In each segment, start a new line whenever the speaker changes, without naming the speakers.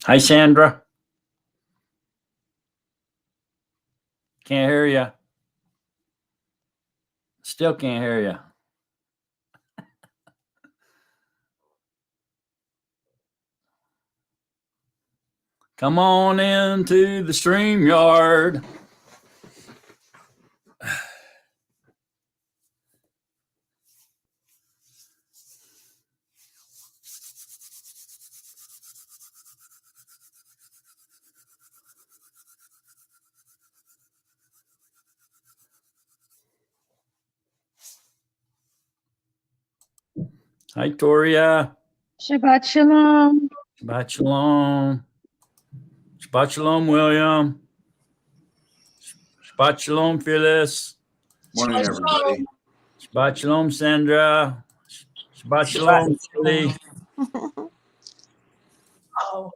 Hi, Sandra. Can't hear you. Still can't hear you. Come on into the stream yard. Hi, Toria.
Shabbat Shalom.
Shabbat Shalom. Shabbat Shalom, William. Shabbat Shalom, Phyllis.
Morning, everybody.
Shabbat Shalom, Sandra. Shabbat Shalom, Billy.
Oh.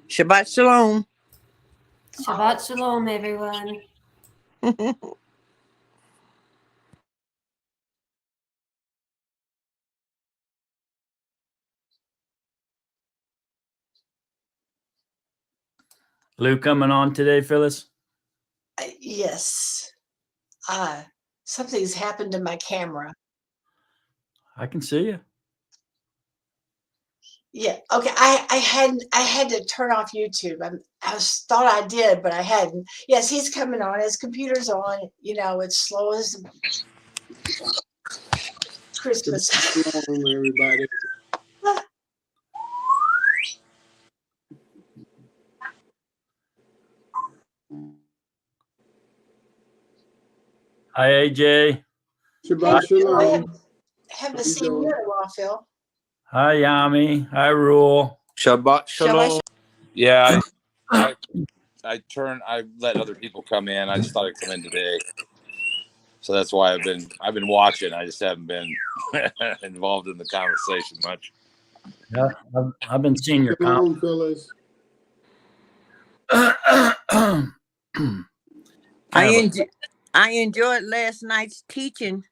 Shabbat Shalom.
Shabbat Shalom, everyone.
Lou coming on today, Phyllis?
Yes. Something's happened to my camera.
I can see you.
Yeah. Okay. I had to turn off YouTube. Thought I did, but I hadn't. Yes, he's coming on. His computer's on. You know, it's slow as Christmas.
Shalom, everybody.
Hi, AJ.
Shabbat Shalom.
Haven't seen you in a while, Phil.
Hi, Yami. Hi, Rule.
Shabbat Shalom.
Shabbat
Yeah, I let other people come in. I just thought I'd come in today, so that's why I've been watching. I just haven't been involved in the conversation much.
Yeah, I've been seeing your
Shalom, Phyllis.
I enjoyed last night's teaching,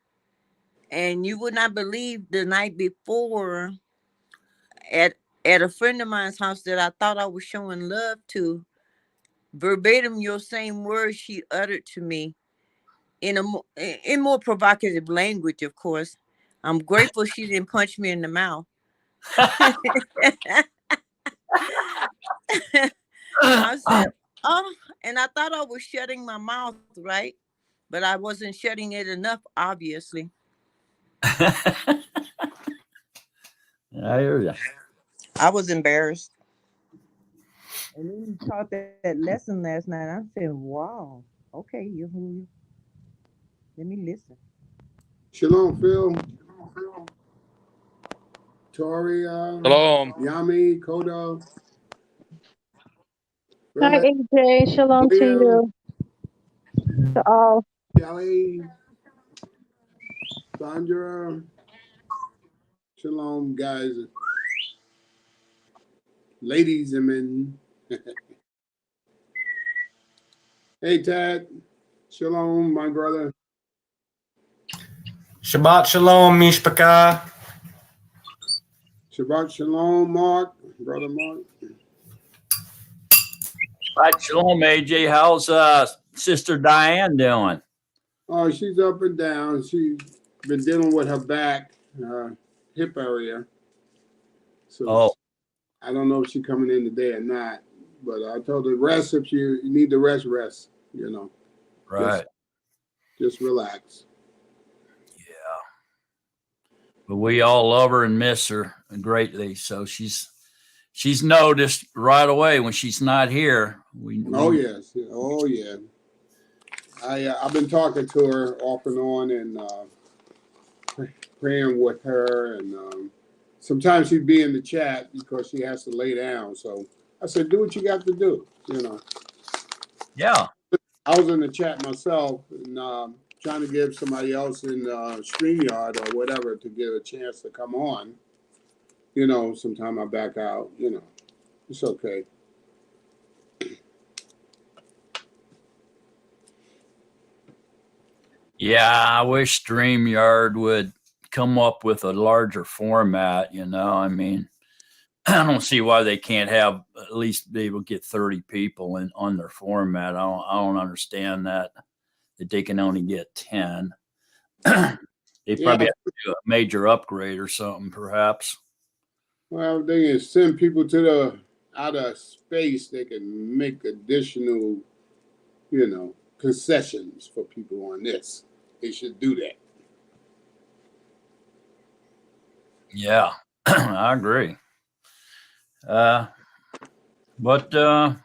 and you would not believe the night before at a friend of mine's house that I thought I was showing love to, verbatim your same words she uttered to me in more provocative language, of course. I'm grateful she didn't punch me in the mouth. I said, oh, and I thought I was shutting my mouth, right? But I wasn't shutting it enough, obviously.
I hear you.
I was embarrassed. And then you taught that lesson last night. I said, wow, okay, let me listen.
Shalom, Phil. Tori,
Shalom.
Yami, Kodo.
Hi, AJ. Shalom to you. To all.
Kelly, Sandra. Shalom, guys. Ladies and men. Hey, Tad. Shalom, my brother.
Shabbat Shalom, Mishpaka.
Shabbat Shalom, Mark. Brother Mark.
Shabbat Shalom, AJ. How's Sister Diane doing?
Oh, she's up and down. She's been dealing with her back, hip area. So I don't know if she's coming in today or not. But I told her rest if you need to rest, you know.
Right.
Just relax.
Yeah. But we all love her and miss her greatly. So she's noticed right away when she's not here.
Oh, yes. Oh, yeah. I've been talking to her off and on and praying with her. And sometimes she'd be in the chat because she has to lay down. So I said, do what you got to do, you know.
Yeah.
I was in the chat myself and trying to give somebody else in StreamYard or whatever to get a chance to come on. You know, sometime I back out, you know. It's okay.
Yeah, I wish StreamYard would come up with a larger format, you know. I mean, I don't see why they can't have at least be able to get 30 people in on their format. I don't understand that they can only get 10. They probably have to do a major upgrade or something, perhaps.
Well, they can send people to the outer space. They can make additional, you know, concessions for people on this. They should do that.
Yeah, I agree. But you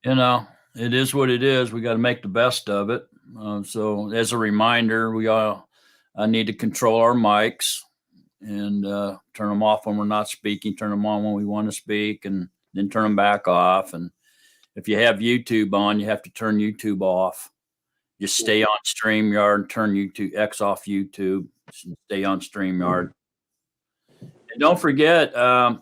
know, it is what it is. We got to make the best of it. So, as a reminder, we all need to control our mics and turn them off when we're not speaking. Turn them on when we want to speak, and then turn them back off. And if you have YouTube on, you have to turn YouTube off. Just stay on StreamYard, turn YouTube X off YouTube, stay on StreamYard. And don't forget,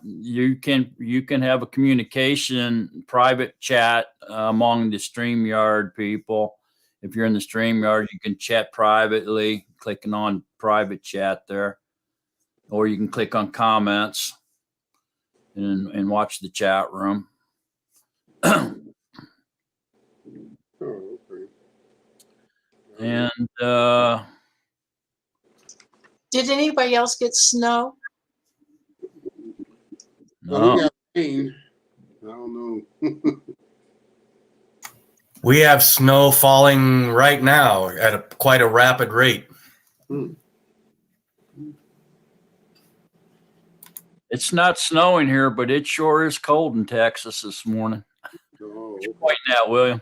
you can have a communication private chat among the StreamYard people. If you're in the StreamYard, you can chat privately, clicking on private chat there, or you can click on comments and watch the chat room.
Oh, okay.
And
Did anybody else get snow?
Well, we
no,
got rain. I don't know.
We have snow falling right now at quite a rapid rate.
it's not snowing here, but it sure is cold in Texas this morning.
Oh,
What you pointing at, William?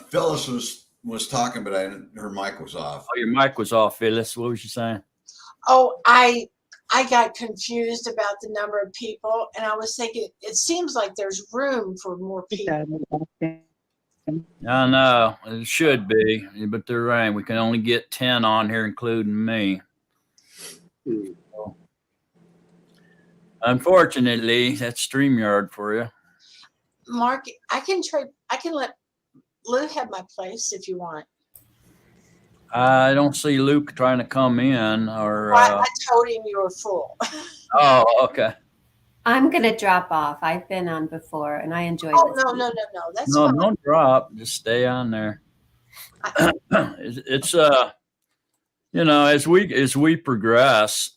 Phyllis was talking, but her mic was off.
Oh, your mic was off, Phyllis. What was you saying?
Oh, I got confused about the number of people, and I was thinking it seems like there's room for more people.
I know it should be, but there ain't. We can only get 10 on here, including me. So, unfortunately, that's StreamYard for you.
Mark, I can let Lou have my place if you want.
I don't see Luke trying to come in, or.
I told him you were full.
Oh, okay.
I'm gonna drop off. I've been on before, and I enjoy.
Oh
listening.
no, that's
No,
fine.
don't drop. Just stay on there. It's you know, as we progress,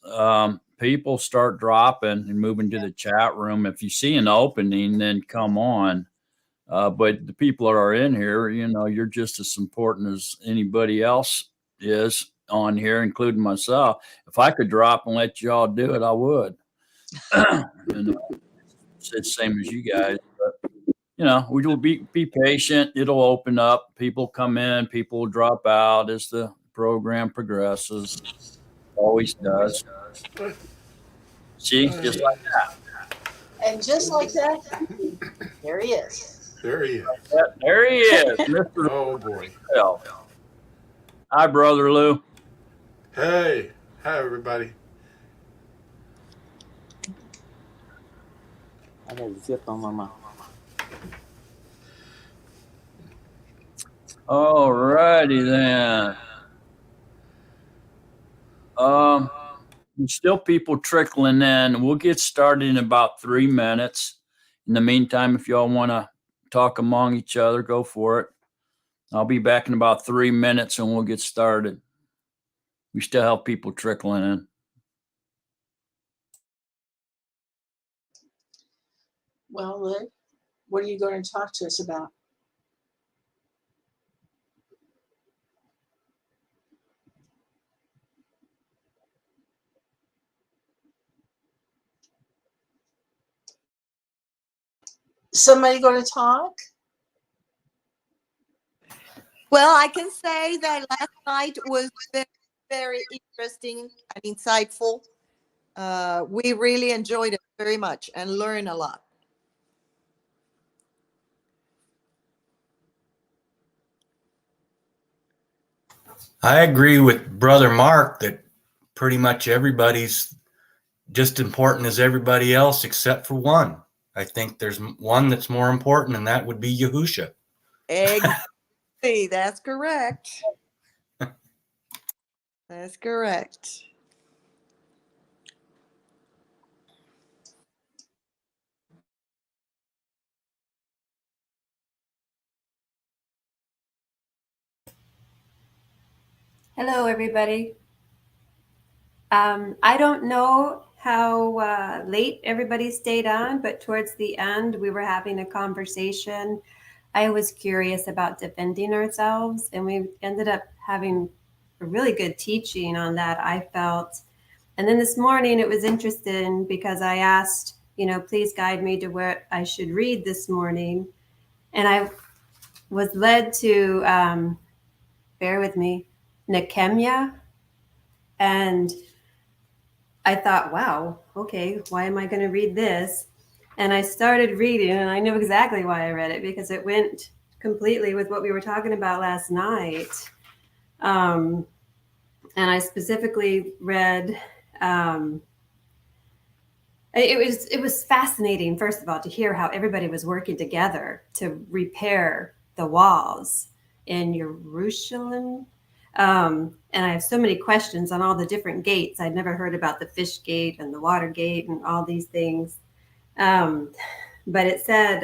people start dropping and moving to the chat room. If you see an opening, then come on. But the people that are in here, you know, you're just as important as anybody else is on here, including myself. If I could drop and let y'all do it, I would. You know, it's the same as you guys. But, you know, we will be patient. It'll open up. People come in. People will drop out as the program progresses. Always does. See, just like that.
And just like that, there he is.
There he is.
There he is, Mr.
Oh boy.
Hi, Brother Lou.
Hey. Hi, everybody.
I got a zip on my mouth.
All righty then. There's still people trickling in. We'll get started in about 3 minutes. In the meantime, if y'all want to talk among each other, go for it. I'll be back in about 3 minutes and we'll get started. We still have people trickling in.
Well, Lou, what are you going to talk to us about? Somebody going to talk?
Well, I can say that last night was very, very interesting and insightful. We really enjoyed it very much and learned a lot.
I agree with Brother Mark that pretty much everybody's just important as everybody else except for one. I think there's one that's more important, and that would be Yahusha.
Exactly, that's correct. That's correct.
Hello, everybody. I don't know how late everybody stayed on, but towards the end, we were having a conversation. I was curious about defending ourselves, and we ended up having a really good teaching on that, I felt. And then this morning, it was interesting because I asked, please guide me to where I should read this morning. And I was led to, bear with me, Nehemiah. And I thought, wow, okay, why am I going to read this? And I started reading, and I knew exactly why I read it, because it went completely with what we were talking about last night. And I specifically read, it was fascinating, first of all, to hear how everybody was working together to repair the walls in Jerusalem. And I have so many questions on all the different gates. I'd never heard about the fish gate and the water gate and all these things. But it said,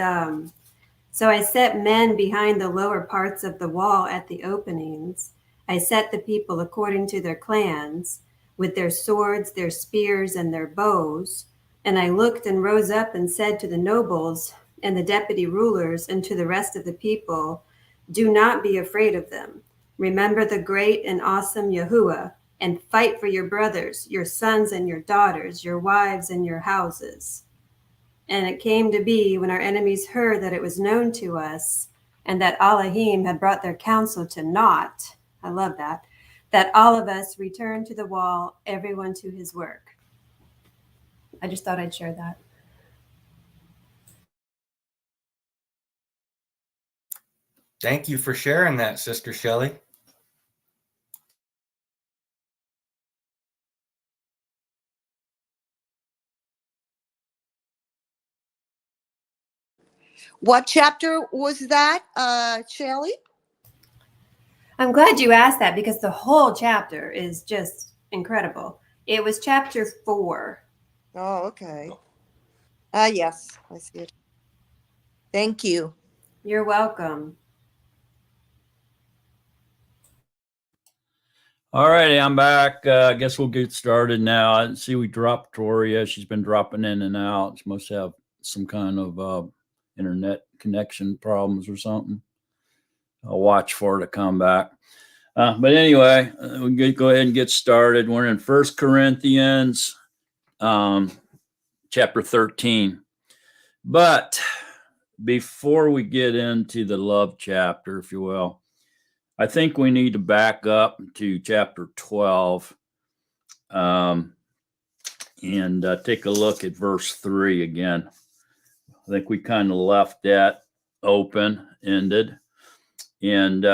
so I set men behind the lower parts of the wall at the openings. I set the people according to their clans, with their swords, their spears, and their bows. And I looked and rose up and said to the nobles and the deputy rulers and to the rest of the people, do not be afraid of them. Remember the great and awesome Yahuwah, and fight for your brothers, your sons and your daughters, your wives and your houses. And it came to be, when our enemies heard that it was known to us, and that Elohim had brought their counsel to naught, I love that all of us returned to the wall, everyone to his work. I just thought I'd share that.
Thank you for sharing that, Sister Shelley.
What chapter was that, Shelley?
I'm glad you asked that, because the whole chapter is just incredible. It was chapter 4.
Oh, okay. Yes, I see it. Thank you.
You're welcome.
All righty, I'm back. I guess we'll get started now. I see we dropped Toria. She's been dropping in and out. She must have some kind of internet connection problems or something. I'll watch for her to come back. But anyway, we can go ahead and get started. We're in 1 Corinthians chapter 13. But before we get into the love chapter, if you will, I think we need to back up to chapter 12 and take a look at verse 3 again. I think we kind of left that open-ended, and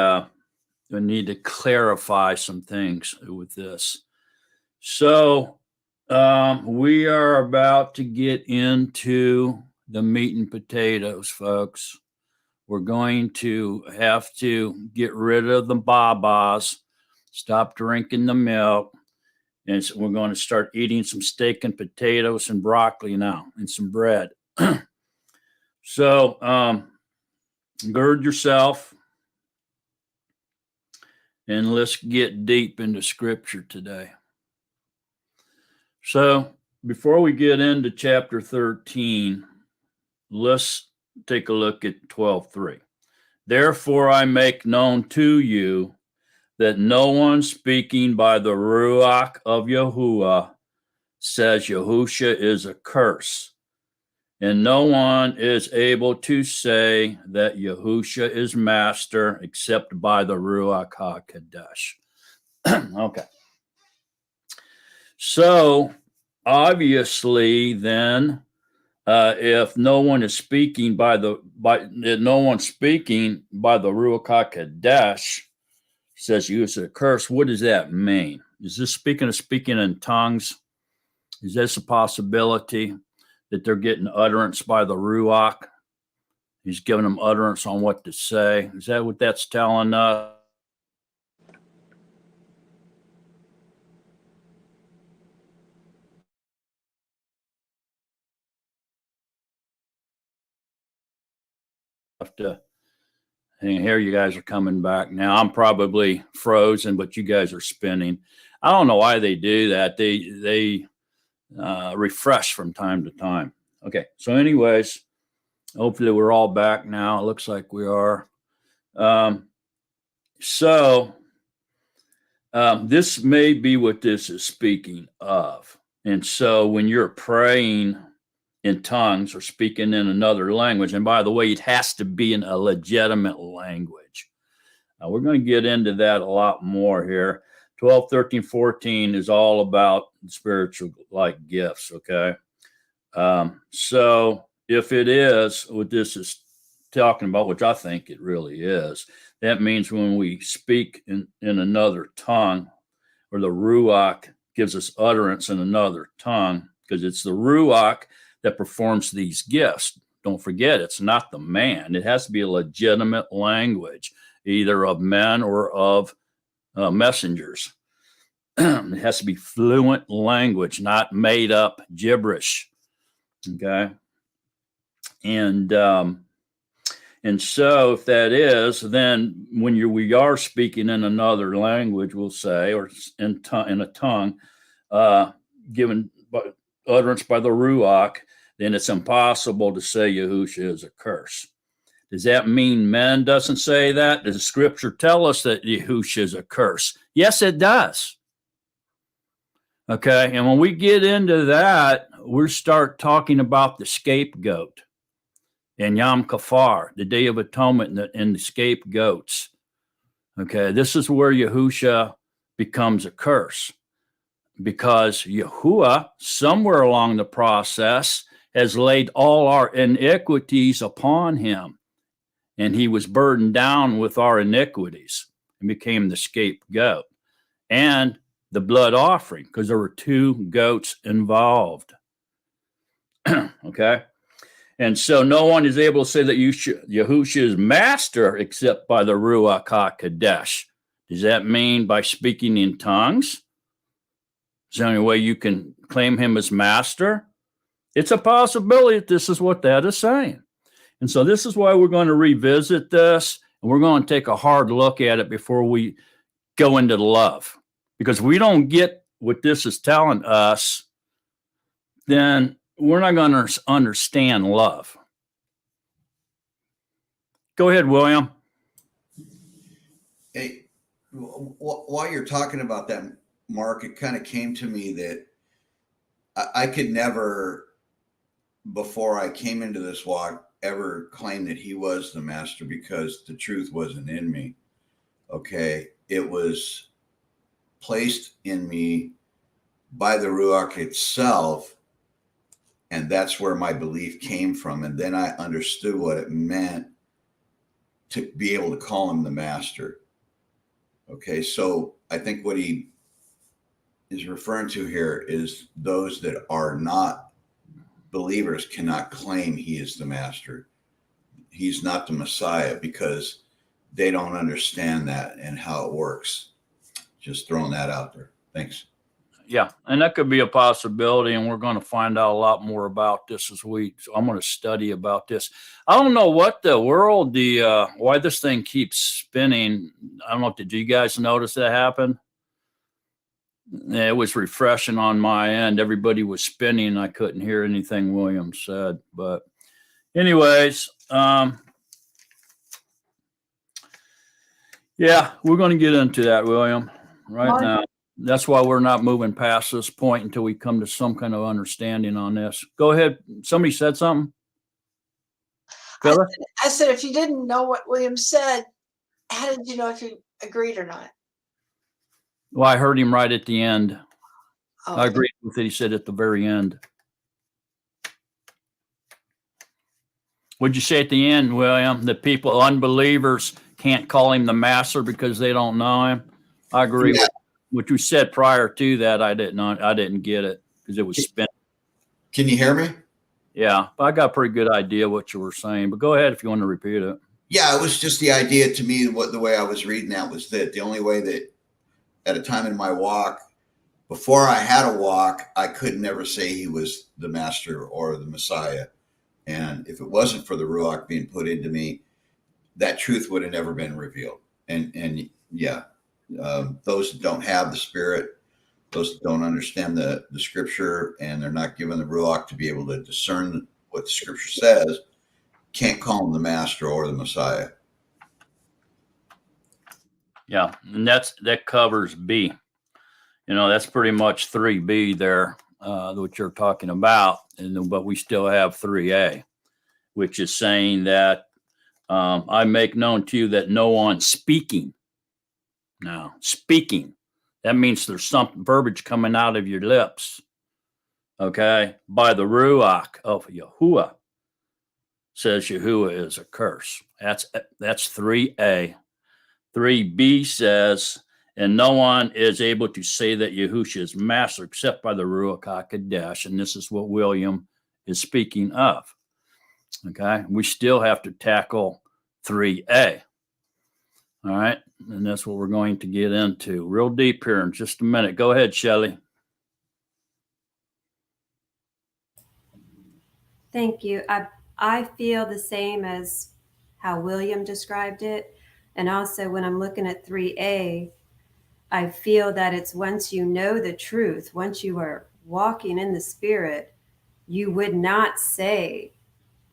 we need to clarify some things with this. So we are about to get into the meat and potatoes, folks. We're going to have to get rid of the babas, stop drinking the milk, and so we're going to start eating some steak and potatoes and broccoli now, and some bread. So gird yourself, and let's get deep into scripture today. So before we get into chapter 13, let's take a look at 12:3. Therefore I make known to you that no one speaking by the Ruach of Yahuwah says Yahusha is a curse, and no one is able to say that Yahusha is master except by the Ruach HaKodesh. Okay. So obviously then, if no one is speaking by the Ruach HaKodesh says you is a curse, what does that mean? Is this speaking in tongues? Is this a possibility that they're getting utterance by the Ruach? He's giving them utterance on what to say. Is that what that's telling us? to hang here. You guys are coming back now. I'm probably frozen, but you guys are spinning. I don't know why they do that. They refresh from time to time. Okay. So anyways, hopefully we're all back now. It looks like we are. This may be what this is speaking of. And so when you're praying in tongues or speaking in another language, and by the way, it has to be in a legitimate language. We're going to get into that a lot more here. 12, 13, 14 is all about spiritual like gifts. Okay. So if it is what this is talking about, which I think it really is, that means when we speak in another tongue, or the Ruach gives us utterance in another tongue, because it's the Ruach that performs these gifts. Don't forget, it's not the man. It has to be a legitimate language, either of men or of messengers. It has to be fluent language, not made up gibberish. Okay. And so if that is, then when we are speaking in another language, we'll say, or in a tongue, given utterance by the Ruach, then it's impossible to say Yahusha is a curse. Does that mean men doesn't say that? Does the scripture tell us that Yahusha is a curse? Yes, it does. Okay, and when we get into that, we start talking about the scapegoat and Yom Kippur, the Day of Atonement, and the scapegoats. Okay, this is where Yahusha becomes a curse, because Yahuwah, somewhere along the process, has laid all our iniquities upon him, and he was burdened down with our iniquities and became the scapegoat and the blood offering, because there were two goats involved. Okay. And so no one is able to say that Yahusha is master except by the Ruach HaKodesh. Does that mean by speaking in tongues? Is there any way you can claim him as master? It's a possibility that this is what that is saying. And so this is why we're going to revisit this, and we're going to take a hard look at it before we go into the love. Because if we don't get what this is telling us, then we're not going to understand love. Go ahead, William.
Hey, while you're talking about that, Mark, it kind of came to me that I could never, before I came into this walk, ever claim that he was the master, because the truth wasn't in me. Okay. It was placed in me by the Ruach itself. And that's where my belief came from. And then I understood what it meant to be able to call him the master. Okay. So I think what he is referring to here is those that are not believers cannot claim he is the master. He's not the Messiah, because they don't understand that and how it works. Just throwing that out there. Thanks.
Yeah, and that could be a possibility, and we're going to find out a lot more about this as so I'm going to study about this. I don't know what the world, why this thing keeps spinning. I don't know. Did you guys notice that happen? It was refreshing on my end. Everybody was spinning, and I couldn't hear anything William said. But anyways, yeah, we're going to get into that, William, right now. That's why we're not moving past this point until we come to some kind of understanding on this. Go ahead. Somebody said something?
I said, if you didn't know what William said, how did you know if you agreed or not?
Well, I heard him right at the end.
Oh.
I agreed with what he said at the very end. What'd you say at the end, William? That people, unbelievers, can't call him the master because they don't know him? I agree with what you said prior to that. I didn't get it because it was spinning.
Can you hear me?
Yeah, I got a pretty good idea what you were saying, but go ahead if you want to repeat it.
Yeah, it was just the idea to me, the way I was reading that was that the only way that at a time in my walk, before I had a walk, I could never say he was the master or the Messiah. And if it wasn't for the Ruach being put into me, that truth would have never been revealed. And yeah, those that don't have the Spirit, those that don't understand the scripture, and they're not given the Ruach to be able to discern what the scripture says, can't call him the master or the Messiah.
Yeah, and that covers B. That's pretty much 3B there, what you're talking about. But we still have 3A, which is saying that I make known to you that no one speaking. Now, speaking, that means there's some verbiage coming out of your lips, okay, by the Ruach of Yahuwah, says Yahuwah is a curse. That's 3A. 3B says, and no one is able to say that Yahusha is master except by the Ruach HaKodesh. And this is what William is speaking of. Okay. We still have to tackle 3A. All right. And that's what we're going to get into real deep here in just a minute. Go ahead, Shelley.
Thank you. I feel the same as how William described it. And also when I'm looking at 3A, I feel that it's once you know the truth, once you are walking in the Spirit, you would not say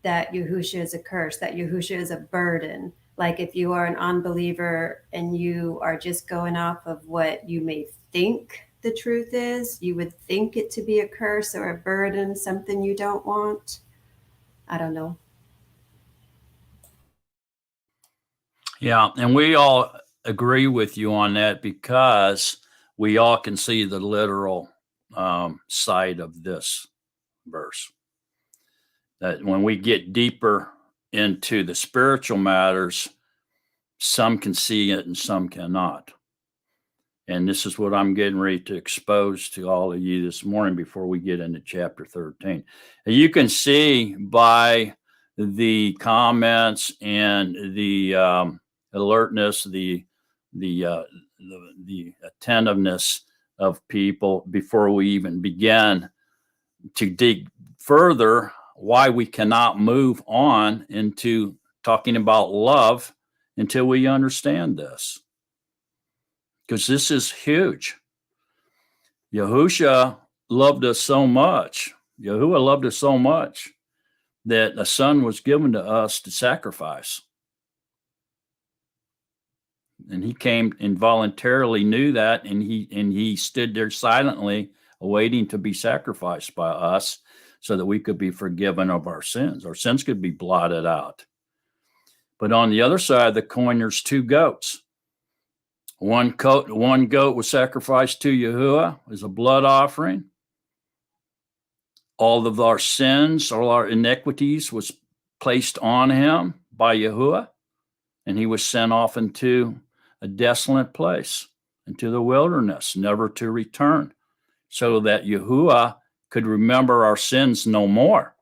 that Yahusha is a curse, that Yahusha is a burden. Like if you are an unbeliever and you are just going off of what you may think the truth is, you would think it to be a curse or a burden, something you don't want. I don't know.
Yeah, and we all agree with you on that because we all can see the literal side of this verse. That when we get deeper into the spiritual matters, some can see it and some cannot. And this is what I'm getting ready to expose to all of you this morning before we get into chapter 13. And you can see by the comments and the alertness, the attentiveness of people before we even begin to dig further, why we cannot move on into talking about love until we understand this. Because this is huge. Yahusha loved us so much. Yahuwah loved us so much that a son was given to us to sacrifice. And he came and voluntarily knew that, and he stood there silently awaiting to be sacrificed by us so that we could be forgiven of our sins. Our sins could be blotted out. But on the other side of the coin, there's two goats. One goat was sacrificed to Yahuwah as a blood offering. All of our sins, all our iniquities was placed on him by Yahuwah, and he was sent off into a desolate place, into the wilderness, never to return, so that Yahuwah could remember our sins no more.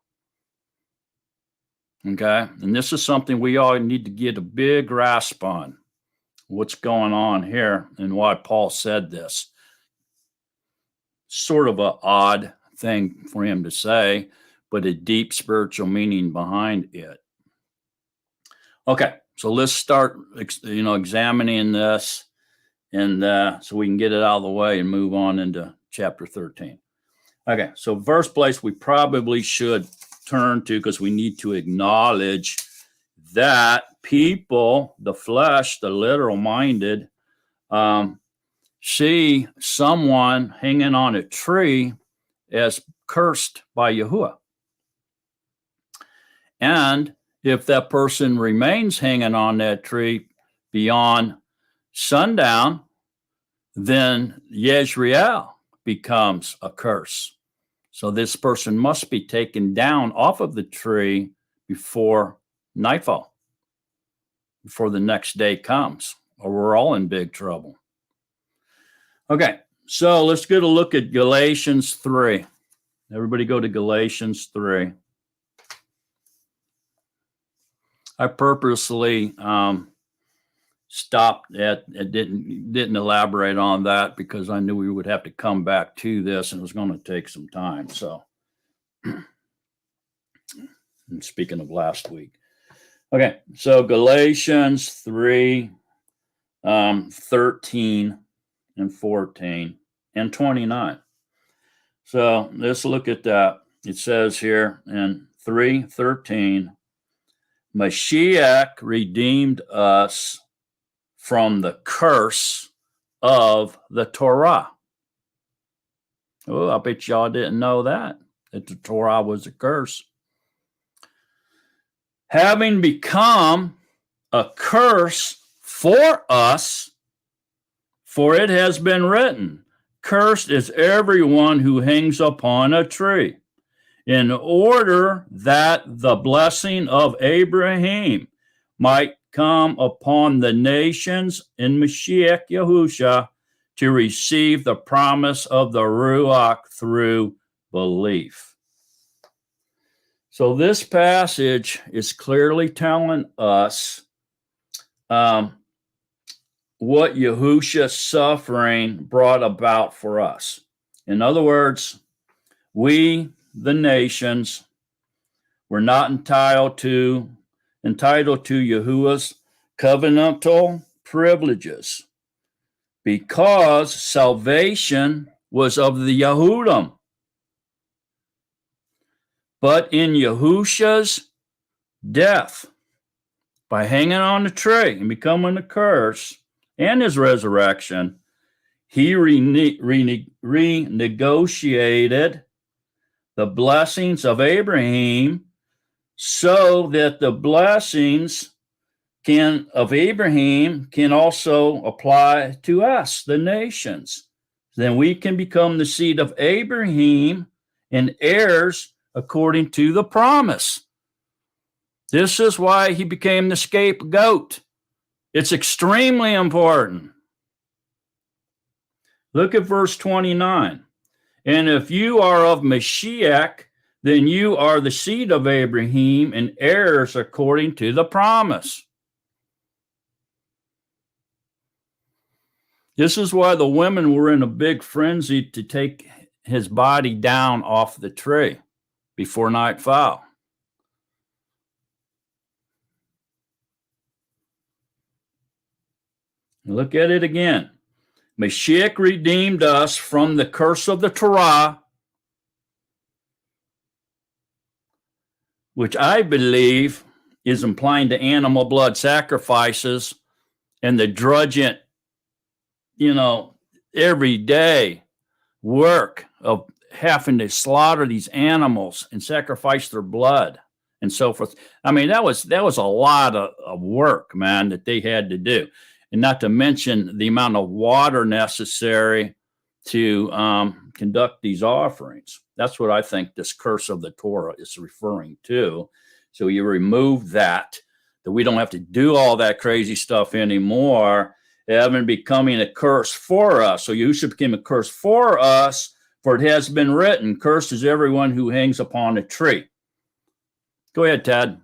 Okay? And this is something we all need to get a big grasp on. What's going on here and why Paul said this. Sort of an odd thing for him to say, but a deep spiritual meaning behind it. Okay, so let's start, examining this, and so we can get it out of the way and move on into chapter 13. Okay, so first place we probably should turn to, because we need to acknowledge that people, the flesh, the literal minded, see someone hanging on a tree as cursed by Yahuwah. And if that person remains hanging on that tree beyond sundown, then Yezreel becomes a curse. So this person must be taken down off of the tree before nightfall, before the next day comes, or we're all in big trouble. Okay, so let's get a look at Galatians 3. Everybody go to Galatians 3. I purposely stopped at it, didn't elaborate on that because I knew we would have to come back to this and it was going to take some time. So, and speaking of last week. Okay, so Galatians 3, 13 and 14 and 29. So let's look at that. It says here in 3:13, Mashiach redeemed us from the curse of the Torah. Oh, I bet y'all didn't know that the Torah was a curse. Having become a curse for us, for it has been written, cursed is everyone who hangs upon a tree, in order that the blessing of Abraham might come upon the nations in Mashiach Yahusha to receive the promise of the Ruach through belief. So this passage is clearly telling us what Yahusha's suffering brought about for us. In other words, we, the nations, were not entitled to Yahuwah's covenantal privileges because salvation was of the Yehudim. But in Yahusha's death, by hanging on the tree and becoming a curse, and his resurrection, he renegotiated the blessings of Abraham so that the blessings of Abraham can also apply to us, the nations. Then we can become the seed of Abraham and heirs according to the promise. This is why he became the scapegoat. It's extremely important. Look at verse 29. And if you are of Mashiach, then you are the seed of Abraham and heirs according to the promise. This is why the women were in a big frenzy to take his body down off the tree before nightfall. Look at it again. Mashiach redeemed us from the curse of the Torah, which I believe is implying to animal blood sacrifices and the drudgent, everyday work of having to slaughter these animals and sacrifice their blood and so forth. I mean, that was a lot of work, man, that they had to do. And not to mention the amount of water necessary to conduct these offerings. That's what I think this curse of the Torah is referring to. So you remove that we don't have to do all that crazy stuff anymore, having becoming a curse for us. So Yahusha became a curse for us, for it has been written, cursed is everyone who hangs upon a tree. Go ahead, Tad.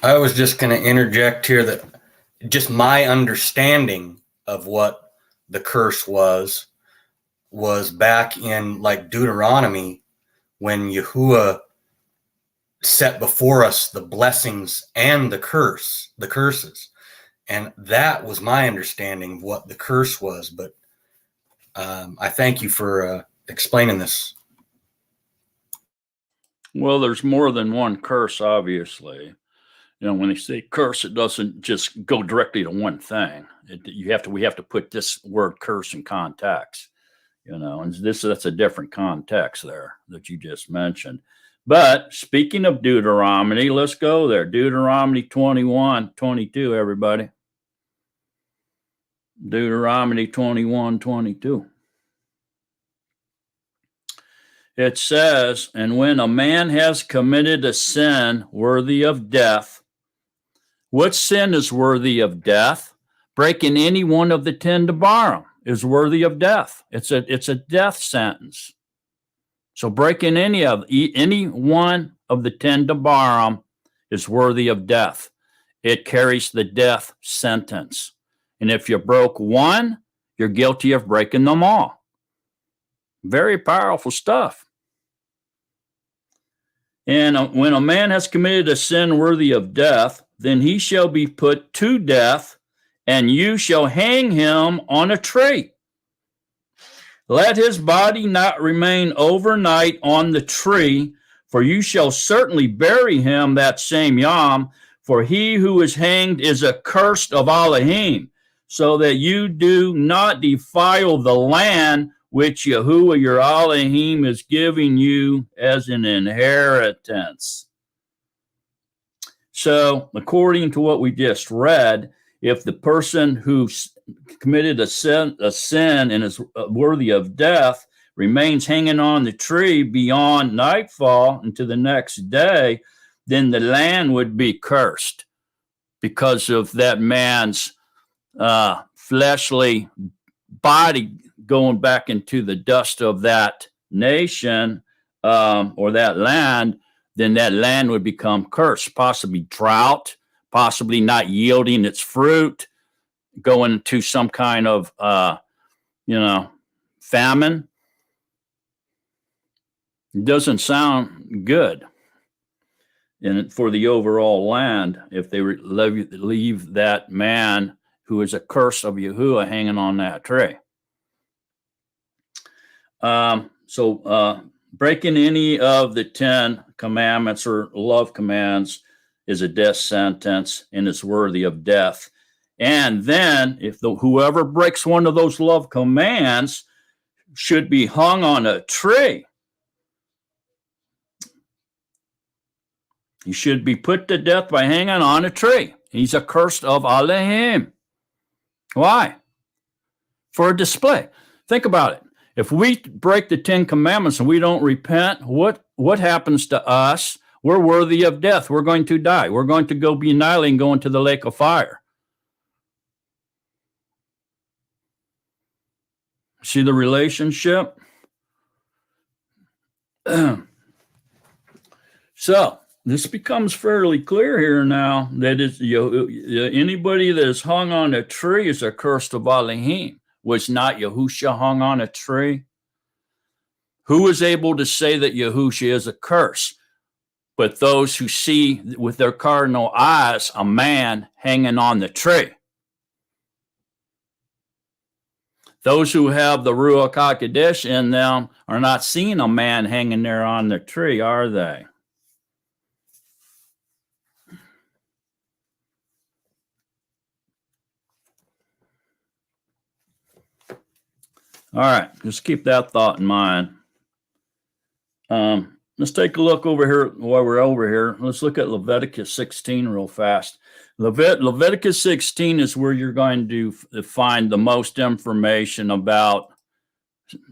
I was just going to interject here that just my understanding of what the curse was back in like Deuteronomy when Yahuwah set before us the blessings and the curses. And that was my understanding of what the curse was. But I thank you for explaining this.
Well, there's more than one curse, obviously. When they say curse, it doesn't just go directly to one thing. We have to put this word curse in context, and that's a different context there that you just mentioned. But speaking of Deuteronomy, let's go there. Deuteronomy 21:22, everybody. Deuteronomy 21:22. It says, and when a man has committed a sin worthy of death. What sin is worthy of death? Breaking any one of the 10 Debarim is worthy of death. It's a death sentence. So breaking any one of the 10 Debarim is worthy of death. It carries the death sentence. And if you broke one, you're guilty of breaking them all. Very powerful stuff. And when a man has committed a sin worthy of death, then he shall be put to death, and you shall hang him on a tree. Let his body not remain overnight on the tree, for you shall certainly bury him that same yom, for he who is hanged is accursed of Elohim, so that you do not defile the land which Yahuwah your Elohim is giving you as an inheritance. So, according to what we just read, if the person who committed a sin and is worthy of death remains hanging on the tree beyond nightfall into the next day, then the land would be cursed because of that man's fleshly body going back into the dust of that nation or that land. Then that land would become cursed, possibly drought, possibly not yielding its fruit, going to some kind of, famine. It doesn't sound good for the overall land if they leave that man who is a curse of Yahuwah hanging on that tree. So breaking any of the 10 commandments or love commands is a death sentence and is worthy of death. And then if whoever breaks one of those love commands should be hung on a tree. He should be put to death by hanging on a tree. He's accursed of Elohim. Why? For a display. Think about it. If we break the 10 commandments and we don't repent, what happens to us? We're worthy of death. We're going to die. We're going to go be annihilated and go into the lake of fire. See the relationship? So this becomes fairly clear here now that anybody that is hung on a tree is accursed of Elohim. Was not Yahusha hung on a tree? Who is able to say that Yahusha is a curse? But those who see with their cardinal eyes a man hanging on the tree. Those who have the Ruach HaKodesh in them are not seeing a man hanging there on the tree, are they? All right, just keep that thought in mind. Let's take a look over here while we're over here. Let's look at Leviticus 16 real fast. Leviticus 16 is where you're going to find the most information about.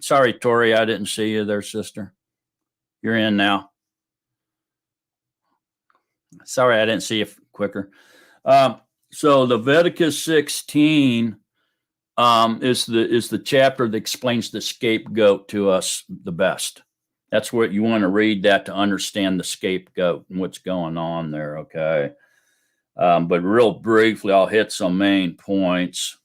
Sorry, Tori, I didn't see you there, sister. You're in now. Sorry, I didn't see you quicker. So Leviticus 16 is the chapter that explains the scapegoat to us the best. That's what you want to read that to understand the scapegoat and what's going on there, okay? But real briefly, I'll hit some main points.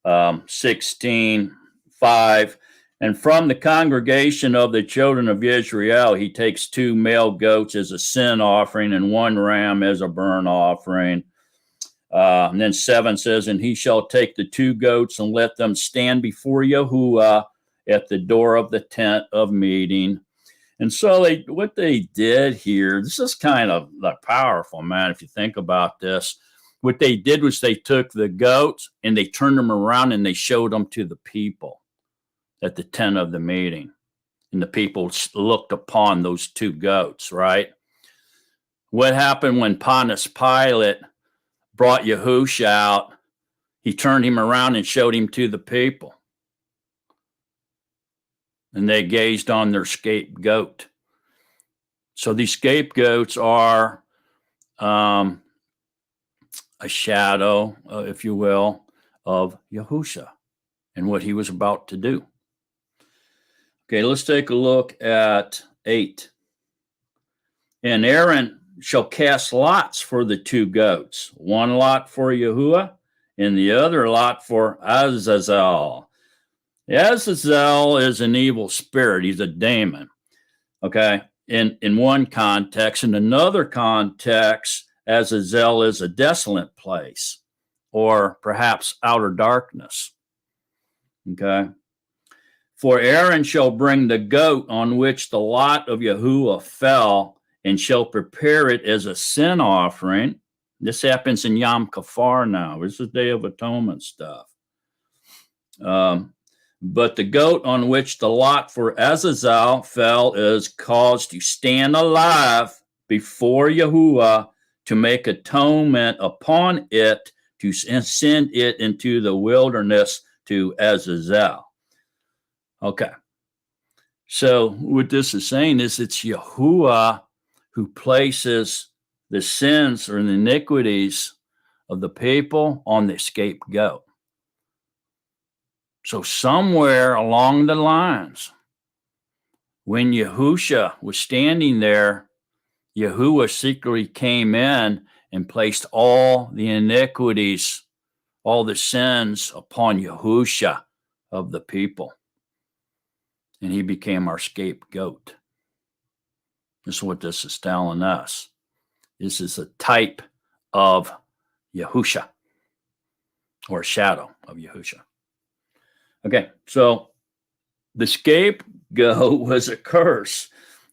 16:5, and from the congregation of the children of Israel, he takes 2 male goats as a sin offering and 1 ram as a burnt offering. And then 7 says, and he shall take the 2 goats and let them stand before Yahuwah at the door of the tent of meeting. And so what they did here, this is kind of powerful, man, if you think about this. What they did was they took the goats and they turned them around and they showed them to the people at the tent of the meeting. And the people looked upon those 2 goats, right? What happened when Pontius Pilate brought Yahusha out? He turned him around and showed him to the people. And they gazed on their scapegoat. So these scapegoats are a shadow, if you will, of Yahusha and what he was about to do. Okay, let's take a look at 8. And Aaron shall cast lots for the 2 goats, 1 lot for Yahuwah and the other lot for Azazel. Azazel is an evil spirit. He's a demon. Okay. in one context. In another context, Azazel is a desolate place, or perhaps outer darkness. Okay. For Aaron shall bring the goat on which the lot of Yahuwah fell, and shall prepare it as a sin offering. This happens in Yom Kippur now. This is Day of Atonement stuff. But the goat on which the lot for Azazel fell is caused to stand alive before Yahuwah to make atonement upon it, to send it into the wilderness to Azazel. Okay. So what this is saying is it's Yahuwah who places the sins or the iniquities of the people on the scapegoat. So somewhere along the lines, when Yahusha was standing there, Yahuwah secretly came in and placed all the iniquities, all the sins upon Yahusha of the people. And he became our scapegoat. This is what this is telling us. This is a type of Yahusha, or a shadow of Yahusha. Okay, so the scapegoat was a curse.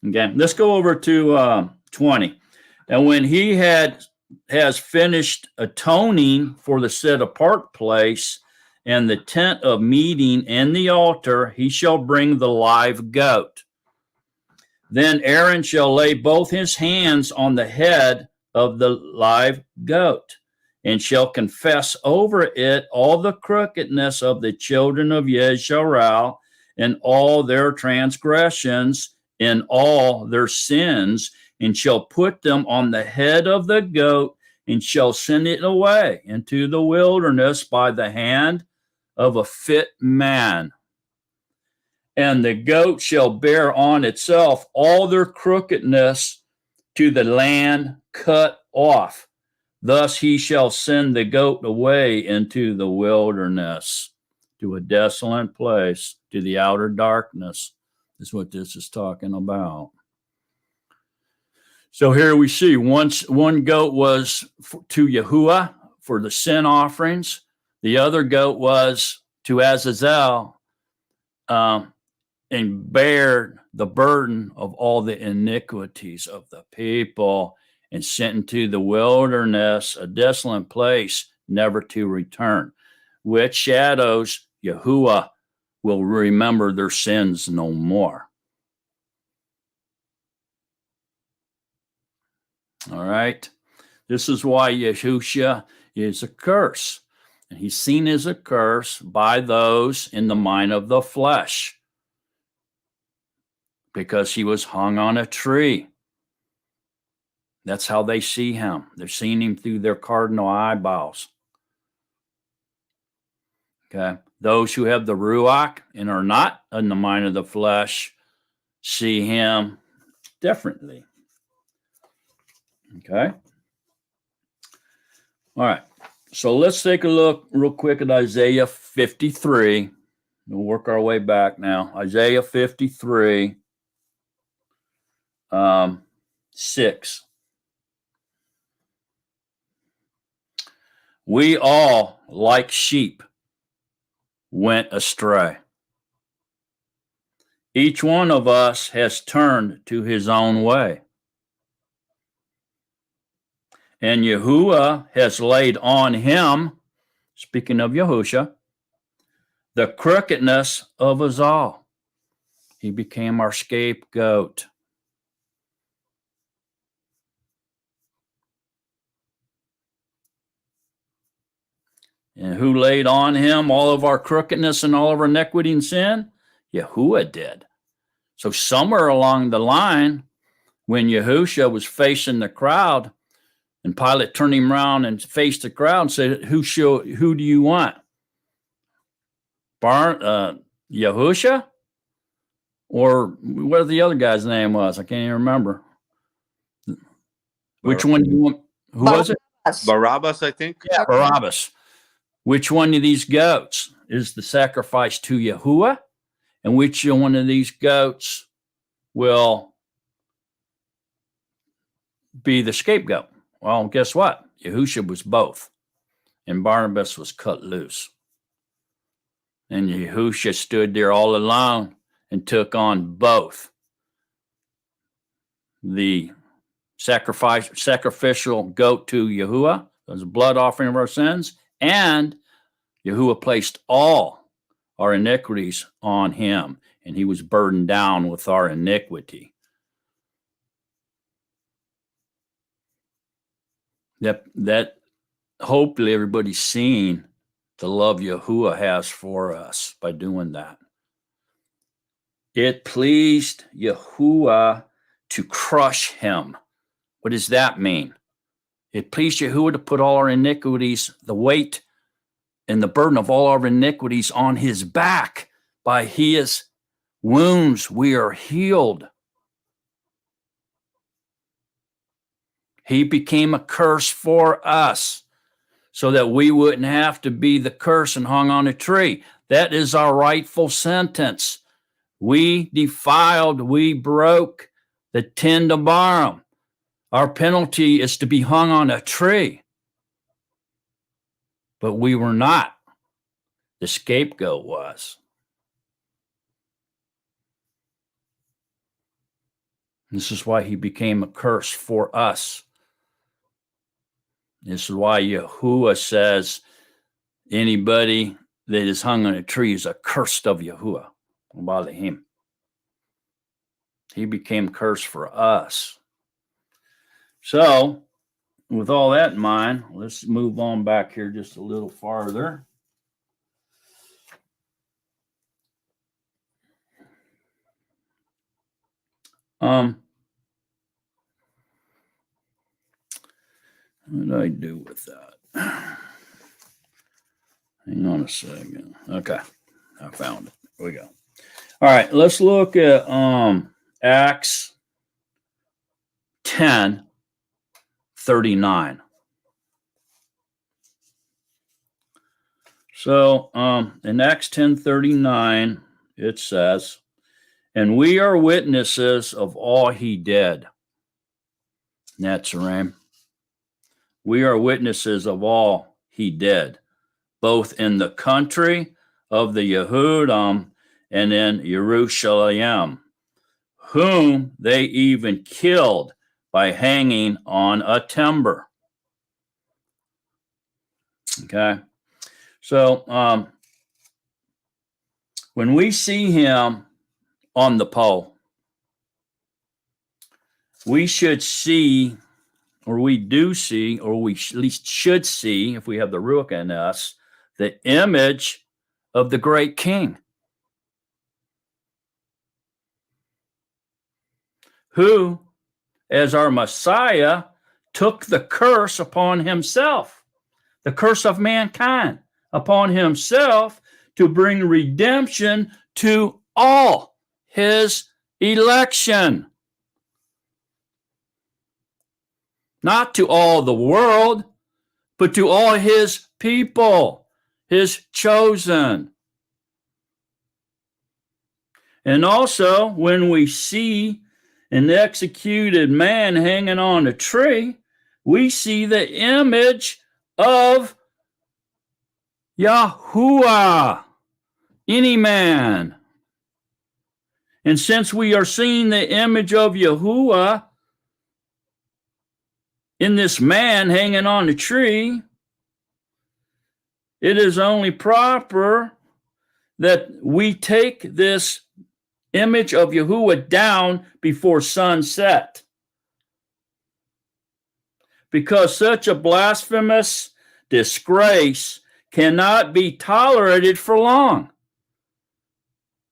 Okay, let's go over to 20. And when he has finished atoning for the set apart place and the tent of meeting and the altar, he shall bring the live goat. Then Aaron shall lay both his hands on the head of the live goat, and shall confess over it all the crookedness of the children of Yisrael, and all their transgressions, and all their sins, and shall put them on the head of the goat, and shall send it away into the wilderness by the hand of a fit man. And the goat shall bear on itself all their crookedness to the land cut off. Thus he shall send the goat away into the wilderness, to a desolate place, to the outer darkness, is what this is talking about. So here we see one goat was to Yahuwah for the sin offerings. The other goat was to Azazel, and bear the burden of all the iniquities of the people, and sent into the wilderness, a desolate place, never to return, which shadows Yahuwah will remember their sins no more. All right. This is why Yahusha is a curse. And he's seen as a curse by those in the mind of the flesh, because he was hung on a tree. That's how they see him. They're seeing him through their cardinal eyeballs. Okay. Those who have the Ruach and are not in the mind of the flesh see him differently. Okay. All right. So let's take a look real quick at Isaiah 53. We'll work our way back now. Isaiah 53, 6. We all, like sheep, went astray. Each one of us has turned to his own way. And Yahuwah has laid on him, speaking of Yahusha, the crookedness of us all. He became our scapegoat. And who laid on him all of our crookedness and all of our iniquity and sin? Yahuwah did. So somewhere along the line, when Yahusha was facing the crowd, and Pilate turned him around and faced the crowd and said, who do you want? Yahusha? Or what the other guy's name was? I can't even remember. Which one do you want? Who was it?
Barabbas, I think.
Yeah, Barabbas. Which one of these goats is the sacrifice to Yahuwah? And which one of these goats will be the scapegoat. Well, guess what? Yahusha was both, and Barnabas was cut loose. And Yahusha stood there all alone and took on both the sacrificial goat to Yahuwah as a blood offering of our sins, and Yahuwah placed all our iniquities on him, and he was burdened down with our iniquity. That hopefully everybody's seen the love Yahuwah has for us by doing that. It pleased Yahuwah to crush him. What does that mean? It pleased Yahuwah to put all our iniquities, the weight and the burden of all our iniquities on his back. By his wounds we are healed. He became a curse for us so that we wouldn't have to be the curse and hung on a tree. That is our rightful sentence. We defiled, we broke the 10 Debarim. Our penalty is to be hung on a tree. But we were not. The scapegoat was. This is why he became a curse for us. This is why Yahuwah says anybody that is hung on a tree is accursed of Yahuwah. Him. He became cursed for us. So, with all that in mind, let's move on back here just a little farther. What did I do with that? Hang on a second. Okay, I found it. Here we go. All right, let's look at Acts 10:39. So in Acts 10:39, it says, "And we are witnesses of all he did." Natsarim. We are witnesses of all he did, both in the country of the Yehudim and in Jerusalem, whom they even killed by hanging on a timber. Okay. So when we see him on the pole, we should see, or we do see, or we at least should see, if we have the Ruach in us, the image of the great king, who, as our Messiah, took the curse upon himself, the curse of mankind upon himself, to bring redemption to all his election. Not to all the world, but to all his people, his chosen. And also, when we see an executed man hanging on a tree, we see the image of Yahuwah, any man. And since we are seeing the image of Yahuwah in this man hanging on the tree, it is only proper that we take this image of Yahuwah down before sunset. Because such a blasphemous disgrace cannot be tolerated for long.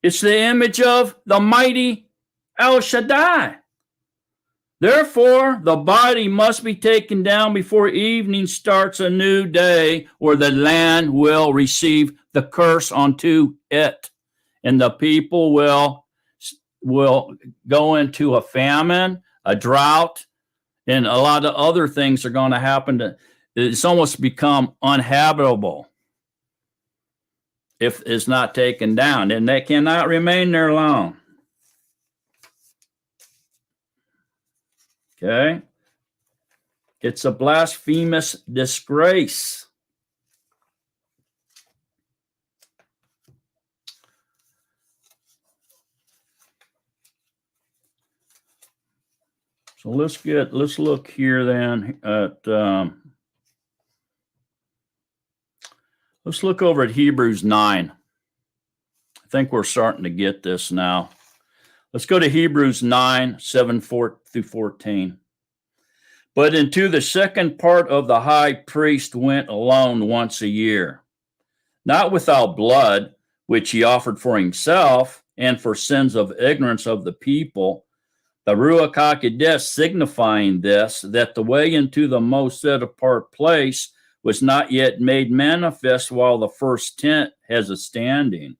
It's the image of the mighty El Shaddai. Therefore, the body must be taken down before evening starts a new day, or the land will receive the curse onto it. And the people will go into a famine, a drought, and a lot of other things are going to happen. It's almost become uninhabitable if it's not taken down, and they cannot remain there long. Okay. It's a blasphemous disgrace. So let's look here then at, let's look over at Hebrews 9. I think we're starting to get this now. Let's go to Hebrews 9, 7 through 14. But into the second part of the high priest went alone once a year, not without blood, which he offered for himself and for sins of ignorance of the people, the Ruach HaKodesh signifying this, that the way into the most set apart place was not yet made manifest while the first tent has a standing,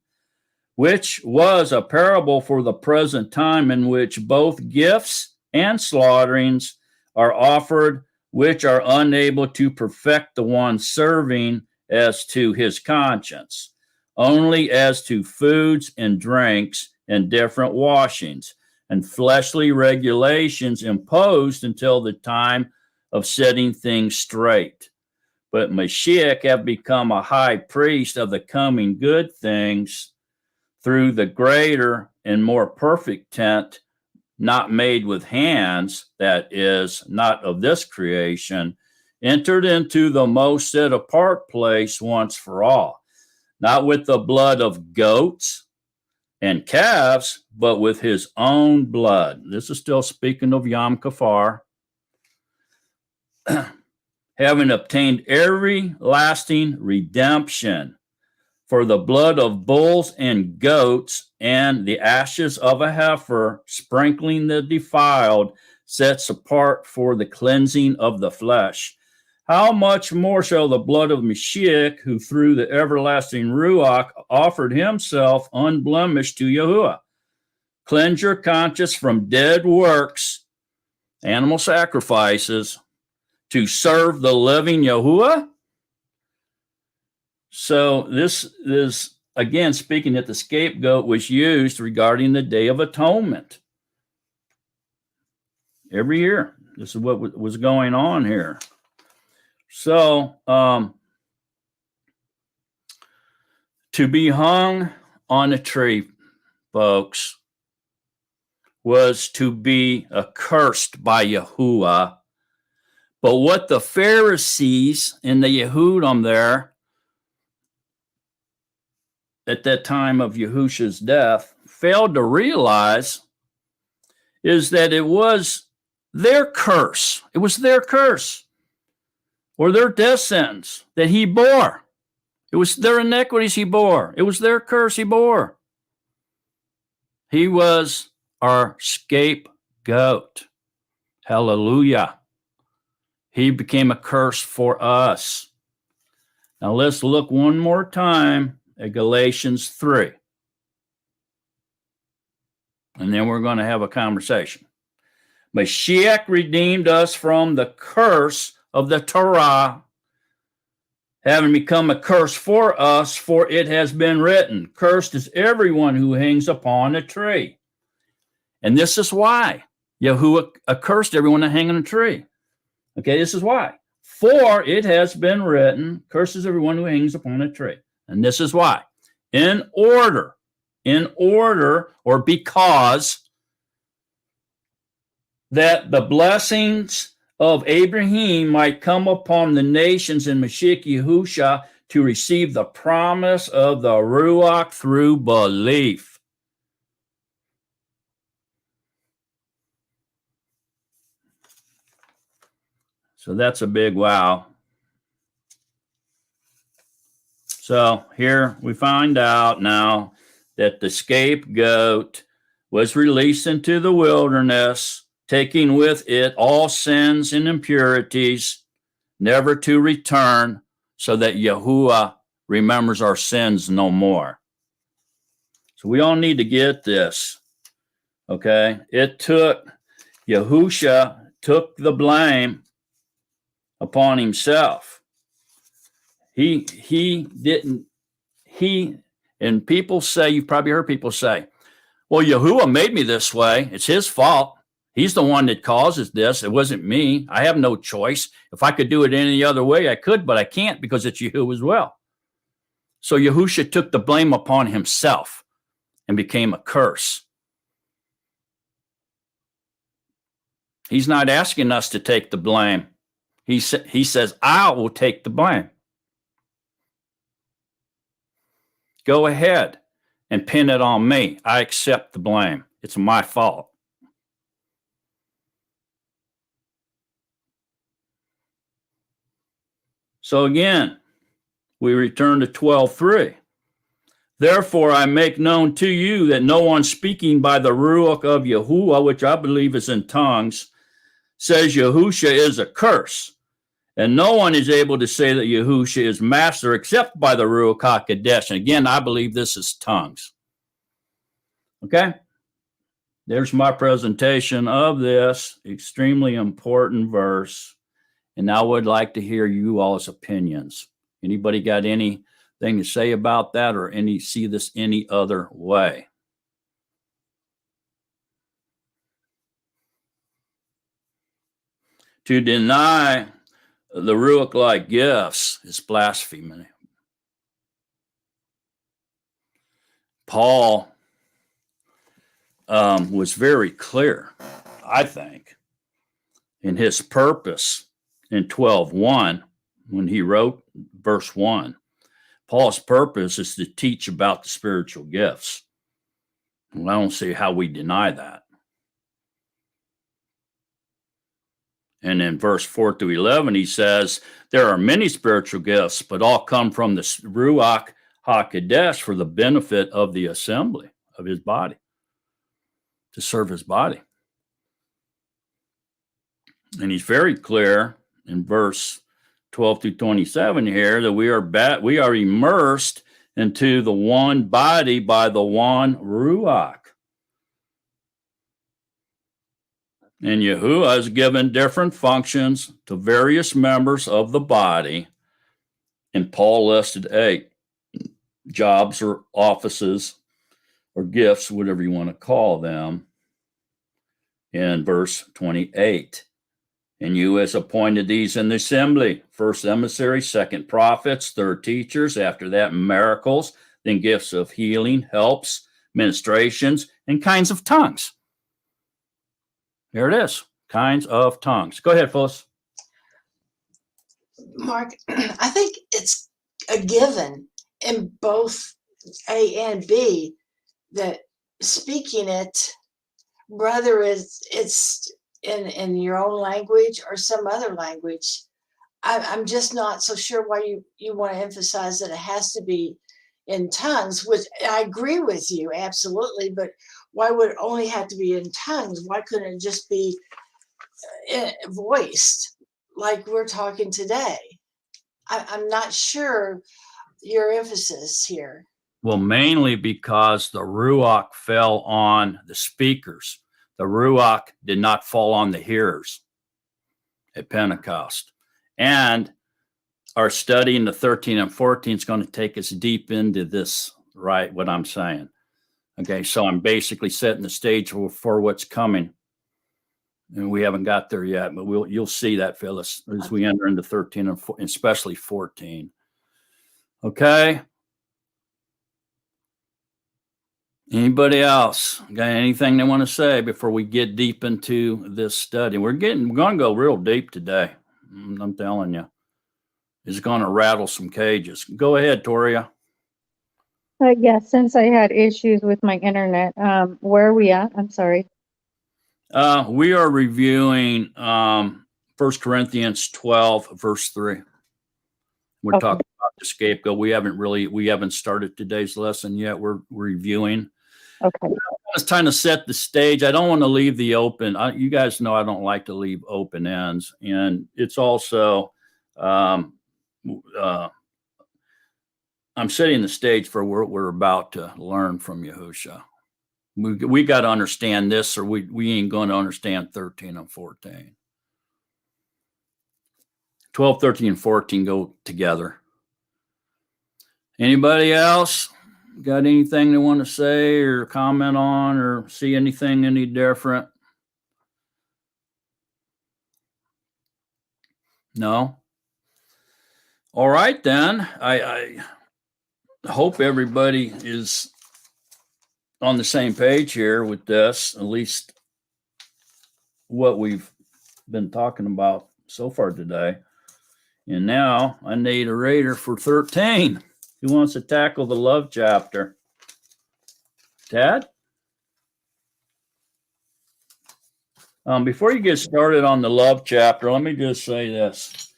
which was a parable for the present time in which both gifts and slaughterings are offered, which are unable to perfect the one serving as to his conscience, only as to foods and drinks and different washings and fleshly regulations imposed until the time of setting things straight. But Mashiach have become a high priest of the coming good things through the greater and more perfect tent, not made with hands, that is, not of this creation, entered into the most set apart place once for all, not with the blood of goats and calves, but with his own blood. This is still speaking of Yom Kippur. Having obtained every lasting redemption. For the blood of bulls and goats and the ashes of a heifer, sprinkling the defiled, sets apart for the cleansing of the flesh. How much more shall the blood of Mashiach, who through the everlasting Ruach offered himself unblemished to Yahuwah, cleanse your conscience from dead works, animal sacrifices, to serve the living Yahuwah? So this is, again, speaking that the scapegoat was used regarding the Day of Atonement. Every year, this is what was going on here. So to be hung on a tree, folks, was to be accursed by Yahuwah. But what the Pharisees and the Yehudim there at that time of Yahusha's death failed to realize is that it was their curse. It was their curse or their death sentence that he bore. It was their iniquities he bore. It was their curse he bore. He was our scapegoat. Hallelujah. He became a curse for us. Now let's look one more time at Galatians 3. And then we're going to have a conversation. Mashiach redeemed us from the curse of the Torah, having become a curse for us, for it has been written, cursed is everyone who hangs upon a tree. And this is why Yahuwah accursed everyone that hangs on a tree. Okay, this is why. For it has been written, curses everyone who hangs upon a tree. And this is why. In order, or because that the blessings of Abraham might come upon the nations in Mashiach Yahusha to receive the promise of the Ruach through belief. So that's a big wow. So here we find out now that the scapegoat was released into the wilderness, taking with it all sins and impurities, never to return, so that Yahuwah remembers our sins no more. So we all need to get this, okay? It took, Yahusha took the blame upon himself. And people say, you've probably heard people say, well, Yahuwah made me this way. It's his fault. He's the one that causes this. It wasn't me. I have no choice. If I could do it any other way, I could, but I can't because it's Yahuwah as well. So Yahusha took the blame upon himself and became a curse. He's not asking us to take the blame. He says, I will take the blame. Go ahead and pin it on me. I accept the blame. It's my fault. So again, we return to 12:3. Therefore, I make known to you that no one speaking by the Ruach of Yahuwah, which I believe is in tongues, says Yahusha is a curse. And no one is able to say that Yahusha is master except by the Ruach HaKodesh. And again, I believe this is tongues. Okay? There's my presentation of this extremely important verse. And I would like to hear you all's opinions. Anybody got anything to say about that or see this any other way? To deny the Ruach-like gifts is blasphemy. Paul was very clear, I think, in his purpose in 12:1 when he wrote verse 1. Paul's purpose is to teach about the spiritual gifts. Well, I don't see how we deny that. And in verse 4-11, he says, there are many spiritual gifts, but all come from the Ruach HaKodesh for the benefit of the assembly of his body, to serve his body. And he's very clear in verse 12-27 here that we are immersed into the one body by the one Ruach. And Yahuwah has given different functions to various members of the body. And Paul listed 8 jobs or offices or gifts, whatever you want to call them, in verse 28. And you has appointed these in the assembly: first emissaries, second prophets, third teachers, after that miracles, then gifts of healing, helps, ministrations, and kinds of tongues. There it is, kinds of tongues. Go ahead, Phyllis.
Mark, I think it's a given in both A and B that speaking it, whether it's in your own language or some other language, I'm just not so sure why you want to emphasize that it has to be in tongues, which I agree with you, absolutely, but why would it only have to be in tongues? Why couldn't it just be voiced like we're talking today? I'm not sure your emphasis here.
Well, mainly because the Ruach fell on the speakers. The Ruach did not fall on the hearers at Pentecost. And our study in the 13 and 14 is going to take us deep into this, right, what I'm saying. Okay, so I'm basically setting the stage for what's coming. And we haven't got there yet, but you'll see that, Phyllis, as we enter into 13 and 14, especially 14. Okay. Anybody else got anything they want to say before we get deep into this study? We're going to go real deep today. I'm telling you, it's going to rattle some cages. Go ahead, Toria.
Yes, since I had issues with my internet, where are we at? I'm sorry.
We are reviewing 1 Corinthians 12, verse 3. We're talking about the scapegoat. We haven't started today's lesson yet. We're reviewing.
Okay.
It's time to set the stage. I don't want to leave the open. You guys know I don't like to leave open ends. And it's also, I'm setting the stage for what we're about to learn from Yahusha. We got to understand this, or we ain't going to understand 13 and 14. 12, 13, and 14 go together. Anybody else got anything they want to say or comment on or see anything any different? No. All right, then. I hope everybody is on the same page here with this, at least what we've been talking about so far today. And now I need a reader for 13. Who wants to tackle the love chapter? Tad? Before you get started on the love chapter, let me just say this.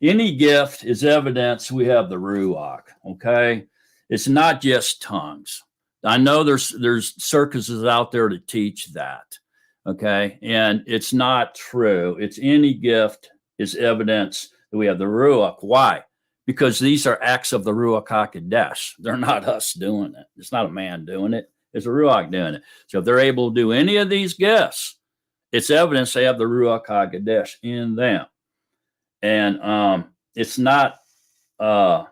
Any gift is evidence we have the Ruach, okay? It's not just tongues. I know there's circuses out there to teach that, okay? And it's not true. It's any gift is evidence that we have the Ruach. Why? Because these are acts of the Ruach HaKodesh. They're not us doing it. It's not a man doing it. It's a Ruach doing it. So if they're able to do any of these gifts, it's evidence they have the Ruach HaKodesh in them. And it's not, the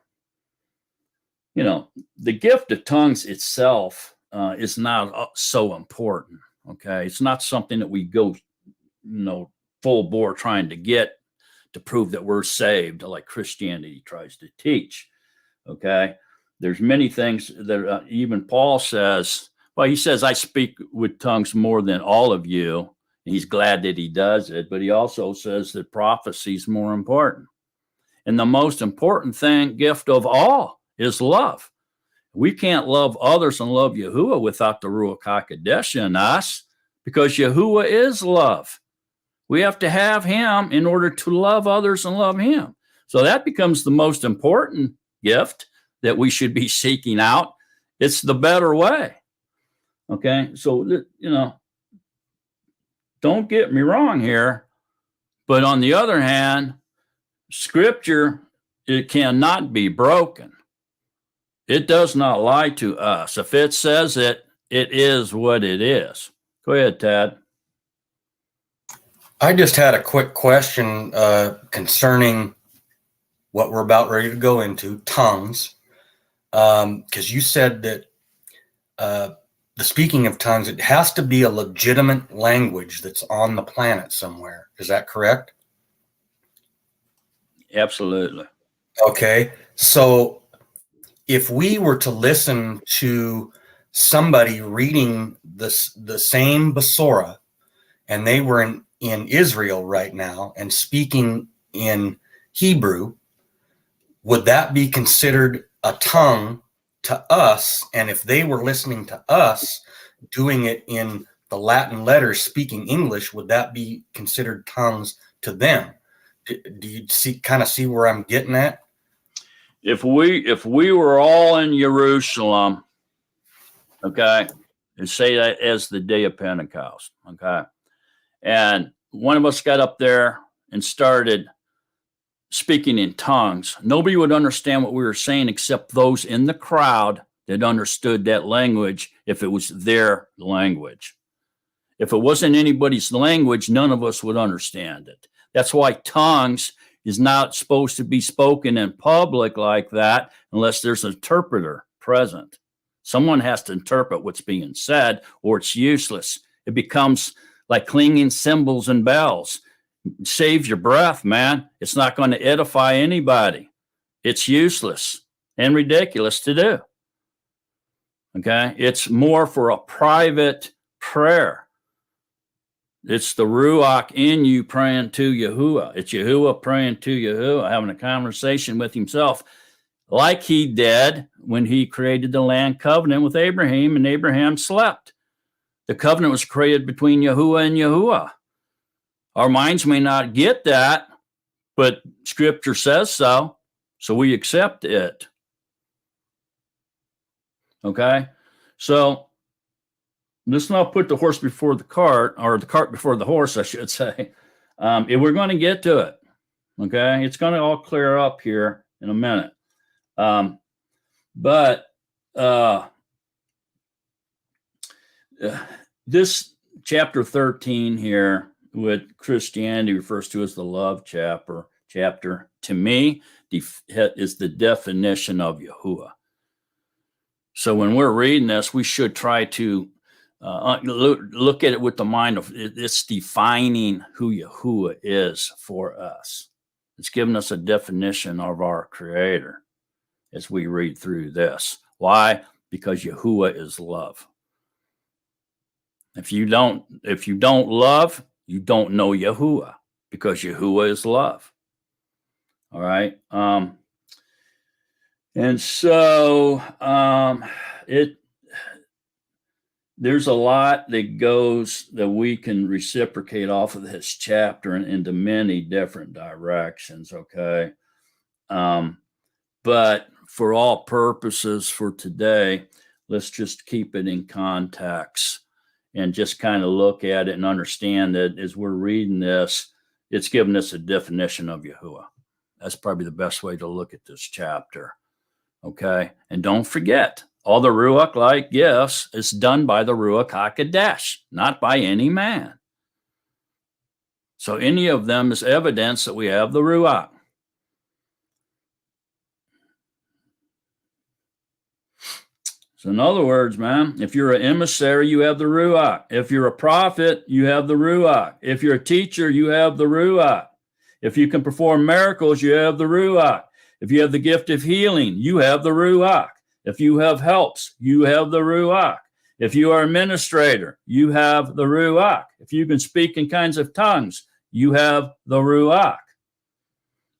gift of tongues itself is not so important, okay? It's not something that we go, full bore trying to get to prove that we're saved, like Christianity tries to teach, okay? There's many things that even Paul says, he says, I speak with tongues more than all of you. And he's glad that he does it, but he also says that prophecy is more important. And the most important gift of all is love. We can't love others and love Yahuwah without the Ruach HaKodesh in us, because Yahuwah is love. We have to have him in order to love others and love him. So that becomes the most important gift that we should be seeking out. It's the better way. Okay, so, don't get me wrong here, but on the other hand, Scripture, it cannot be broken. It does not lie to us. If it says it, it is what it is. Go ahead, Tad.
I just had a quick question concerning what we're about ready to go into, tongues, because you said that the speaking of tongues, it has to be a legitimate language that's on the planet somewhere. Is that correct?
Absolutely.
Okay. So if we were to listen to somebody reading the same Besorah, and they were in Israel right now and speaking in Hebrew, would that be considered a tongue to us? And if they were listening to us doing it in the Latin letters, speaking English, would that be considered tongues to them? Do you see where I'm getting at?
If we were all in Jerusalem, okay, and say that as the day of Pentecost, okay, and one of us got up there and started speaking in tongues, nobody would understand what we were saying except those in the crowd that understood that language if it was their language. If it wasn't anybody's language, none of us would understand it. That's why tongues is not supposed to be spoken in public like that unless there's an interpreter present. Someone has to interpret what's being said, or it's useless. It becomes like clanging cymbals and bells. Save your breath, man. It's not going to edify anybody. It's useless and ridiculous to do. Okay? It's more for a private prayer. It's the Ruach in you praying to Yahuwah. It's Yahuwah praying to Yahuwah, having a conversation with himself, like he did when he created the land covenant with Abraham, and Abraham slept. The covenant was created between Yahuwah and Yahuwah. Our minds may not get that, but Scripture says so we accept it. Okay? So let's not put the horse before the cart, or the cart before the horse, I should say. If we're going to get to it, okay? It's going to all clear up here in a minute. But this chapter 13 here, what Christianity refers to as the love chapter, to me, is the definition of Yahuwah. So when we're reading this, we should try to look at it with the mind of it's defining who Yahuwah is for us. It's giving us a definition of our Creator as we read through this. Why? Because Yahuwah is love. If you don't love, you don't know Yahuwah, because Yahuwah is love. All right. And so there's a lot that goes that we can reciprocate off of this chapter into many different directions. Okay. But for all purposes for today, let's just keep it in context and just kind of look at it and understand that as we're reading this, it's giving us a definition of Yahuwah. That's probably the best way to look at this chapter. Okay. And don't forget, all the Ruach-like gifts is done by the Ruach HaKodesh, not by any man. So any of them is evidence that we have the Ruach. So in other words, man, if you're an emissary, you have the Ruach. If you're a prophet, you have the Ruach. If you're a teacher, you have the Ruach. If you can perform miracles, you have the Ruach. If you have the gift of healing, you have the Ruach. If you have helps, you have the Ruach. If you are an administrator, you have the Ruach. If you can speak in kinds of tongues, you have the Ruach.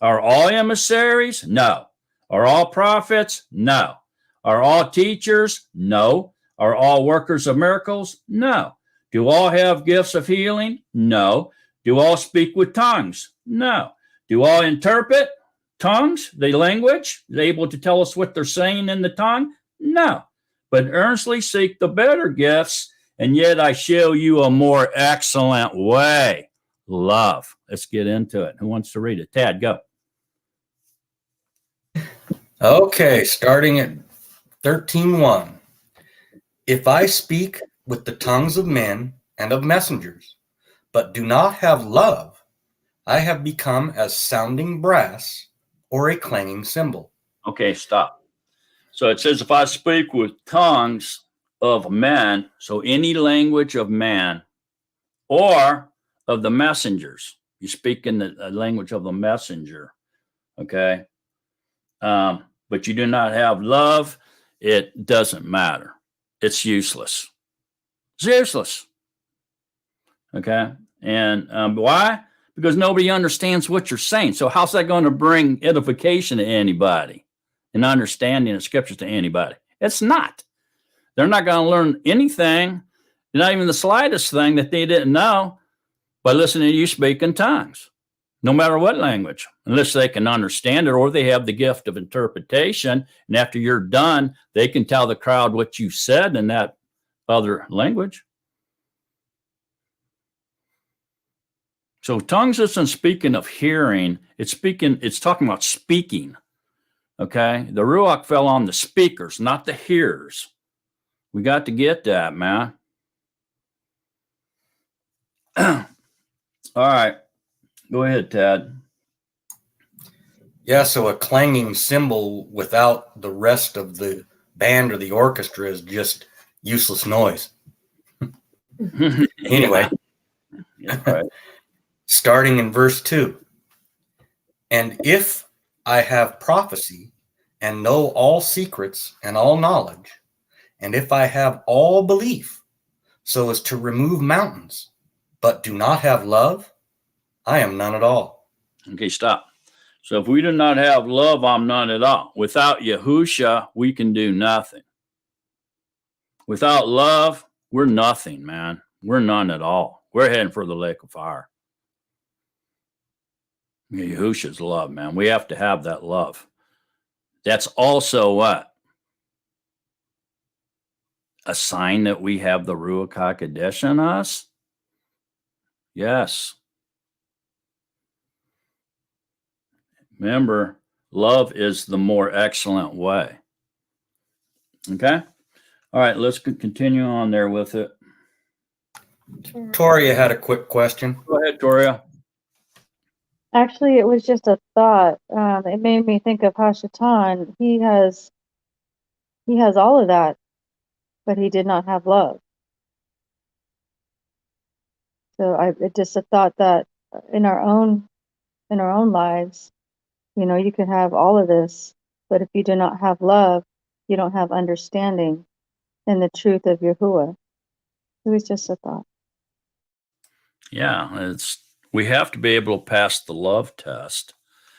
Are all emissaries? No. Are all prophets? No. Are all teachers? No. Are all workers of miracles? No. Do all have gifts of healing? No. Do all speak with tongues? No. Do all interpret tongues, the language? Are they able to tell us what they're saying in the tongue? No. But earnestly seek the better gifts, and yet I show you a more excellent way. Love. Let's get into it. Who wants to read it? Tad, go.
Okay, starting at 13:1. If I speak with the tongues of men and of messengers, but do not have love, I have become as sounding brass or a clanging cymbal.
Okay, stop. So it says, if I speak with tongues of men, so any language of man or of the messengers, you speak in the language of the messenger, okay? But you do not have love, it doesn't matter. It's useless. It's useless. Okay. And why? Because nobody understands what you're saying. So how's that going to bring edification to anybody and understanding of scriptures to anybody? It's not. They're not going to learn anything, not even the slightest thing that they didn't know by listening to you speak in tongues, no matter what language, unless they can understand it or they have the gift of interpretation. And after you're done, they can tell the crowd what you said in that other language. So tongues isn't speaking of hearing, it's talking about speaking. Okay. The Ruach fell on the speakers, not the hearers. We got to get that, man. All right. Go ahead, Tad.
Yeah, so a clanging cymbal without the rest of the band or the orchestra is just useless noise. Anyway,
Yeah, right.
Starting in verse 2. And if I have prophecy and know all secrets and all knowledge, and if I have all belief so as to remove mountains, but do not have love, I am none at all.
Okay, stop. So if we do not have love, I'm none at all. Without Yahusha, we can do nothing. Without love, we're nothing, man. We're none at all. We're heading for the lake of fire. Yahusha's love, man. We have to have that love. That's also what? A sign that we have the Ruach HaKodesh in us? Yes. Remember, love is the more excellent way. Okay? All right, let's continue on there with it.
Toria had a quick question.
Go ahead, Toria.
Actually, it was just a thought. It made me think of Hashatan. He has all of that, but he did not have love. So it's just a thought that in our own in our own lives. You know, you could have all of this, but if you do not have love, you don't have understanding in the truth of Yahuwah. It was just a thought.
Yeah, we have to be able to pass the love test.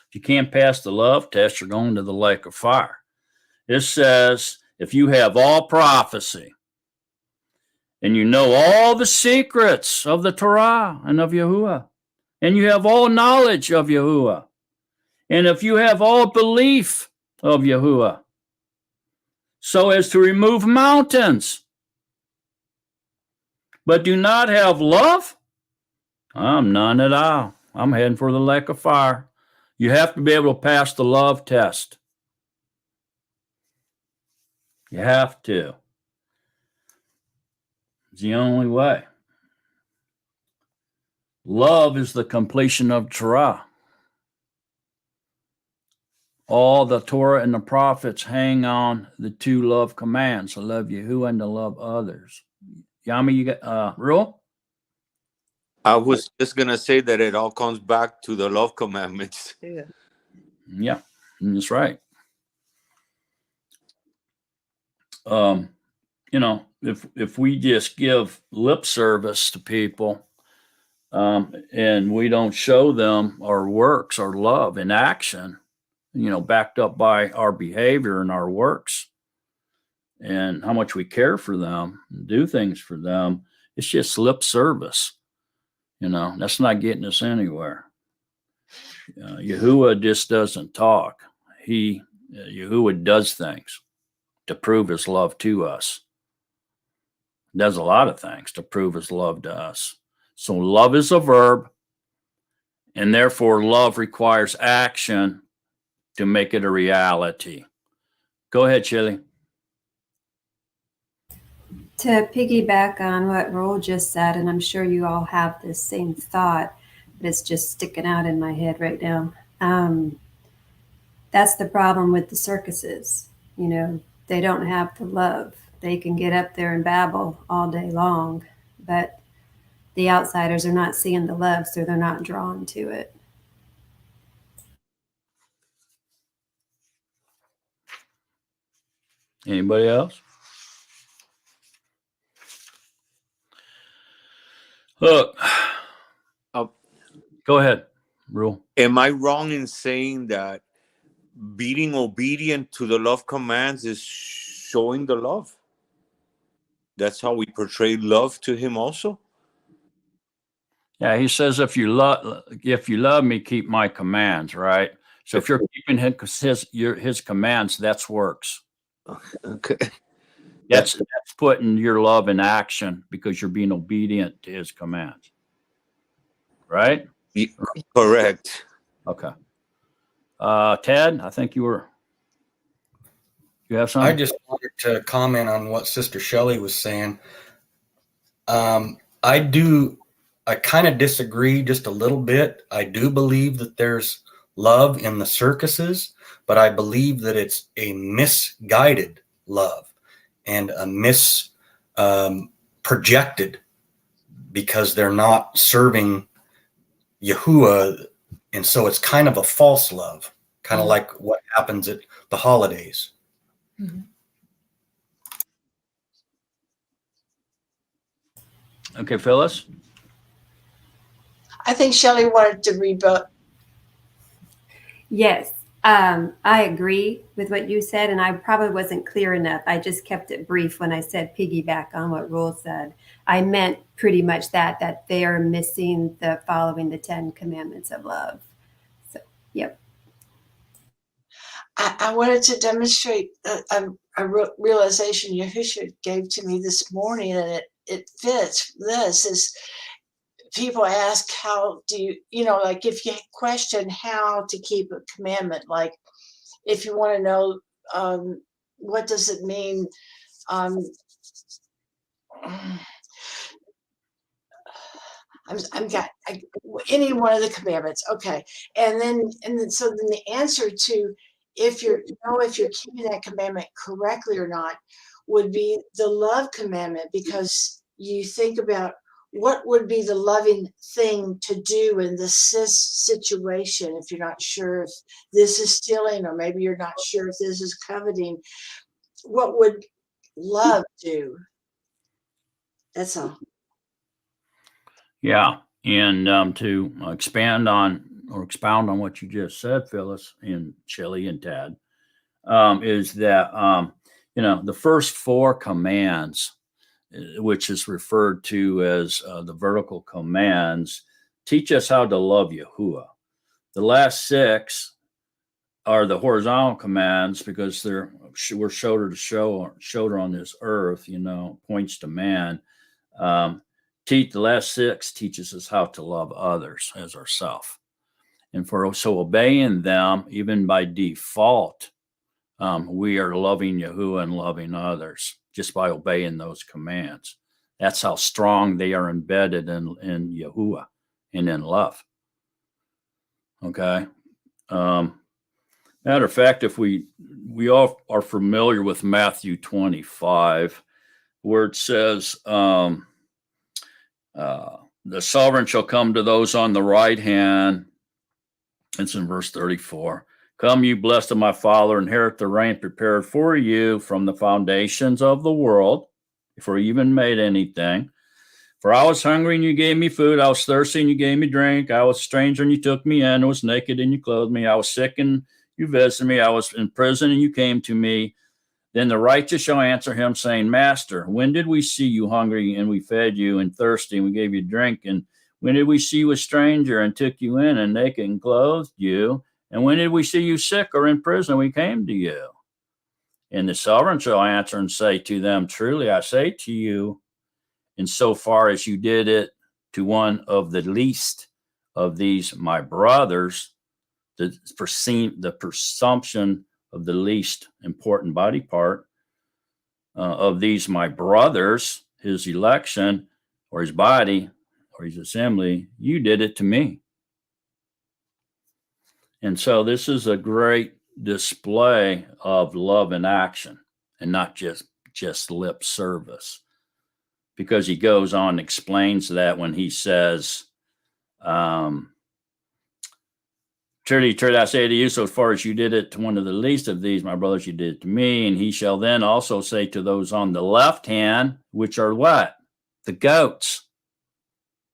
If you can't pass the love test, you're going to the lake of fire. It says, if you have all prophecy and you know all the secrets of the Torah and of Yahuwah, and you have all knowledge of Yahuwah, and if you have all belief of Yahuwah, so as to remove mountains, but do not have love, I'm none at all. I'm heading for the lake of fire. You have to be able to pass the love test. You have to. It's the only way. Love is the completion of Torah. All the Torah and the prophets hang on the two love commands, to love Yahuwah and to love others. Yami, you got Rule?
I was just gonna say that it all comes back to the love commandments.
Yeah, that's right. You know, if we just give lip service to people, and we don't show them our works, our love in action, you know, backed up by our behavior and our works, and how much we care for them, and do things for them, it's just lip service. You know, that's not getting us anywhere. Yahuwah just doesn't talk. Yahuwah does things to prove his love to us. Does a lot of things to prove his love to us. So love is a verb, and therefore love requires action to make it a reality. Go ahead, Chili.
To piggyback on what Roel just said, and I'm sure you all have the same thought, but it's just sticking out in my head right now. That's the problem with the circuses. You know, they don't have the love. They can get up there and babble all day long, but the outsiders are not seeing the love, so they're not drawn to it.
Anybody else? Look, go ahead, Rule.
Am I wrong in saying that being obedient to the love commands is showing the love? That's how we portray love to him also?
Yeah, he says, if you love me, keep my commands, right? So if you're keeping his commands, that's works.
Okay.
That's putting your love in action because you're being obedient to his commands. Right?
Correct.
Okay. Ted, I think you have something?
I just wanted to comment on what Sister Shelley was saying. I kind of disagree just a little bit. I do believe that there's love in the circuses, but I believe that it's a misguided love and a projected, because they're not serving Yahuwah. And so it's kind of a false love, kind of like what happens at the holidays.
Mm-hmm.
Okay, Phyllis?
I think Shelley wanted to rebut.
Yes, I agree with what you said, and I probably wasn't clear enough. I just kept it brief when I said piggyback on what Rule said. I meant pretty much that they are missing the following the 10 commandments of love. So, yep.
I wanted to demonstrate a realization Yahushua gave to me this morning, and it fits. This is, people ask, how do you know, like if you question how to keep a commandment, like if you want to know what does it mean, any one of the commandments, okay, and then so then the answer to if you're keeping that commandment correctly or not would be the love commandment, because you think about what would be the loving thing to do in this situation if you're not sure if this is stealing, or maybe you're not sure if this is coveting? What would love do? That's all.
Yeah. And to expound on what you just said, Phyllis and Shelley and Tad, is that, the first 4 commands, which is referred to as the vertical commands, teach us how to love Yahuwah. The last 6 are the horizontal commands because we're shoulder to shoulder on this earth, points to man. The last 6 teaches us how to love others as ourselves. And so obeying them, even by default, we are loving Yahuwah and loving others just by obeying those commands. That's how strong they are embedded in Yahuwah and in love. Okay. Matter of fact, if we all are familiar with Matthew 25, where it says, the sovereign shall come to those on the right hand. It's in verse 34. Come, you blessed of my Father, inherit the reign prepared for you from the foundations of the world, before you even made anything. For I was hungry and you gave me food. I was thirsty and you gave me drink. I was a stranger and you took me in. I was naked and you clothed me. I was sick and you visited me. I was in prison and you came to me. Then the righteous shall answer him, saying, Master, when did we see you hungry and we fed you, and thirsty and we gave you drink? And when did we see you a stranger and took you in, and naked and clothed you? And when did we see you sick or in prison and we came to you? And the sovereign shall answer and say to them, Truly I say to you, insofar as you did it to one of the least of these my brothers, the presumption of the least important body part of these my brothers, his election or his body or his assembly, you did it to me. And so this is a great display of love in action, and not just lip service, because he goes on and explains that when he says, Truly, truly, I say to you, so far as you did it to one of the least of these, my brothers, you did it to me. And he shall then also say to those on the left hand, which are what? The goats.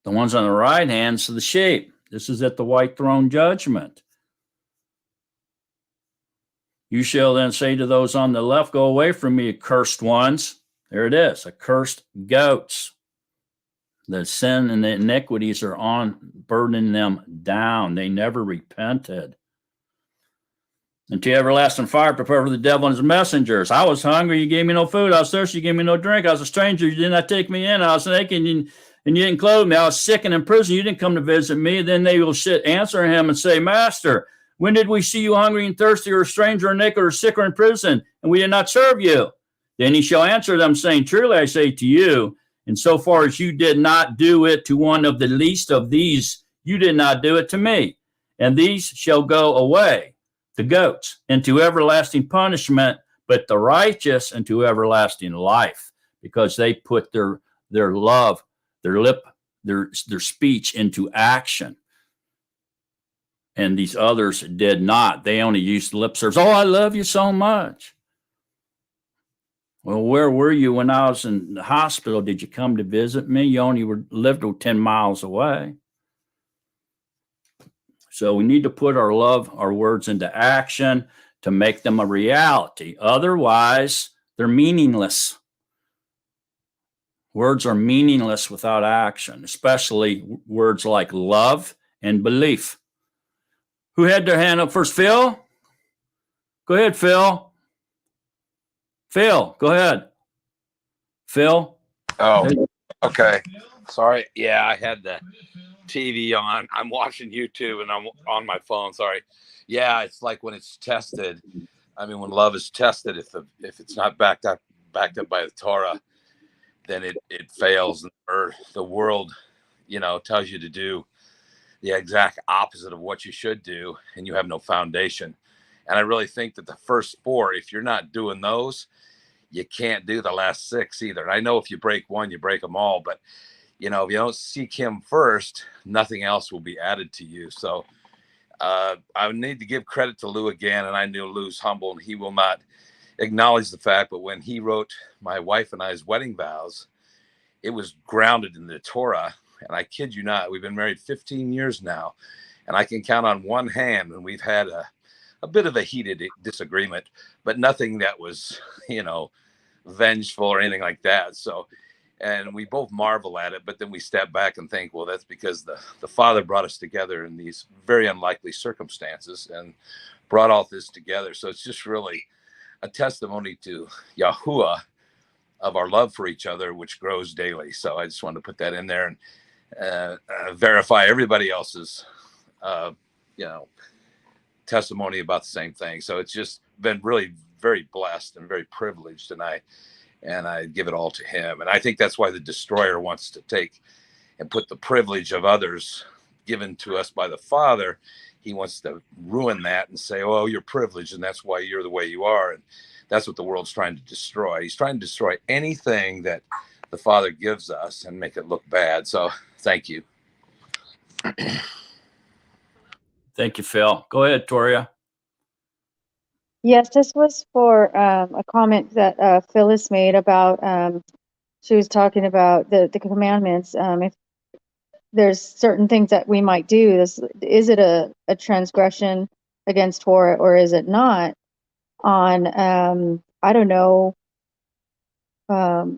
The ones on the right hand, so the sheep. This is at the white throne judgment. You shall then say to those on the left, Go away from me, accursed ones. There it is, accursed goats. The sin and the iniquities are on burdening them down. They never repented. And to everlasting fire, prepare for the devil and his messengers. I was hungry, you gave me no food. I was thirsty, you gave me no drink. I was a stranger, you did not take me in. I was naked, and you didn't clothe me. I was sick and in prison, you didn't come to visit me. Then they will answer him and say, Master, when did we see you hungry and thirsty, or a stranger, or naked, or sick, or in prison, and we did not serve you? Then he shall answer them, saying, Truly I say to you, insofar as you did not do it to one of the least of these, you did not do it to me. And these shall go away, the goats, into everlasting punishment, but the righteous into everlasting life, because they put their love, their speech into action. And these others did not. They only used lip service. Oh, I love you so much. Well, where were you when I was in the hospital? Did you come to visit me? You only lived 10 miles away. So we need to put our words into action to make them a reality. Otherwise, they're meaningless. Words are meaningless without action, especially words like love and belief. Who had their hand up first? Phil? Go ahead, Phil. Phil, go ahead. Phil?
Oh, okay. Sorry. Yeah, I had the TV on. I'm watching YouTube and I'm on my phone. Sorry. Yeah, it's like when it's tested. I mean, when love is tested, if it's not backed up by the Torah, then it fails. Or the world, tells you to do the exact opposite of what you should do, and you have no foundation. And I really think that the first 4, if you're not doing those, you can't do the last 6 either. And I know if you break one, you break them all, but you know, if you don't seek him first, nothing else will be added to you. So I need to give credit to Lou again. And I knew Lou's humble and he will not acknowledge the fact. But when he wrote my wife and I's wedding vows, it was grounded in the Torah. And I kid you not, we've been married 15 years now. And I can count on one hand when we've had a bit of a heated disagreement, but nothing that was, you know, vengeful or anything like that. So, and we both marvel at it, but then we step back and think, well, that's because the Father brought us together in these very unlikely circumstances and brought all this together. So it's just really a testimony to Yahuwah of our love for each other, which grows daily. So I just wanted to put that in there and verify everybody else's, you know, testimony about the same thing. So it's just been really very blessed and very privileged, and I give it all to him. And I think that's why the destroyer wants to take and put the privilege of others given to us by the Father. He wants to ruin that and say, oh, you're privileged and that's why you're the way you are. And that's what the world's trying to destroy. He's trying to destroy anything that the Father gives us and make it look bad. So thank you.
Thank you, Phil. Go ahead, Toria.
Yes, this was for a comment that Phyllis made about, she was talking about the commandments. If there's certain things that we might do, is it a transgression against Torah or is it not? On, I don't know,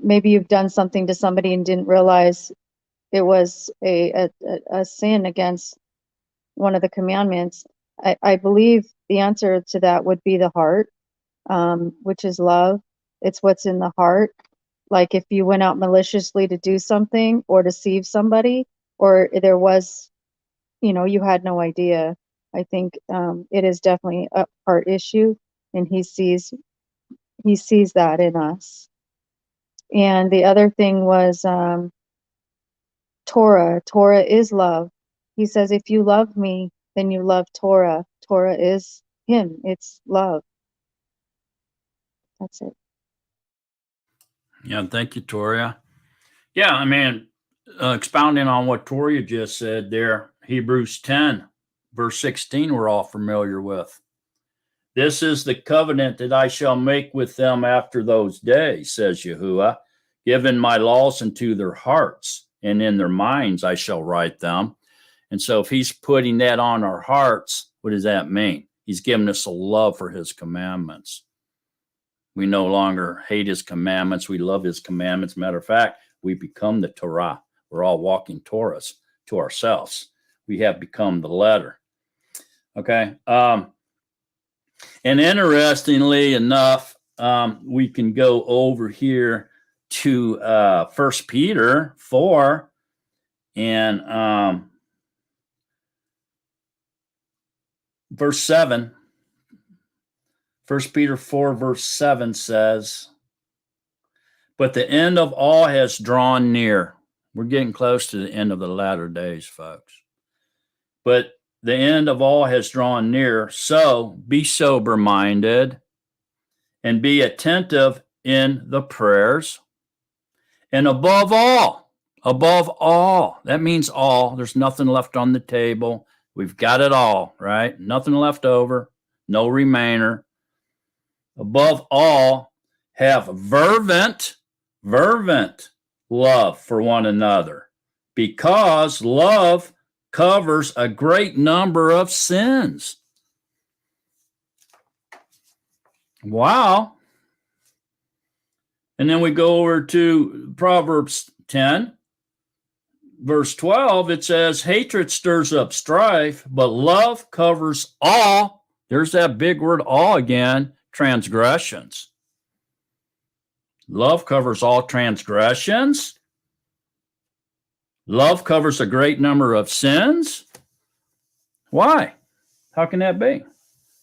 maybe you've done something to somebody and didn't realize it was a sin against one of the commandments. I believe the answer to that would be the heart, which is love. It's what's in the heart. Like if you went out maliciously to do something or deceive somebody, or there was, you know, you had no idea. I think it is definitely a heart issue, and he sees that in us. And the other thing was Torah. Torah is love. He says, if you love me, then you love Torah. Torah is him. It's love. That's it.
Yeah, thank you, Toria. Yeah, I mean, expounding on what Toria just said there, Hebrews 10, verse 16, we're all familiar with. This is the covenant that I shall make with them after those days, says Yahuwah, giving my laws into their hearts, and in their minds I shall write them. And so if he's putting that on our hearts, what does that mean? He's giving us a love for his commandments. We no longer hate his commandments. We love his commandments. Matter of fact, we become the Torah. We're all walking Torahs to ourselves. We have become the letter. Okay. And interestingly enough, we can go over here to 1 Peter 4 and verse 7. 1 Peter 4 verse 7 says, but the end of all has drawn near. We're getting close to the end of the latter days, folks. But the end of all has drawn near. So be sober-minded and be attentive in the prayers. And above all, that means all. There's nothing left on the table. We've got it all, right? Nothing left over, no remainder. Above all, have fervent love for one another, because love covers a great number of sins. Wow. And then we go over to Proverbs 10, verse 12. It says, hatred stirs up strife, but love covers all. There's that big word, all again, transgressions. Love covers all transgressions. Love covers a great number of sins. Why? How can that be?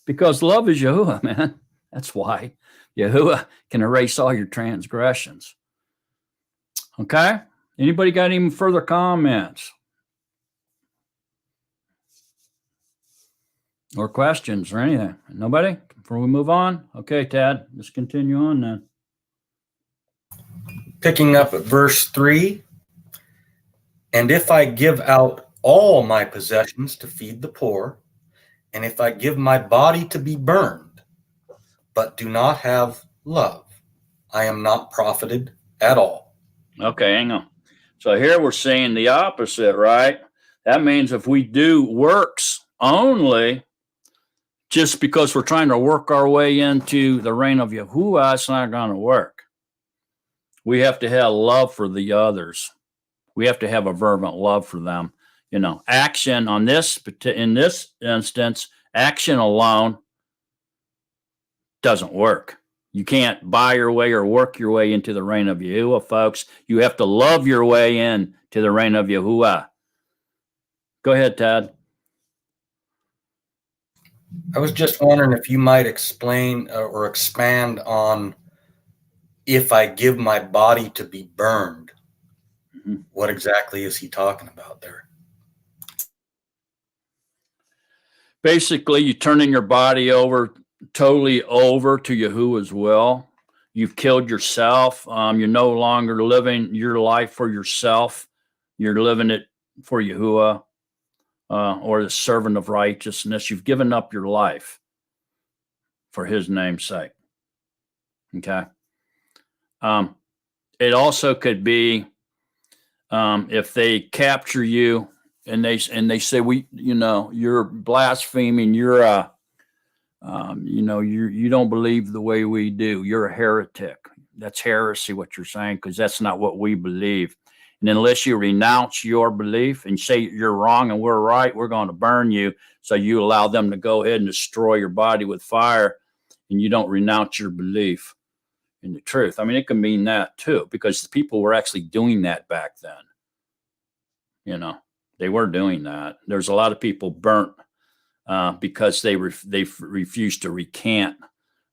Because love is Yahuwah, man. That's why. Yahuwah can erase all your transgressions. Okay? Anybody got any further comments or questions or anything? Nobody? Before we move on? Okay, Tad, let's continue on then.
Picking up at verse 3, And if I give out all my possessions to feed the poor, and if I give my body to be burned, but do not have love, I am not profited at all.
Okay, hang on. So here we're seeing the opposite, right? That means if we do works only, just because we're trying to work our way into the reign of Yahuwah, it's not going to work. We have to have love for the others. We have to have a fervent love for them. You know, action on this, in this instance, action alone doesn't work. You can't buy your way or work your way into the reign of Yahuwah, folks. You have to love your way in to the reign of Yahuwah. Go ahead, Tad.
I was just wondering if you might explain or expand on if I give my body to be burned.
Mm-hmm.
What exactly is he talking about there?
Basically, you're turning your body over, totally over to Yahuwah's will. You've killed yourself. You're no longer living your life for yourself. You're living it for Yahuwah, or the servant of righteousness. You've given up your life for his name's sake. Okay. It also could be if they capture you and they say, you're blaspheming, you don't believe the way we do. You're a heretic. That's heresy, what you're saying, because that's not what we believe. And unless you renounce your belief and say you're wrong and we're right, we're going to burn you. So you allow them to go ahead and destroy your body with fire, and you don't renounce your belief in the truth. I mean, it can mean that too, because the people were actually doing that back then. They were doing that. There's a lot of people burnt because they refused to recant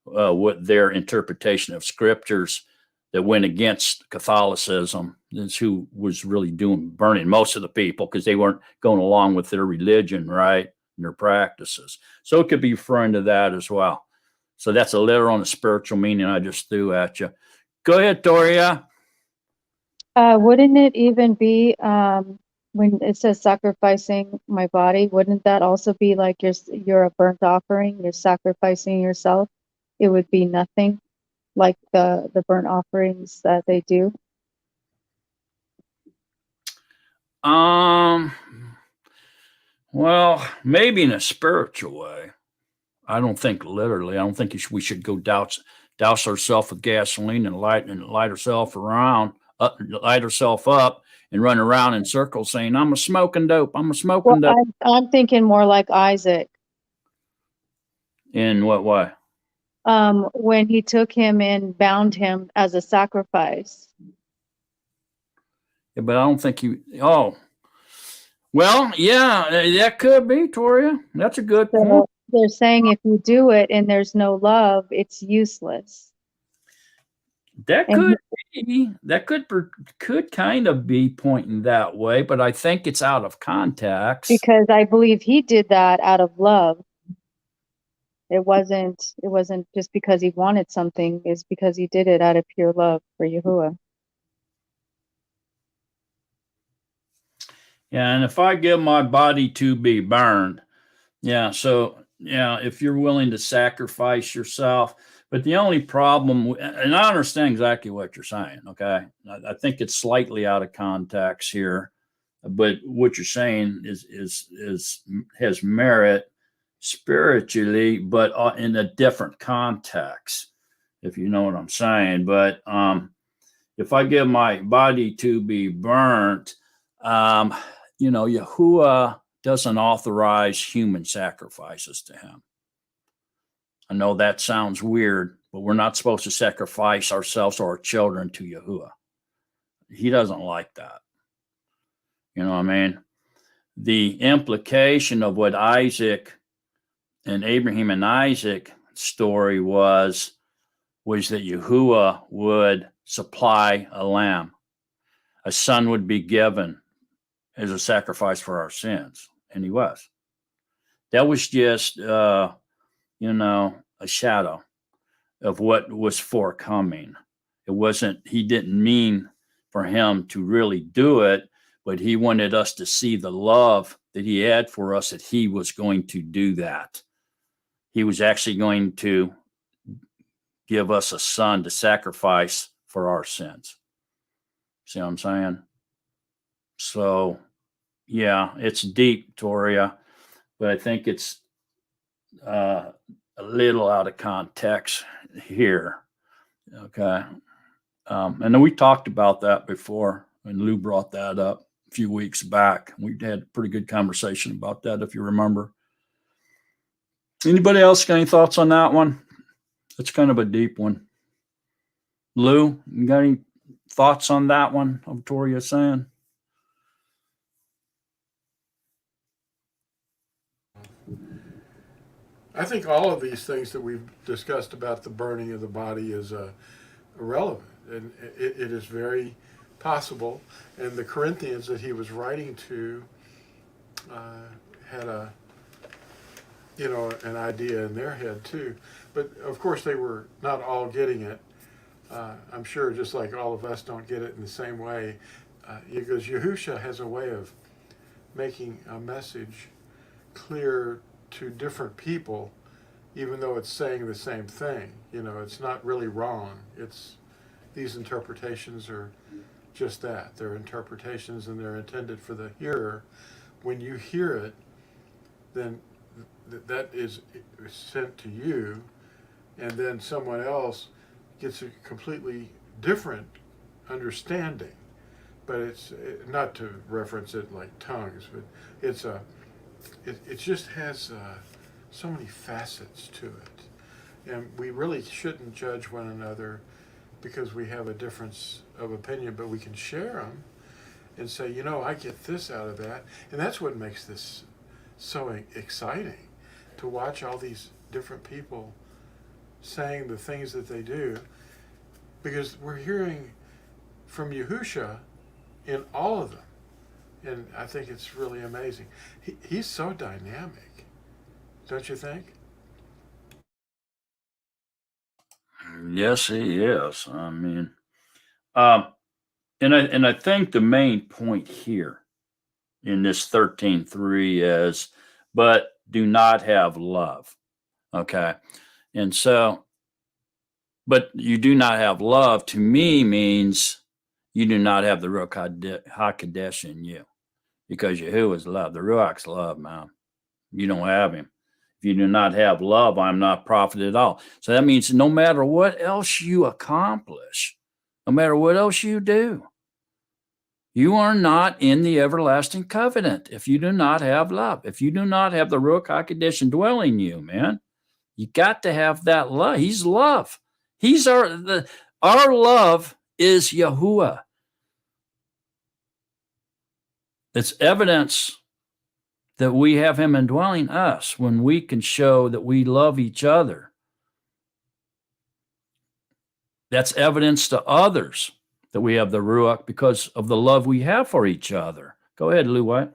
what their interpretation of scriptures that went against Catholicism. That's who was really burning most of the people, because they weren't going along with their religion, right, and their practices. So it could be referring to that as well. So that's a literal and a spiritual meaning I just threw at you. Go ahead, Toria.
Wouldn't it even be when it says sacrificing my body? Wouldn't that also be like you're a burnt offering? You're sacrificing yourself. It would be nothing like the burnt offerings that they do.
Well, maybe in a spiritual way. I don't think literally. I don't think we should go douse ourselves with gasoline and light ourselves up and run around in circles saying, "I'm a smoking dope. I'm a smoking dope."
I'm thinking more like Isaac.
In what way?
When he took him and bound him as a sacrifice.
Yeah, but I don't think Oh, well, yeah, that could be, Toria. That's a good point.
They're saying if you do it and there's no love, it's useless.
That could be. That could kind of be pointing that way, but I think it's out of context.
Because I believe he did that out of love. It wasn't just because he wanted something. It's because he did it out of pure love for Yahuwah.
Yeah, and if I give my body to be burned, if you're willing to sacrifice yourself, but the only problem, and I understand exactly what you're saying, okay? I think it's slightly out of context here, but what you're saying has merit spiritually, but in a different context, if you know what I'm saying. But if I give my body to be burnt, Yahuwah doesn't authorize human sacrifices to him. I know that sounds weird, but we're not supposed to sacrifice ourselves or our children to Yahuwah. He doesn't like that. You know what I mean? The implication of what Isaac and Abraham and Isaac story was that Yahuwah would supply a lamb. A son would be given as a sacrifice for our sins. And he was. That was just, a shadow of what was forthcoming. It wasn't, he didn't mean for him to really do it, but he wanted us to see the love that he had for us, that he was going to do that. He was actually going to give us a son to sacrifice for our sins. See what I'm saying? So, yeah, it's deep, Toria, but I think it's a little out of context here. Okay. And then we talked about that before, and Lou brought that up a few weeks back. We had a pretty good conversation about that, if you remember. Anybody else got any thoughts on that one? It's kind of a deep one. Lou, you got any thoughts on that one, of Toria saying?
I think all of these things that we've discussed about the burning of the body is irrelevant, and it is very possible. And the Corinthians that he was writing to had an idea in their head too. But of course, they were not all getting it. I'm sure, just like all of us don't get it in the same way, because Yahusha has a way of making a message clear to different people, even though it's saying the same thing. It's not really wrong. These interpretations are just that. They're interpretations, and they're intended for the hearer. When you hear it, then that is sent to you, and then someone else gets a completely different understanding. But it's not to reference it like tongues, but it just has so many facets to it. And we really shouldn't judge one another because we have a difference of opinion, but we can share them and say, I get this out of that. And that's what makes this so exciting, to watch all these different people saying the things that they do, because we're hearing from Yahusha in all of them. And I think it's really amazing. He's so dynamic, don't you think?
Yes, he is. I mean, and I think the main point here in this 13:3 is, but do not have love. Okay. And so, but you do not have love, to me, means you do not have the Ruach HaKodesh in you, because Yahuwah is love. The Ruach's love, man. You don't have him. If you do not have love, I'm not prophet at all. So that means no matter what else you accomplish, no matter what else you do, you are not in the everlasting covenant if you do not have love. If you do not have the Ruach HaKodesh indwelling you, man, you got to have that love. He's love. He's our love is Yahuwah. It's evidence that we have him indwelling us when we can show that we love each other. That's evidence to others that we have the Ruach because of the love we have for each other. Go ahead, Lou White.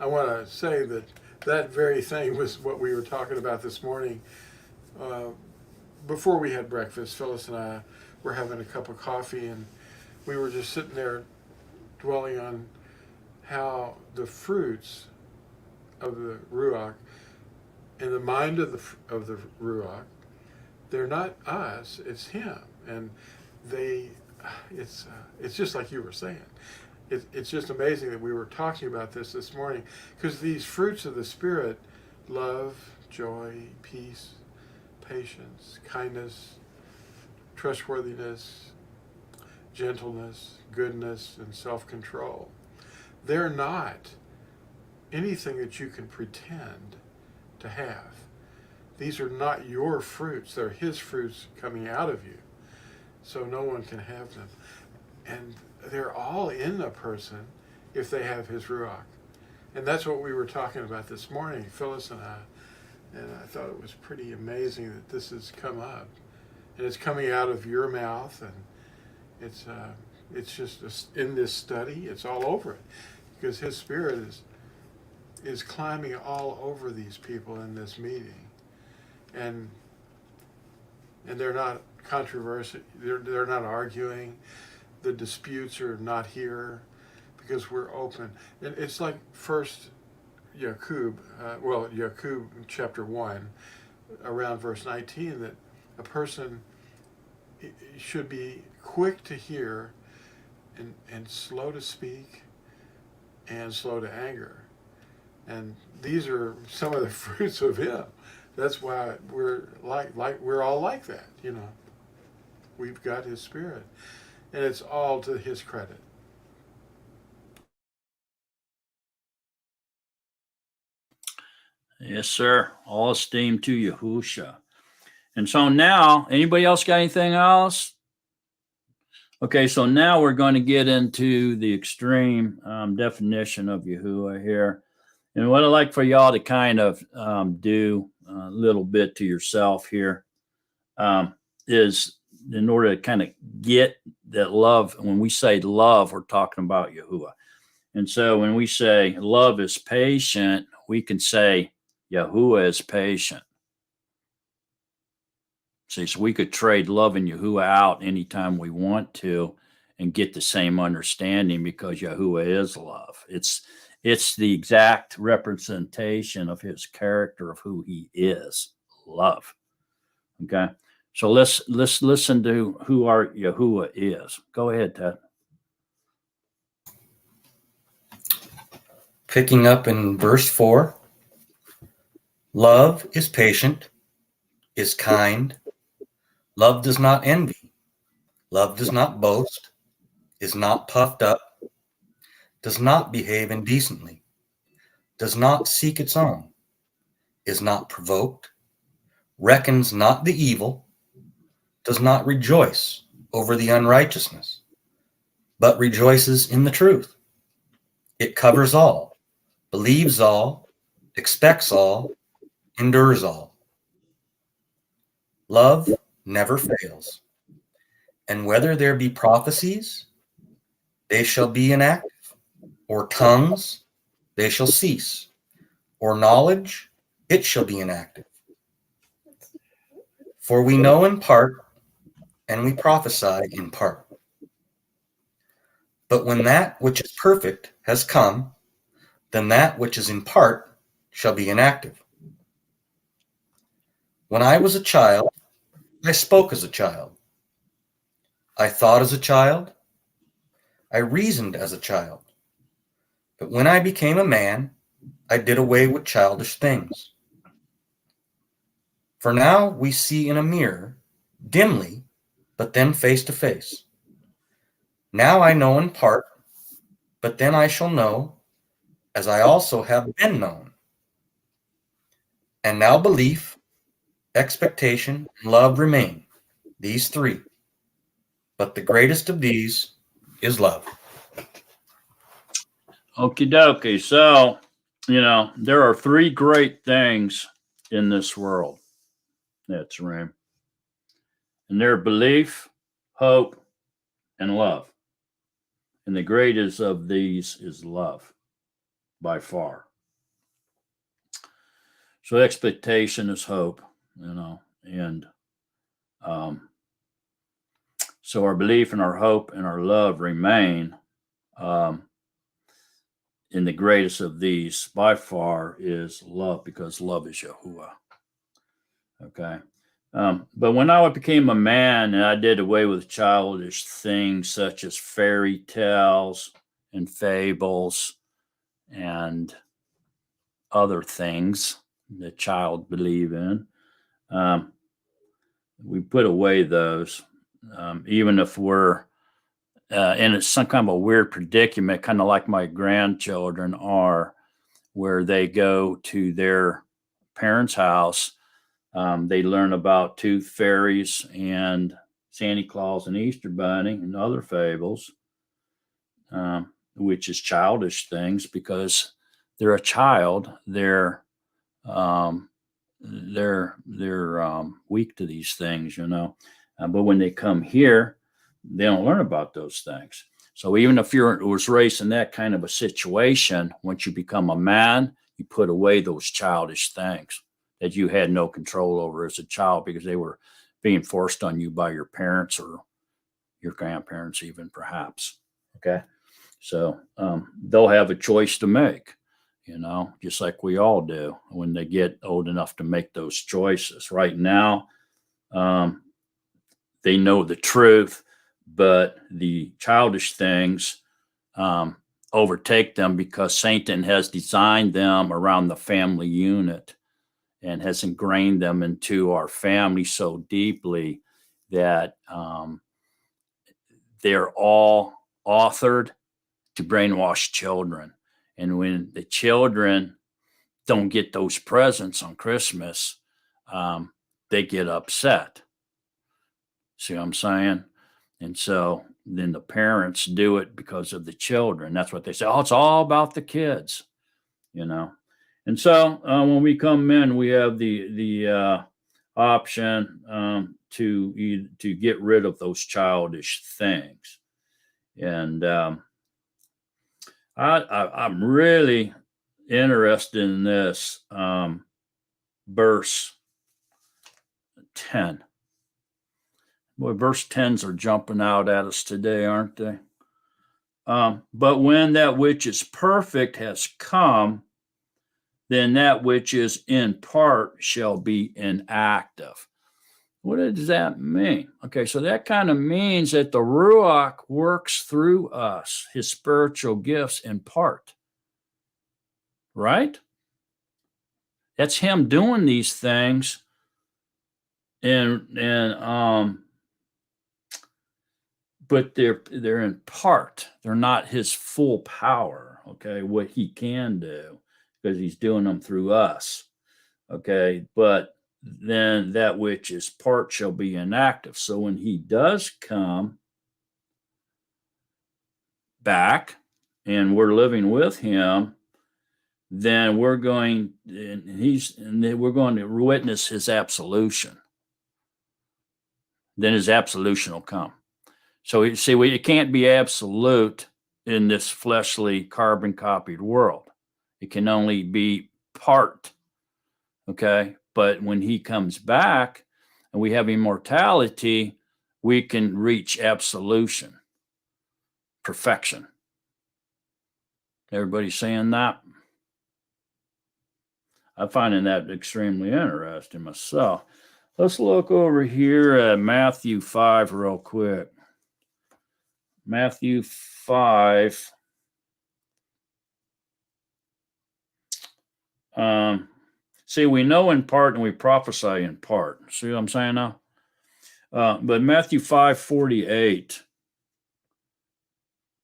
I want to say that very thing was what we were talking about this morning. Before we had breakfast, Phyllis and I were having a cup of coffee, and we were just sitting there dwelling on how the fruits of the Ruach, in the mind of the Ruach, they're not us, it's him. And it's just like you were saying. It's just amazing that we were talking about this morning, because these fruits of the Spirit, love, joy, peace, patience, kindness, trustworthiness, gentleness, goodness, and self-control, they're not anything that you can pretend to have. These are not your fruits. They're his fruits coming out of you. So no one can have them. And they're all in a person if they have his Ruach. And that's what we were talking about this morning, Phyllis and I. And I thought it was pretty amazing that this has come up. And it's coming out of your mouth, and it's just in this study, it's all over it. Because his Spirit is climbing all over these people in this meeting. And they're not controversy. They're not arguing. The disputes are not here because we're open. And it's like First Yaqub, Yaqub chapter 1, around verse 19, that a person should be quick to hear and slow to speak and slow to anger. And these are some of the fruits of him. That's why we're we're all like that, you know. We've got his spirit. And it's all to his credit.
Yes, sir. All esteem to Yahusha. And so now, anybody else got anything else? Okay, so now we're going to get into the extreme definition of Yahuwah here. And what I'd like for y'all to kind of do a little bit to yourself here is in order to kind of get that love. When we say love, we're talking about Yahuwah. And so when we say love is patient, we can say Yahuwah is patient. See, so we could trade love and Yahuwah out anytime we want to and get the same understanding because Yahuwah is love. It's the exact representation of his character of who he is, love. Okay, so let's listen to who our Yahuwah is. Go ahead, Ted.
Picking up in verse 4, love is patient, is kind. Love does not envy. Love does not boast, is not puffed up, does not behave indecently, does not seek its own, is not provoked, reckons not the evil, does not rejoice over the unrighteousness, but rejoices in the truth. It covers all, believes all, expects all, endures all. Love never fails. And whether there be prophecies, they shall be inactive, or tongues, they shall cease, or knowledge, it shall be inactive. For we know in part, and we prophesy in part. But when that which is perfect has come, then that which is in part shall be inactive. When I was a child, I spoke as a child. I thought as a child. I reasoned as a child. But when I became a man, I did away with childish things. For now we see in a mirror, dimly, but then face to face. Now I know in part, but then I shall know, as I also have been known. And now belief, expectation, and love remain, these three. But the greatest of these is love.
Okie dokie. So, there are three great things in this world. That's right. And they're belief, hope, and love. And the greatest of these is love, by far. So expectation is hope, and so our belief and our hope and our love remain. And the greatest of these by far is love, because love is Yahuwah. Okay. But when I became a man and I did away with childish things such as fairy tales and fables and other things that child believe in, we put away those, even if we're in some kind of a weird predicament, kind of like my grandchildren are, where they go to their parents' house. They learn about tooth fairies and Santa Claus and Easter Bunny and other fables, which is childish things because they're a child. They're weak to these things, but when they come here, they don't learn about those things. So even if you was raised in that kind of a situation, once you become a man, you put away those childish things that you had no control over as a child because they were being forced on you by your parents or your grandparents, even perhaps. Okay. So they'll have a choice to make, just like we all do when they get old enough to make those choices. Right now, they know the truth, but the childish things overtake them because Satan has designed them around the family unit and has ingrained them into our family so deeply that they're all authored to brainwash children. And when the children don't get those presents on Christmas, they get upset. See what I'm saying? And so then the parents do it because of the children. That's what they say. Oh, it's all about the kids, And so when we come in, we have the option to get rid of those childish things. And I'm really interested in this verse 10. Boy, verse 10s are jumping out at us today, aren't they? But when that which is perfect has come, then that which is in part shall be inactive. What does that mean? Okay, so that kind of means that the Ruach works through us, his spiritual gifts in part. Right? That's him doing these things. But they're in part. They're not his full power, okay, what he can do, because he's doing them through us. Okay, but then that which is part shall be inactive. So when he does come back and we're living with him, then we're going to witness his absolution. Then his absolution will come. So you see, it can't be absolute in this fleshly carbon copied world. It can only be part. Okay. But when he comes back and we have immortality, we can reach absolution, perfection. Everybody saying that? I'm finding that extremely interesting myself. Let's look over here at Matthew 5 real quick. Matthew 5. See, we know in part and we prophesy in part. See what I'm saying now? But Matthew 5:48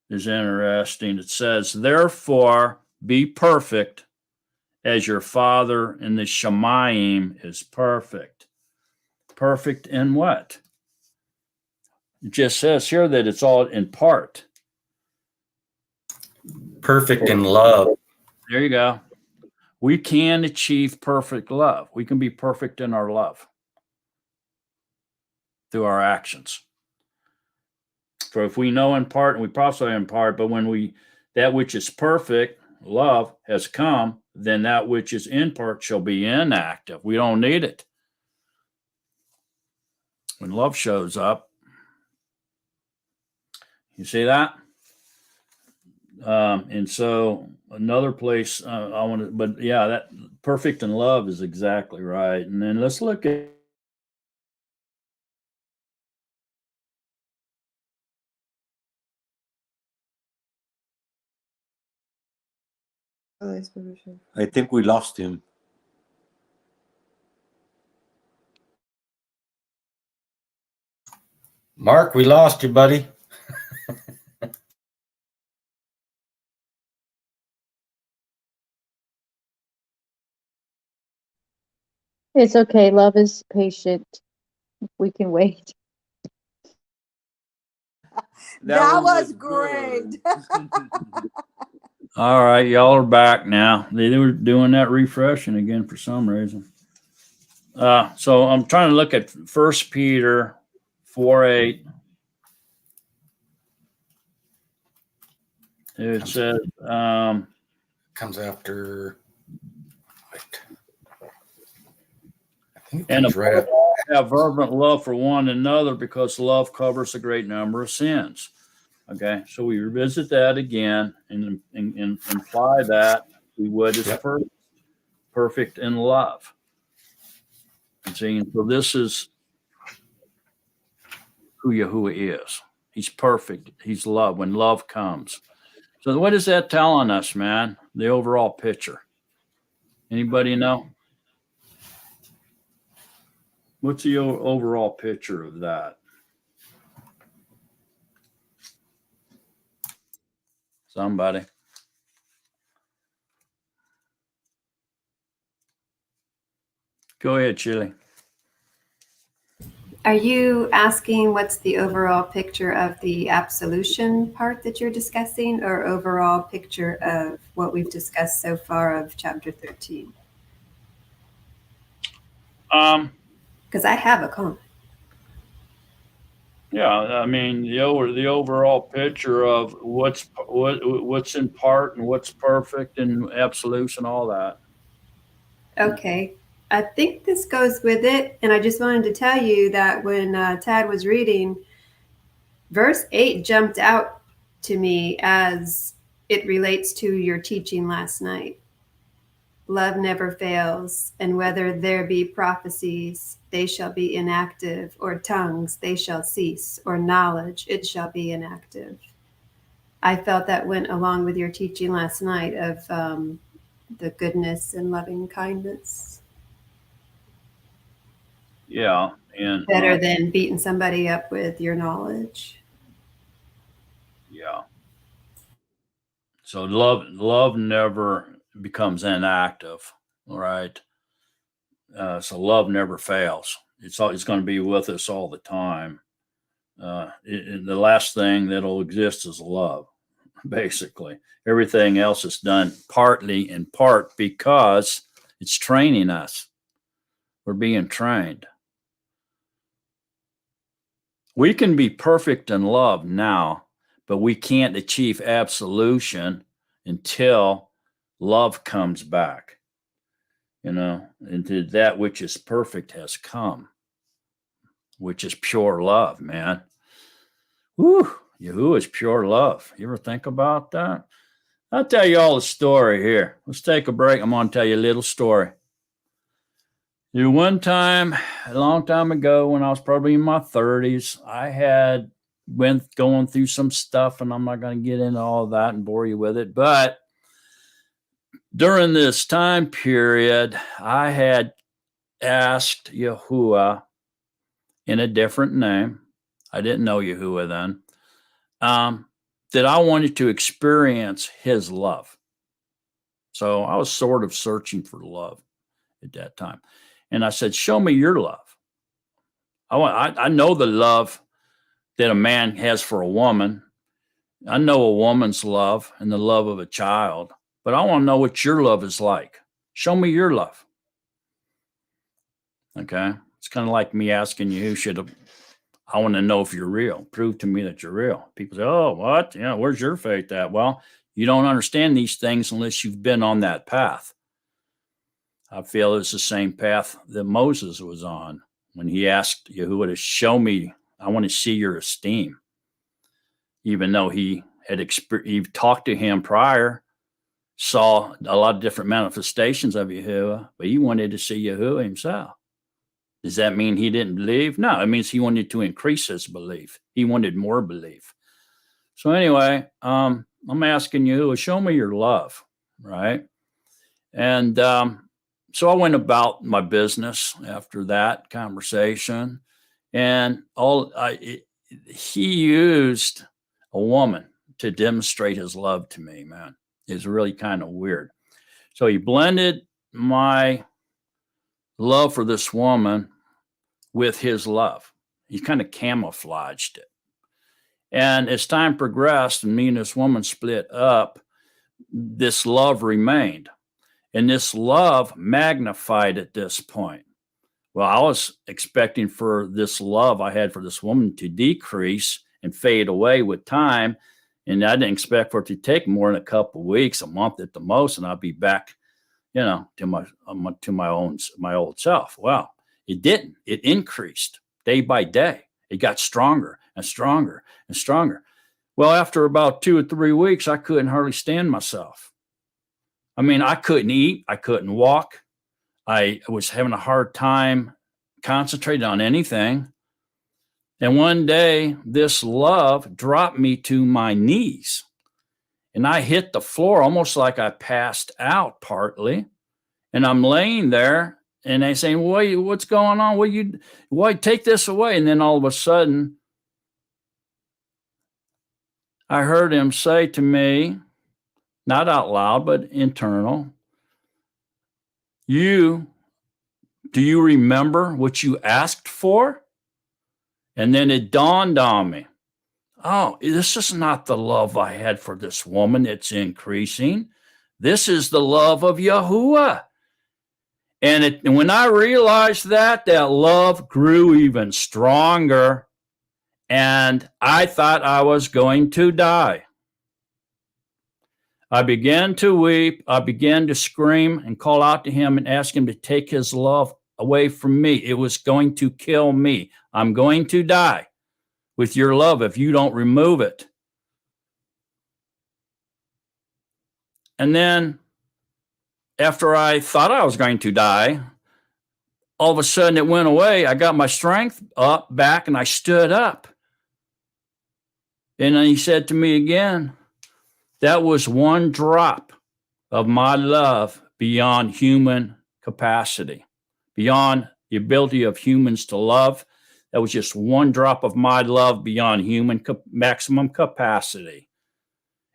is interesting. It says, therefore, be perfect as your Father in the Shemayim is perfect. Perfect in what? It just says here that it's all in part.
Perfect in love.
There you go. We can achieve perfect love. We can be perfect in our love through our actions. For if we know in part and we prophesy in part, but when that which is perfect, love, has come, then that which is in part shall be inactive. We don't need it. When love shows up, you see that? And so another place I want to, but yeah, that perfect in love is exactly right. And then let's look at
I think we lost him.
Mark, we lost you, buddy.
It's okay. Love is patient. We can wait.
That was great.
all right, y'all are back now. They were doing that refreshing again for some reason. So I'm trying to look at 1 Peter 4:8. It says,
Comes after. Wait. I
And
Comes right
above
up.
all, have fervent love for one another, because love covers a great number of sins. Okay, so we revisit that again and imply that we would is
Yep.
perfect in love. And see, so this is who Yahuwah is. He's perfect. He's love. When love comes. So what is that telling us, man? The overall picture. Anybody know? What's the overall picture of that? Somebody. Go ahead, Chili.
Are you asking what's the overall picture of the absolution part that you're discussing, or overall picture of what we've discussed so far of chapter 13? Because I have a comment.
Yeah, I mean the overall picture of what's in part and what's perfect and absolutes and all that.
Okay, I think this goes with it, and I just wanted to tell you that when Tad was reading, verse 8 jumped out to me as it relates to your teaching last night. Love never fails, and whether there be prophecies, they shall be inactive, or tongues, they shall cease, or knowledge, it shall be inactive. I felt that went along with your teaching last night of the goodness and loving kindness.
Yeah, and
Better than beating somebody up with your knowledge.
Yeah. So love never becomes inactive, right? So love never fails. It's going to be with us all the time. The last thing that'll exist is love, basically. Everything else is done partly in part because it's training us. We're being trained. We can be perfect in love now, but we can't achieve absolution until love comes back, into that which is perfect has come, which is pure love, man. Woo, Yahuwah is pure love. You ever think about that? I'll tell you all the story here. Let's take a break. I'm going to tell you a little story. One time, a long time ago, when I was probably in my 30s, I had went going through some stuff, and I'm not going to get into all of that and bore you with it. But during this time period, I had asked Yahuwah in a different name. I didn't know Yahuwah then. That I wanted to experience his love. So I was sort of searching for love at that time. And I said, show me your love. I know the love that a man has for a woman. I know a woman's love and the love of a child, but I want to know what your love is like. Show me your love. Okay. It's kind of like me asking you, I want to know if you're real. Prove to me that you're real. People say, oh, what? Yeah, where's your faith at? Well, you don't understand these things unless you've been on that path. I feel it's the same path that Moses was on when he asked Yahuwah to show me, I want to see your esteem. Even though he had talked to him prior, saw a lot of different manifestations of Yahuwah, but he wanted to see Yahuwah himself. Does that mean he didn't believe? No, it means he wanted to increase his belief. He wanted more belief. So anyway, I'm asking you, show me your love, right? And so I went about my business after that conversation, and he used a woman to demonstrate his love to me, man. It's really kind of weird. So he blended my love for this woman with his love. He kind of camouflaged it. And as time progressed and me and this woman split up, this love remained. And this love magnified at this point. Well, I was expecting for this love I had for this woman to decrease and fade away with time. And I didn't expect for it to take more than a couple of weeks, a month at the most, and I'll be back, to my old self. Well, It didn't. It increased day by day. It got stronger and stronger and stronger. Well, after about 2 or 3 weeks, I couldn't hardly stand myself. I mean, I couldn't eat. I couldn't walk. I was having a hard time concentrating on anything. And one day, this love dropped me to my knees. And I hit the floor almost like I passed out partly. And I'm laying there and they saying, well, what's going on? Why take this away? And then all of a sudden, I heard him say to me, not out loud, but internal, do you remember what you asked for? And then it dawned on me, oh, this is not the love I had for this woman. It's increasing. This is the love of Yahuwah. And when I realized that love grew even stronger, and I thought I was going to die. I began to weep. I began to scream and call out to him and ask him to take his love away from me. It was going to kill me. I'm going to die with your love if you don't remove it. And then after I thought I was going to die, all of a sudden it went away. I got my strength back and I stood up. And then he said to me again, that was one drop of my love beyond human capacity, beyond the ability of humans to love. That was just one drop of my love beyond human maximum capacity.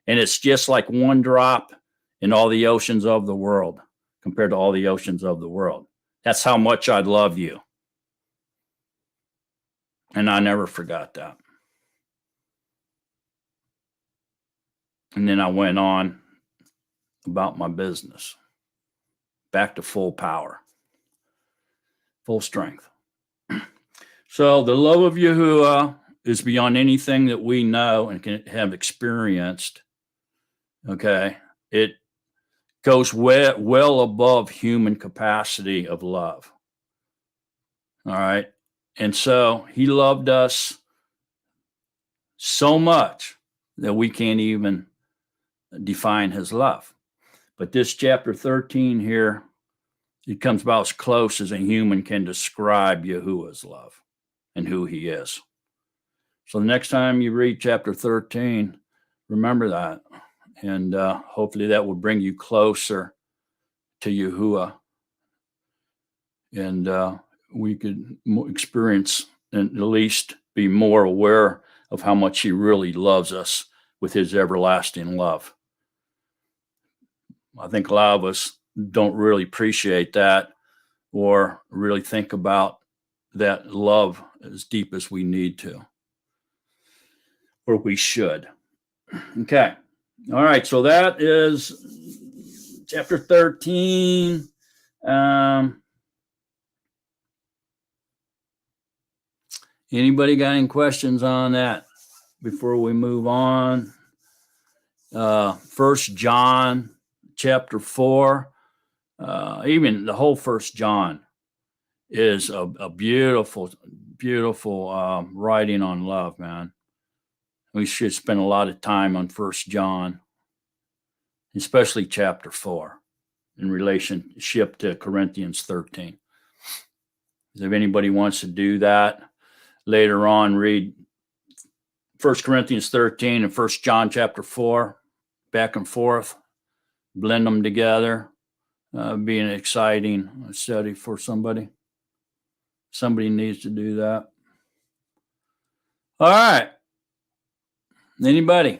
And it's just like one drop in all the oceans of the world compared to all the oceans of the world. That's how much I love you. And I never forgot that. And then I went on about my business, back to full power, full strength. So the love of Yahuwah is beyond anything that we know and can have experienced. Okay. It goes well above human capacity of love. All right. And so he loved us so much that we can't even define his love. But this chapter 13 here, it comes about as close as a human can describe Yahuwah's love and who he is. So the next time you read chapter 13, remember that. And hopefully that will bring you closer to Yahuwah. And we could experience and at least be more aware of how much he really loves us with his everlasting love. I think a lot of us don't really appreciate that or really think about that love as deep as we need to, or we should. Okay. All right. So that is chapter 13. Anybody got any questions on that before we move on? 1 John chapter 4, even the whole 1 John is a beautiful, beautiful writing on love, man. We should spend a lot of time on 1 John, especially chapter 4 in relationship to Corinthians 13. If anybody wants to do that later on, read 1 Corinthians 13 and 1 John chapter 4, back and forth, blend them together, be an exciting study for somebody. Somebody needs to do that. All right. Anybody?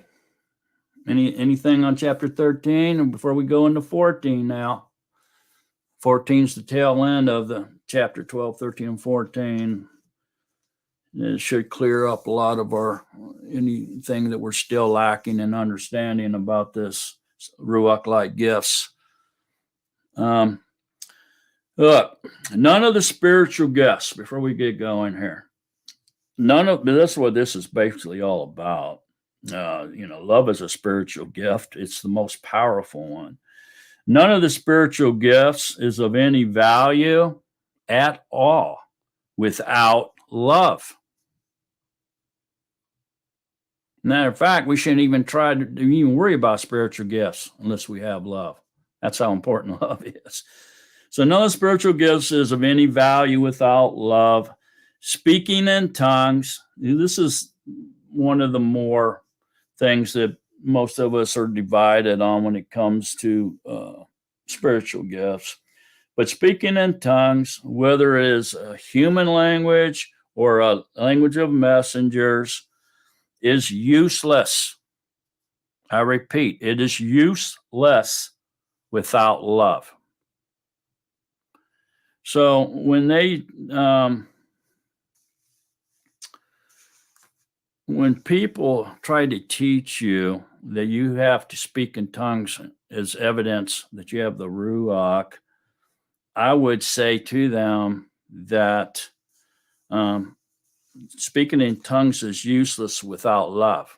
Anything on chapter 13 before we go into 14 now? 14 is the tail end of the chapter 12, 13, and 14. It should clear up a lot of anything that we're still lacking in understanding about this Ruach-like gifts. Look, none of the spiritual gifts, before we get going here, that's what this is basically all about. Love is a spiritual gift. It's the most powerful one. None of the spiritual gifts is of any value at all without love. Matter of fact, we shouldn't even try to even worry about spiritual gifts unless we have love. That's how important love is. So no spiritual gifts is of any value without love. Speaking in tongues, this is one of the more things that most of us are divided on when it comes to spiritual gifts. But speaking in tongues, whether it is a human language or a language of messengers, is useless. I repeat, it is useless without love. So when when people try to teach you that you have to speak in tongues as evidence that you have the Ruach, I would say to them that speaking in tongues is useless without love.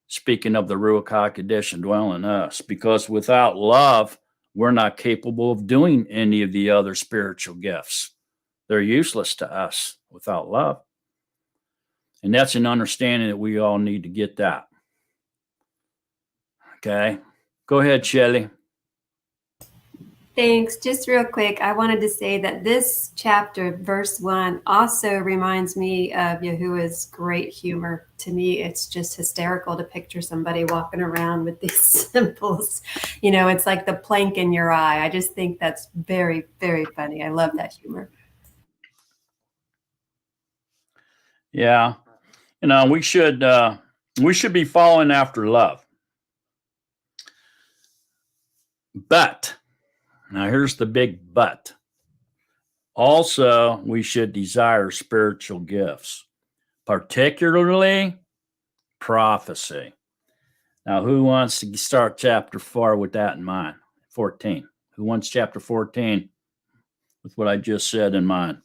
Speaking of the Ruach HaKodesh dwelling in us, because without love, we're not capable of doing any of the other spiritual gifts. They're useless to us without love. And that's an understanding that we all need to get that. Okay. Go ahead, Shelley.
Thanks. Just real quick, I wanted to say that this chapter, verse 1, also reminds me of Yahuwah's great humor. To me, it's just hysterical to picture somebody walking around with these symbols. You know, it's like the plank in your eye. I just think that's very, very funny. I love that humor.
Yeah. You know, we should be following after love. But now here's the big but. Also, we should desire spiritual gifts, particularly prophecy. Now, who wants to start chapter 4 with that in mind? 14. Who wants chapter 14 with what I just said in mind?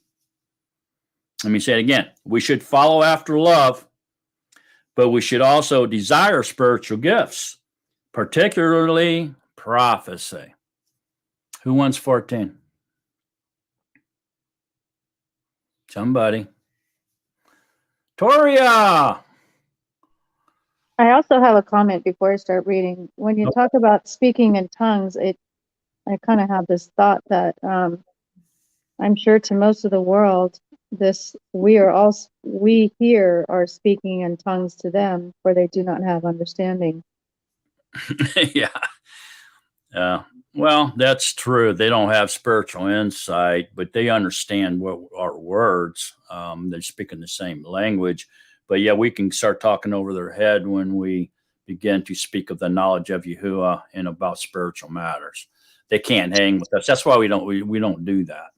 Let me say it again. We should follow after love, but we should also desire spiritual gifts, particularly prophecy. Who wants 14? Somebody. Toria!
I also have a comment before I start reading. When you talk about speaking in tongues, I kind of have this thought that I'm sure to most of the world, we here are speaking in tongues to them, for they do not have understanding.
Yeah. Well, that's true. They don't have spiritual insight, but they understand what our words. They're speaking the same language. But yeah, we can start talking over their head when we begin to speak of the knowledge of Yahuwah and about spiritual matters. They can't hang with us. That's why we don't do that.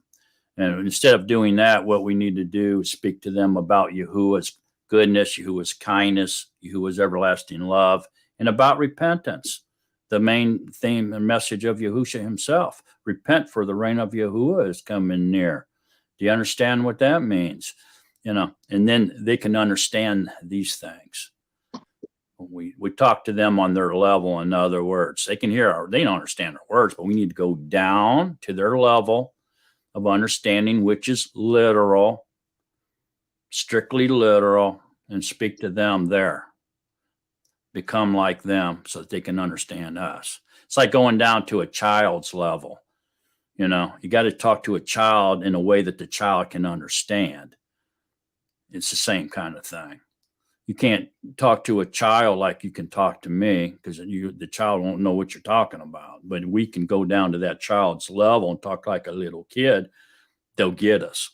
And instead of doing that, what we need to do is speak to them about Yahuwah's goodness, Yahuwah's kindness, Yahuwah's everlasting love, and about repentance. The main theme and message of Yahusha himself. Repent, for the reign of Yahuwah is coming near. Do you understand what that means? You know, and then they can understand these things. We talk to them on their level. In other words, they can they don't understand our words, but we need to go down to their level of understanding, which is literal, strictly literal, and speak to them there. Become like them so that they can understand us. It's like going down to a child's level. You know, you got to talk to a child in a way that the child can understand. It's the same kind of thing. You can't talk to a child like you can talk to me, because the child won't know what you're talking about. But we can go down to that child's level and talk like a little kid. They'll get us.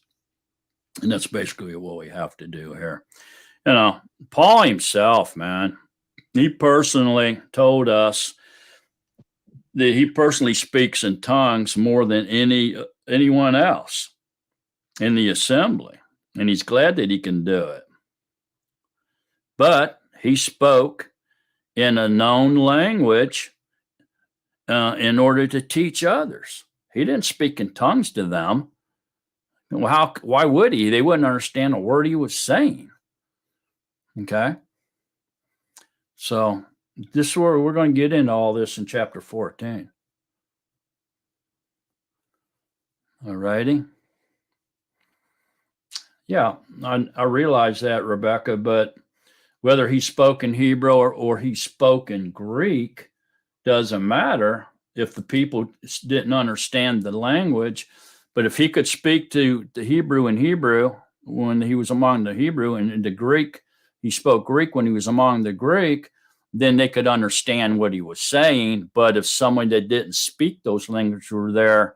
And that's basically what we have to do here. You know, Paul himself, man, he personally told us that he personally speaks in tongues more than anyone else in the assembly. And he's glad that he can do it. But he spoke in a known language in order to teach others. He didn't speak in tongues to them. Well, why would he? They wouldn't understand a word he was saying. Okay? So this is where we're going to get into all this in chapter 14. All righty. Yeah, I realize that, Rebecca, but whether he spoke in Hebrew or he spoke in Greek doesn't matter if the people didn't understand the language. But if he could speak to the Hebrew in Hebrew when he was among the Hebrew, and the Greek, he spoke Greek when he was among the Greek, then they could understand what he was saying. But if someone that didn't speak those languages were there,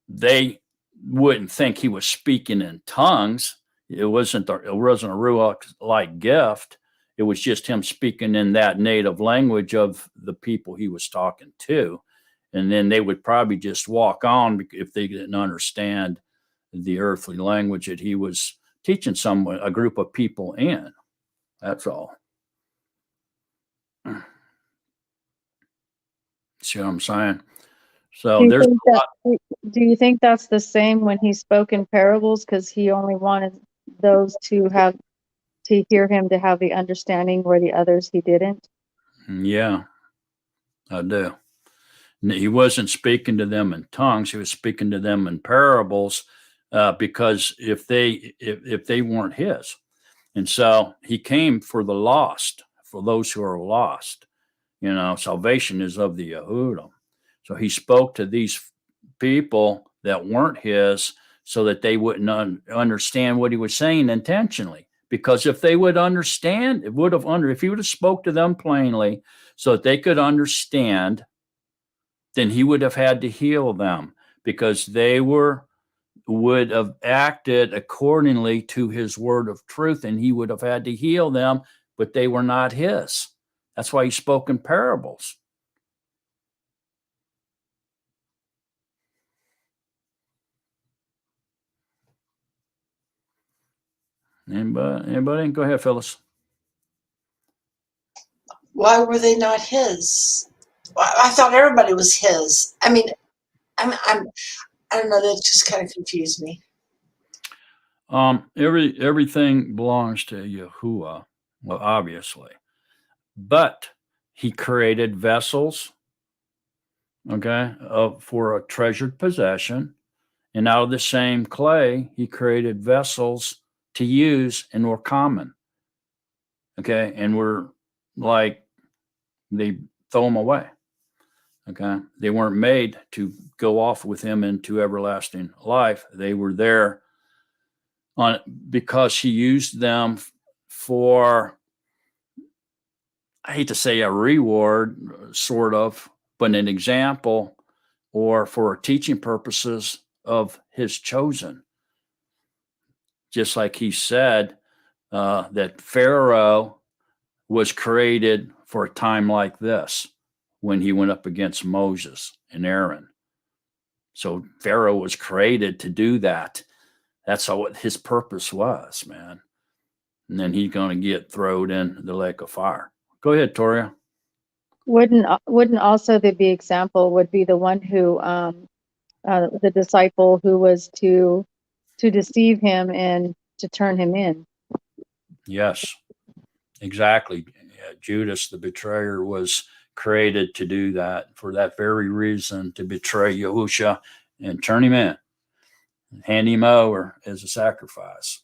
they wouldn't think he was speaking in tongues. It wasn't a Ruach-like gift. It was just him speaking in that native language of the people he was talking to. And then they would probably just walk on if they didn't understand the earthly language that he was teaching a group of people in. That's all. See what I'm saying? So
do you think that's the same when he spoke in parables? Because he only wanted those to hear him to have the understanding, where the others he didn't?
Yeah, I do. He wasn't speaking to them in tongues. He was speaking to them in parables, because if they weren't his. And so he came for the lost, for those who are lost. Salvation is of the Yehudim. So he spoke to these people that weren't his so that they wouldn't understand what he was saying intentionally. Because if they would understand, if he would have spoke to them plainly so that they could understand, then he would have had to heal them, because they would have acted accordingly to his word of truth, and he would have had to heal them, but they were not his. That's why he spoke in parables. Anybody? Go ahead, Phyllis.
Why were they not his? I thought everybody was his. I mean, I don't know. That just kind of confused me.
Everything belongs to Yahuwah, well, obviously, but he created vessels, okay, for a treasured possession, and out of the same clay, he created vessels to use, and were common, okay, and we're like, they throw them away. Okay. They weren't made to go off with him into everlasting life. They were there because he used them for, I hate to say a reward, sort of, but an example, or for teaching purposes of his chosen. Just like he said that Pharaoh was created for a time like this, when he went up against Moses and Aaron. So Pharaoh was created to do that. That's what his purpose was, man. And then he's going to get thrown in the lake of fire. Go ahead, Toria.
Wouldn't also the example would be the one who the disciple who was to deceive him and to turn him in?
Yes, exactly. Yeah, Judas, the betrayer, was created to do that, for that very reason, to betray Yahusha and turn him in, and hand him over as a sacrifice.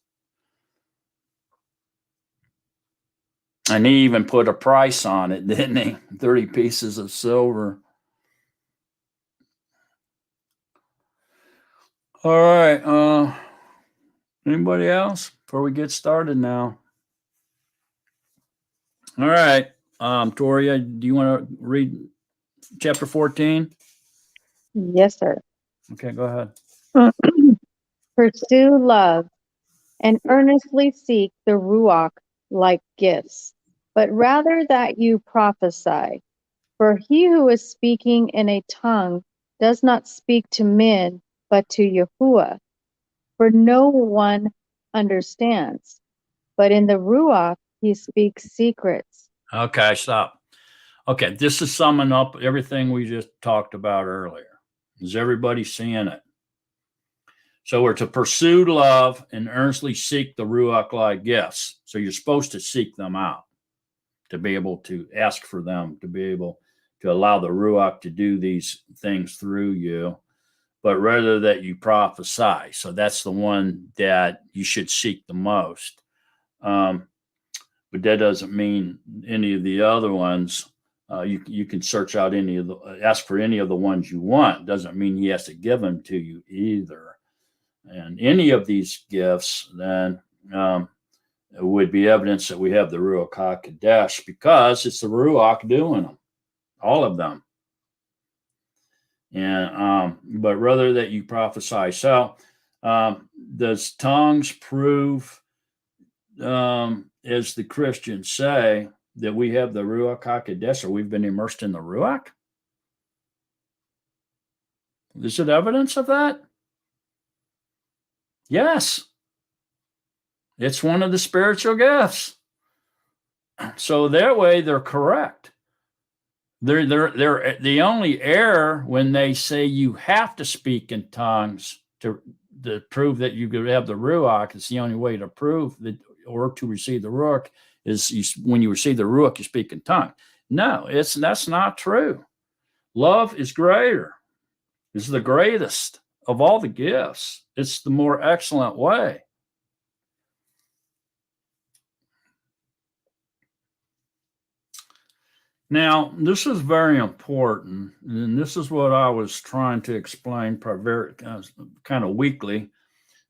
And he even put a price on it, didn't he? 30 pieces of silver. All right. Anybody else before we get started now? All right. Toria, do you want to read chapter 14?
Yes, sir.
Okay, go ahead.
Pursue love and earnestly seek the Ruach like gifts, but rather that you prophesy. For he who is speaking in a tongue does not speak to men, but to Yahuwah. For no one understands, but in the Ruach he speaks secrets.
Okay, stop. Okay, this is summing up everything we just talked about earlier. Is everybody seeing it? So we're to pursue love and earnestly seek the Ruach-like gifts. So you're supposed to seek them out, to be able to ask for them, to be able to allow the Ruach to do these things through you. but rather that you prophesy. So that's the one that you should seek the most. But that doesn't mean any of the other ones. You can search out any of the, ask for any of the ones you want. Doesn't mean he has to give them to you either. And any of these gifts then would be evidence that we have the Ruach HaKodesh, because it's the Ruach doing them, all of them. And but rather that you prophesy. So does tongues prove, as the Christians say, that we have the Ruach HaKodesh, or we've been immersed in the Ruach? Is it evidence of that? Yes. It's one of the spiritual gifts. So that way they're correct. They're the only error when they say you have to speak in tongues to prove that you could have the Ruach. It's the only way to prove that, or to receive the Ruach, is when you receive the Ruach, you speak in tongue. No, that's not true. Love is greater. It's the greatest of all the gifts. It's the more excellent way. Now, this is very important, and this is what I was trying to explain kind of weakly,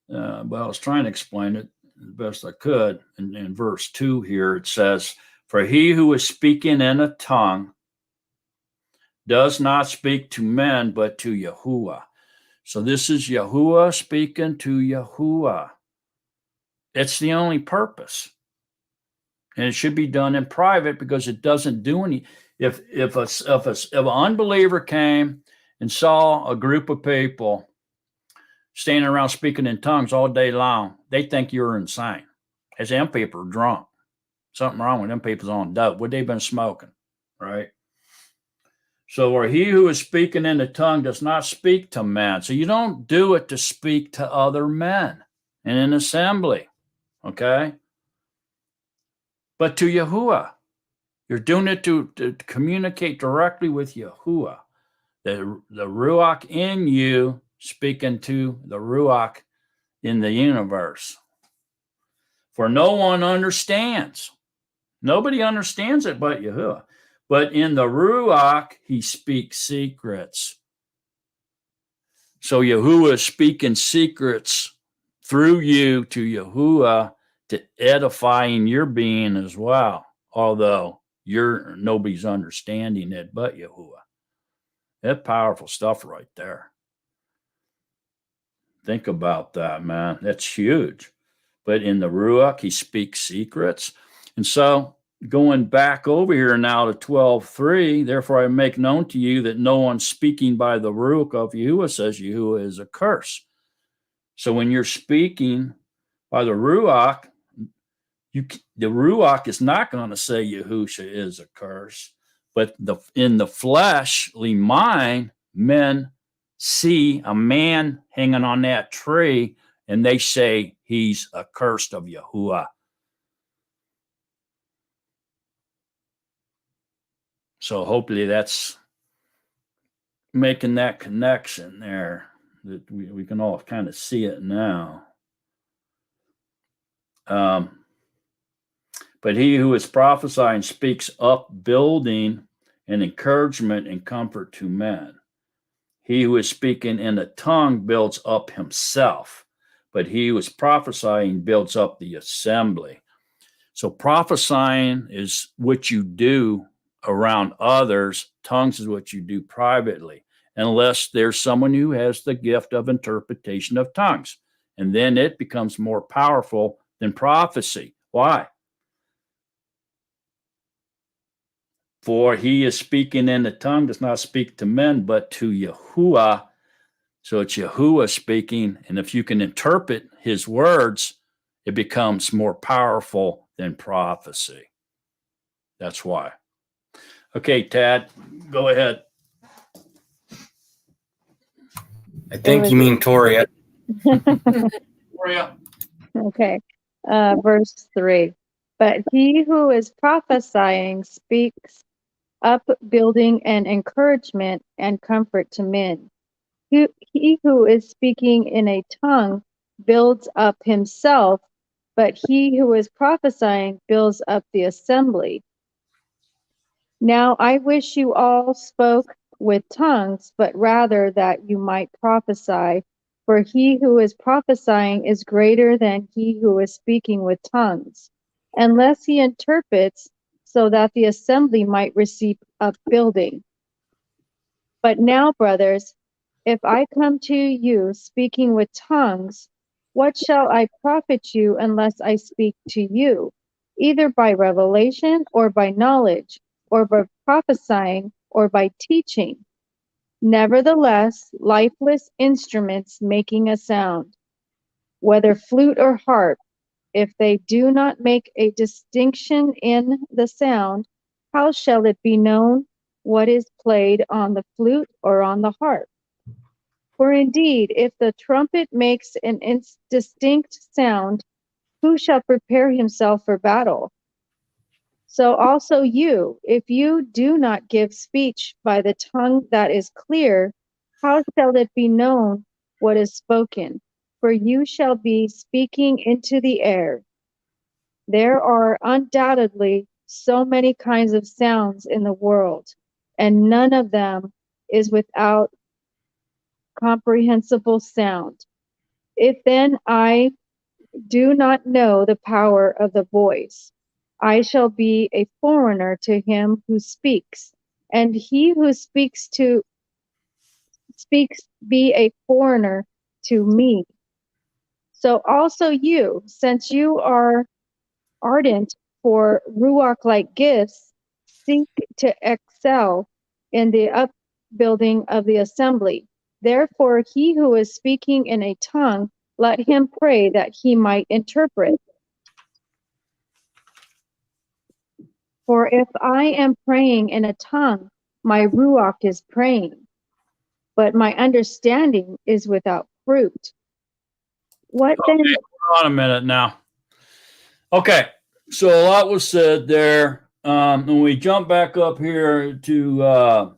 but I was trying to explain it the best I could. In verse 2 here, it says, "For he who is speaking in a tongue does not speak to men, but to Yahuwah." So this is Yahuwah speaking to Yahuwah. It's the only purpose. And it should be done in private, because it doesn't do any. If an unbeliever came and saw a group of people standing around speaking in tongues all day long, they think you're insane. As them people are drunk. Something wrong with them people's on dope. What they've been smoking, right? So, or he who is speaking in the tongue does not speak to men. So you don't do it to speak to other men in an assembly, okay? But to Yahuwah. You're doing it to communicate directly with Yahuwah. The Ruach in you speaking to the Ruach in the universe. For no one understands. Nobody understands it but Yahuwah. But in the Ruach, he speaks secrets. So Yahuwah is speaking secrets through you to Yahuwah, to edifying your being as well. Although nobody's understanding it but Yahuwah. That's powerful stuff right there. Think about that, man. That's huge. But in the Ruach, he speaks secrets. And so going back over here now to 12:3, therefore I make known to you that no one speaking by the Ruach of Yahuwah says Yahuwah is a curse. So when you're speaking by the Ruach, the Ruach is not going to say Yahusha is a curse, but in the fleshly mind, men see a man hanging on that tree and they say he's accursed of Yahuwah. So hopefully that's making that connection there, that we can all kind of see it now. But he who is prophesying speaks upbuilding and encouragement and comfort to men. He who is speaking in a tongue builds up himself, but he who is prophesying builds up the assembly. So prophesying is what you do around others. Tongues is what you do privately, unless there's someone who has the gift of interpretation of tongues. And then it becomes more powerful than prophecy. Why? For he is speaking in the tongue does not speak to men, but to Yahuwah. So it's Yahuwah speaking. And if you can interpret his words, it becomes more powerful than prophecy. That's why. Okay, Tad, go ahead.
I think you mean Toria.
Toria.
Okay. Verse 3. But he who is prophesying speaks upbuilding and encouragement and comfort to men. He who is speaking in a tongue builds up himself, but he who is prophesying builds up the assembly. Now I wish you all spoke with tongues, but rather that you might prophesy, for he who is prophesying is greater than he who is speaking with tongues, unless he interprets, so that the assembly might receive upbuilding. But now, brothers, if I come to you speaking with tongues, what shall I profit you unless I speak to you, either by revelation or by knowledge, or by prophesying or by teaching? Nevertheless, lifeless instruments making a sound, whether flute or harp, if they do not make a distinction in the sound, how shall it be known what is played on the flute or on the harp? For indeed, if the trumpet makes an distinct sound, who shall prepare himself for battle? So also you, if you do not give speech by the tongue that is clear, how shall it be known what is spoken? For you shall be speaking into the air. There are undoubtedly so many kinds of sounds in the world, and none of them is without comprehensible sound. If then I do not know the power of the voice, I shall be a foreigner to him who speaks, and he who speaks be a foreigner to me. So also you, since you are ardent for Ruach-like gifts, seek to excel in the upbuilding of the assembly. Therefore, he who is speaking in a tongue, let him pray that he might interpret. For if I am praying in a tongue, my Ruach is praying, but my understanding is without fruit. What then?
Hold on a minute now. Okay, so a lot was said there. When we jump back up here to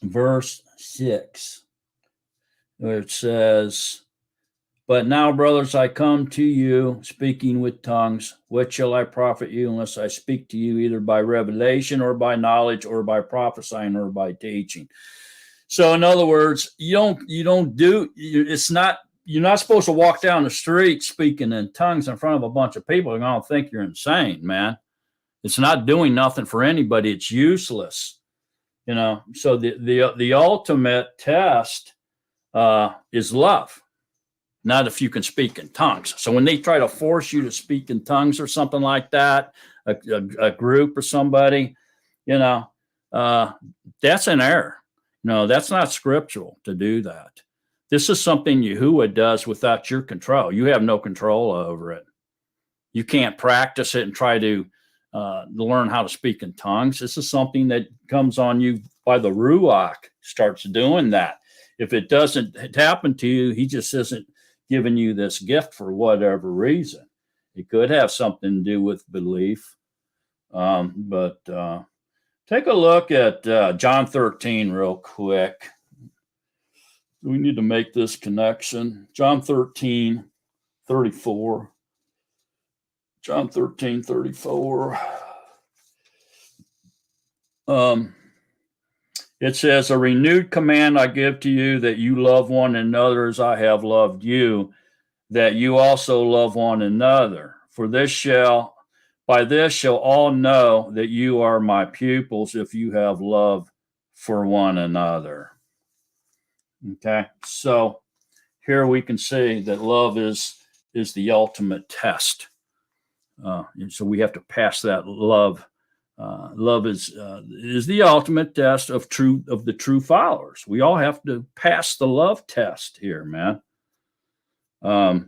verse 6, where it says, "But now, brothers, I come to you speaking with tongues. What shall I profit you unless I speak to you either by revelation or by knowledge or by prophesying or by teaching?" So, in other words, you're not supposed to walk down the street speaking in tongues in front of a bunch of people. They're going to think you're insane, man. It's not doing nothing for anybody. It's useless, you know. So the ultimate test is love, not if you can speak in tongues. So when they try to force you to speak in tongues or something like that, a group or somebody, you know, that's an error. No, that's not scriptural to do that. This is something Yahuwah does without your control. You have no control over it. You can't practice it and try to learn how to speak in tongues. This is something that comes on you by the Ruach, starts doing that. If it doesn't happen to you, he just isn't giving you this gift for whatever reason. It could have something to do with belief. But take a look at John 13 real quick. We need to make this connection. John 13, 34. John 13, 34. It says, "A renewed command I give to you, that you love one another as I have loved you, that you also love one another. For by this shall all know that you are my pupils, if you have love for one another." Okay, so here we can see that love is the ultimate test. And so we have to pass that love. Love is the ultimate test of the true followers. We all have to pass the love test here, man. That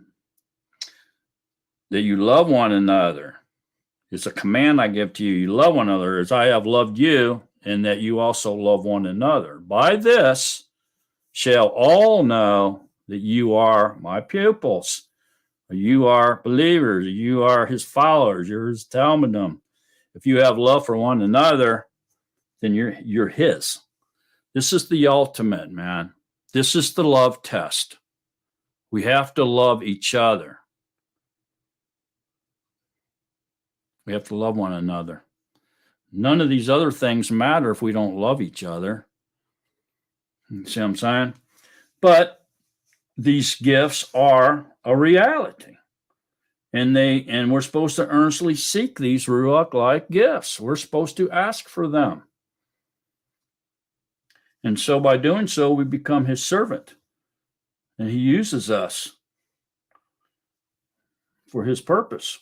you love one another. It's a command I give to you. You love one another as I have loved you, and that you also love one another. By this shall all know that you are my pupils. You are believers. You are his followers. You're his Talmudim. If you have love for one another, then you're his. This is the ultimate, man. This is the love test. We have to love each other. We have to love one another. None of these other things matter if we don't love each other. You see what I'm saying? But these gifts are a reality. And we're supposed to earnestly seek these Ruach-like gifts. We're supposed to ask for them. And so by doing so, we become his servant. And he uses us for his purpose.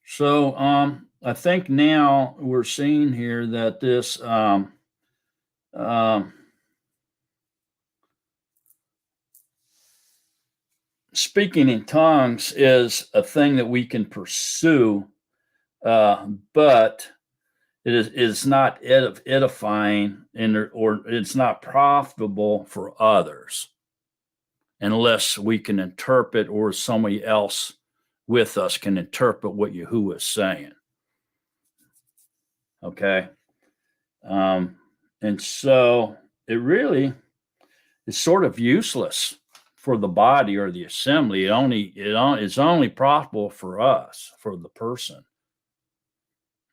So I think now we're seeing here that this speaking in tongues is a thing that we can pursue, but it is not edifying or it's not profitable for others unless we can interpret or somebody else with us can interpret what Yahuwah is saying. Okay. And so it really is sort of useless for the body or the assembly. It's only profitable for us, for the person.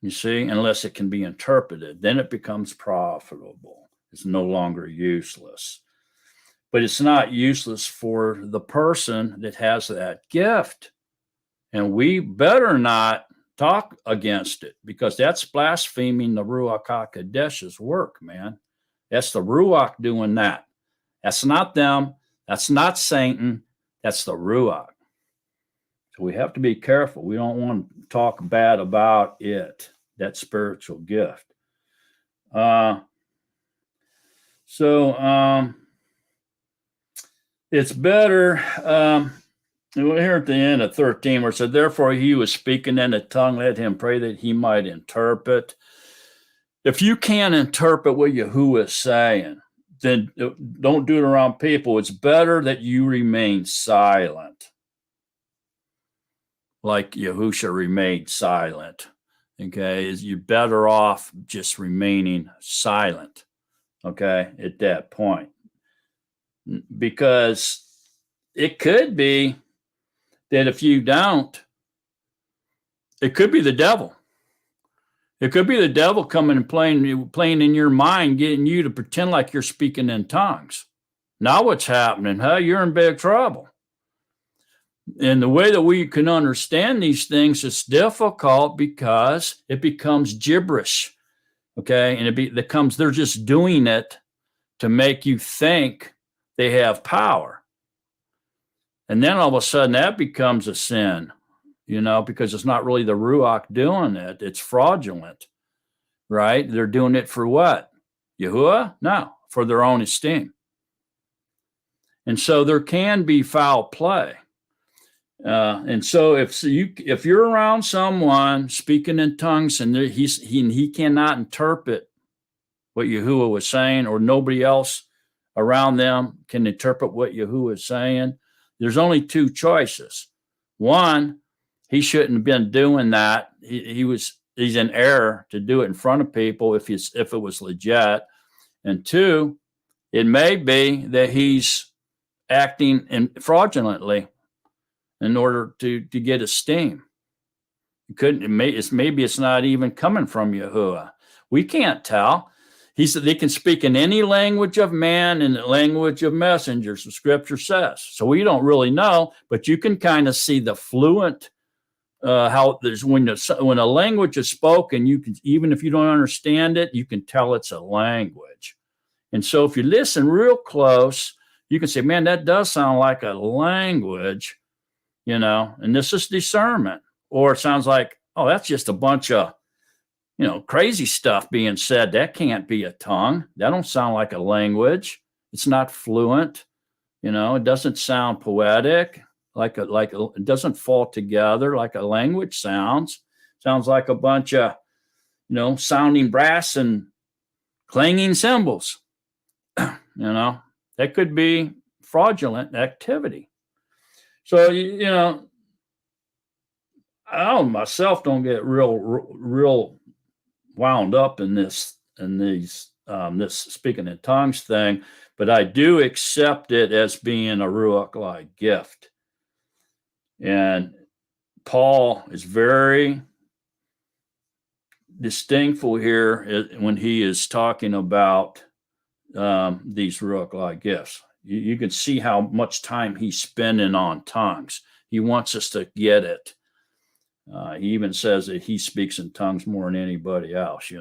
You see, unless it can be interpreted, then it becomes profitable. It's no longer useless. But it's not useless for the person that has that gift. And we better not talk against it because that's blaspheming the Ruach HaKodesh's work, man. That's the Ruach doing that. That's not them. That's not Satan. That's the Ruach. So we have to be careful. We don't want to talk bad about it, that spiritual gift. It's better. Here at the end of 13, where it said, therefore he was speaking in a tongue, let him pray that he might interpret. If you can't interpret what Yahuwah is saying, then don't do it around people. It's better that you remain silent, like Yahusha remained silent. Okay, you're better off just remaining silent. Okay, at that point, because it could be that if you don't, it could be the devil. It could be the devil coming and playing in your mind, getting you to pretend like you're speaking in tongues. Now what's happening? You're in big trouble. And the way that we can understand these things is difficult because it becomes gibberish. Okay, and they're just doing it to make you think they have power. And then all of a sudden that becomes a sin, because it's not really the Ruach doing it. It's fraudulent, right? They're doing it for what? Yahuwah? No, for their own esteem. And so there can be foul play. And so if you're around someone speaking in tongues and he cannot interpret what Yahuwah was saying, or nobody else around them can interpret what Yahuwah is saying, there's only two choices. One, he shouldn't have been doing that. He's in error to do it in front of people if it was legit. And two, it may be that he's acting fraudulently in order to get esteem. Maybe it's not even coming from Yahuwah. We can't tell. He said they can speak in any language of man and the language of messengers, the scripture says. So we don't really know, but you can kind of see the fluent, how there's when a language is spoken, you can, even if you don't understand it, you can tell it's a language. And so if you listen real close, you can say, man, that does sound like a language, and this is discernment. Or it sounds like, oh, that's just a bunch of crazy stuff being said. That can't be a tongue. That don't sound like a language. It's not fluent. It doesn't sound poetic. It doesn't fall together like a language sounds. Sounds like a bunch of, sounding brass and clanging cymbals. That could be fraudulent activity. So, I myself don't get real wound up in this this speaking in tongues thing, but I do accept it as being a Ruach-like gift. And Paul is very distinctful here when he is talking about these Ruach-like gifts. You can see how much time he's spending on tongues. He wants us to get it. He even says that he speaks in tongues more than anybody else,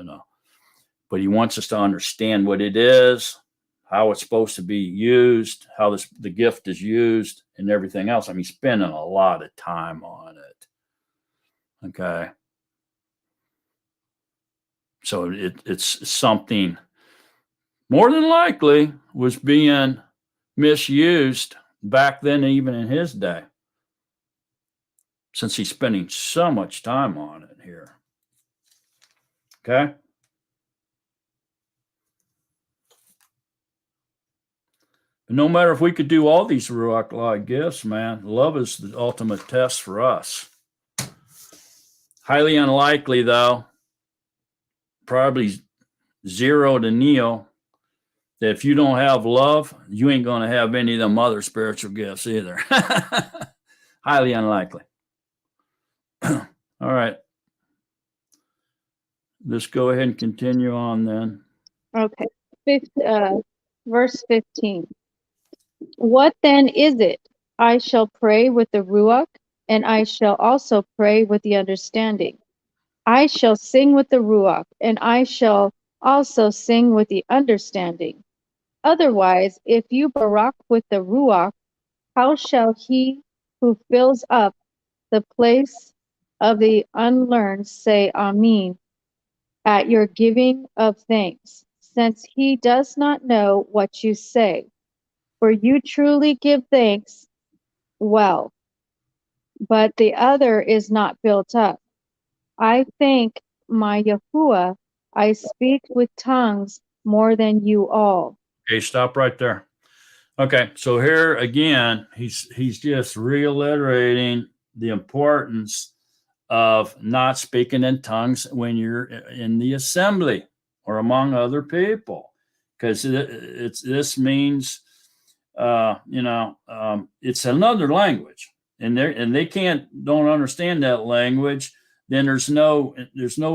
But he wants us to understand what it is, how it's supposed to be used, how the gift is used, and everything else. I mean, spending a lot of time on it. Okay. So it's something more than likely was being misused back then, even in his day, since he's spending so much time on it here. Okay. No matter if we could do all these Ruach-like gifts, man, love is the ultimate test for us. Highly unlikely, though, probably 0 to nil, that if you don't have love, you ain't going to have any of them other spiritual gifts either. Highly unlikely. All right. Let's go ahead and continue on then.
Okay. Verse 15. What then is it? I shall pray with the Ruach, and I shall also pray with the understanding. I shall sing with the Ruach, and I shall also sing with the understanding. Otherwise, if you barak with the Ruach, how shall he who fills up the place of the unlearned say Amen at your giving of thanks, since he does not know what you say? For you truly give thanks well, but the other is not built up. I thank my Yahuwah, I speak with tongues more than you all.
Okay, stop right there. Okay, so here again, he's just reiterating the importance of not speaking in tongues when you're in the assembly or among other people, because this means it's another language, and they don't understand that language. Then there's no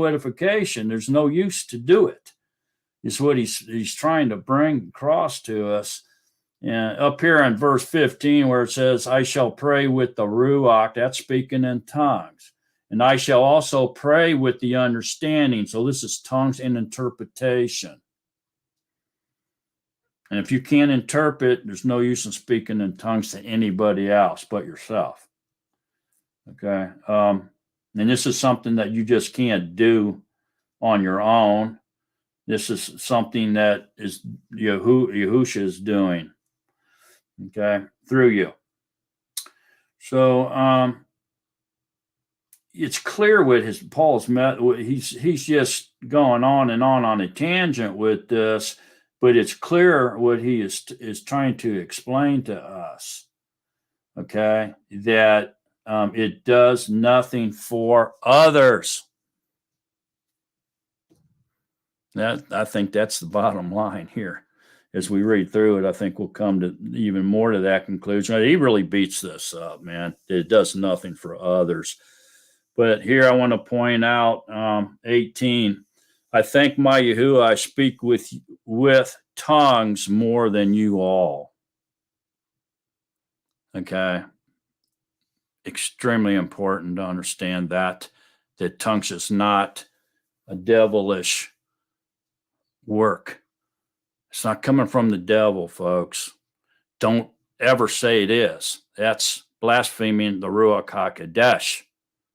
edification. There's no use to do it. It's what he's trying to bring across to us. And up here in verse 15, where it says, I shall pray with the Ruach, that's speaking in tongues. And I shall also pray with the understanding. So this is tongues and interpretation. And if you can't interpret, there's no use in speaking in tongues to anybody else but yourself. Okay. And this is something that you just can't do on your own. This is something that is Yahusha is doing. Okay, through you. So it's clear what Paul's met. He's just going on and on a tangent with this, but it's clear what he is trying to explain to us. Okay, that it does nothing for others. I think that's the bottom line here. As we read through it, I think we'll come to even more to that conclusion. He really beats this up, man. It does nothing for others. But here I want to point out 18. I thank my Yahuwah, I speak with tongues more than you all. Okay. Extremely important to understand that tongues is not a devilish work. It's not coming from the devil, folks. Don't ever say it is. That's blaspheming the Ruach HaKodesh,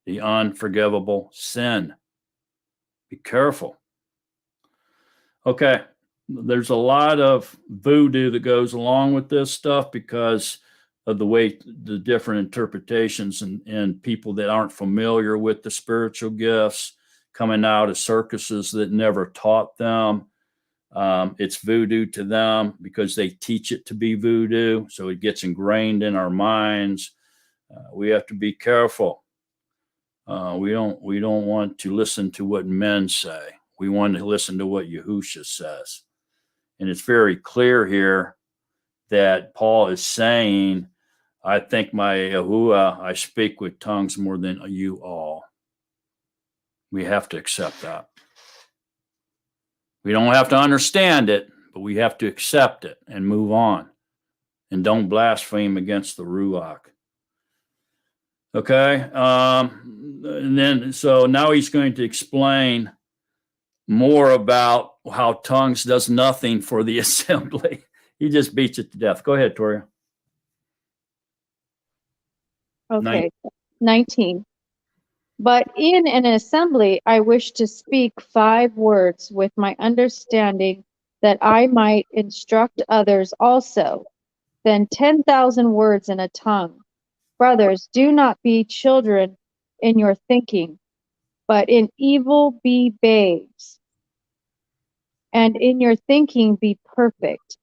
the unforgivable sin. Be careful. Okay, there's a lot of voodoo that goes along with this stuff because of the way the different interpretations and people that aren't familiar with the spiritual gifts coming out of circuses that never taught them. It's voodoo to them because they teach it to be voodoo. So it gets ingrained in our minds. We have to be careful. We don't want to listen to what men say. We want to listen to what Yahusha says. And it's very clear here that Paul is saying, I think my Yahuwah, I speak with tongues more than you all. We have to accept that. We don't have to understand it, but we have to accept it and move on. And don't blaspheme against the Ruach. Okay? And then, so now he's going to explain more about how tongues does nothing for the assembly. He just beats it to death. Go ahead, Toria.
Okay, 19. But in an assembly, I wish to speak 5 words with my understanding, that I might instruct others also. Then 10,000 words in a tongue. Brothers, do not be children in your thinking, but in evil be babes, and in your thinking be perfect.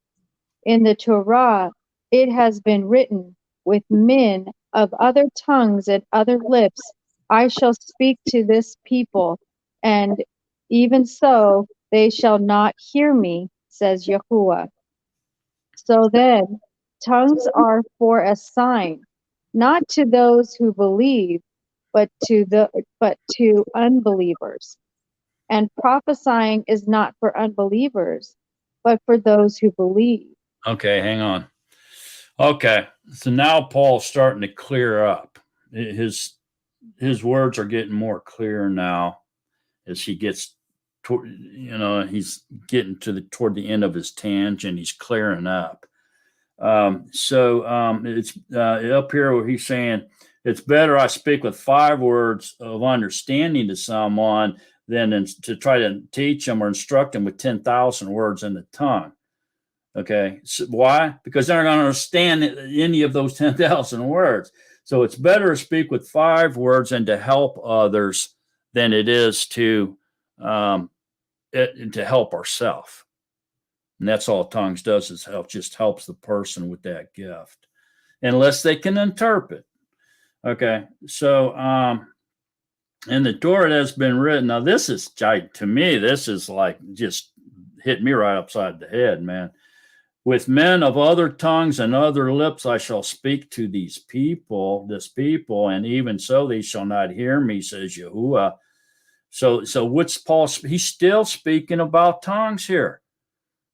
In the Torah, it has been written, with men of other tongues and other lips, I shall speak to this people, and even so they shall not hear me, says Yahuwah. So then, tongues are for a sign, not to those who believe, but to unbelievers. And prophesying is not for unbelievers, but for those who believe.
Okay, hang on. Okay, so now Paul's starting to clear up. His words are getting more clear now as he gets toward, he's getting toward the end of his tangent. He's clearing up. It's up here where he's saying, it's better I speak with 5 words of understanding to someone than to try to teach them or instruct them with 10,000 words in the tongue. Okay. So why? Because they're not going to understand any of those 10,000 words. So it's better to speak with 5 words and to help others than it is to help ourselves. And that's all tongues does, is just helps the person with that gift, unless they can interpret. Okay. So, and the Torah has been written. Now, this is, to me, this is like just hit me right upside the head, man. With men of other tongues and other lips, I shall speak to this people, and even so they shall not hear me, says Yahuwah. So what's Paul? He's still speaking about tongues here.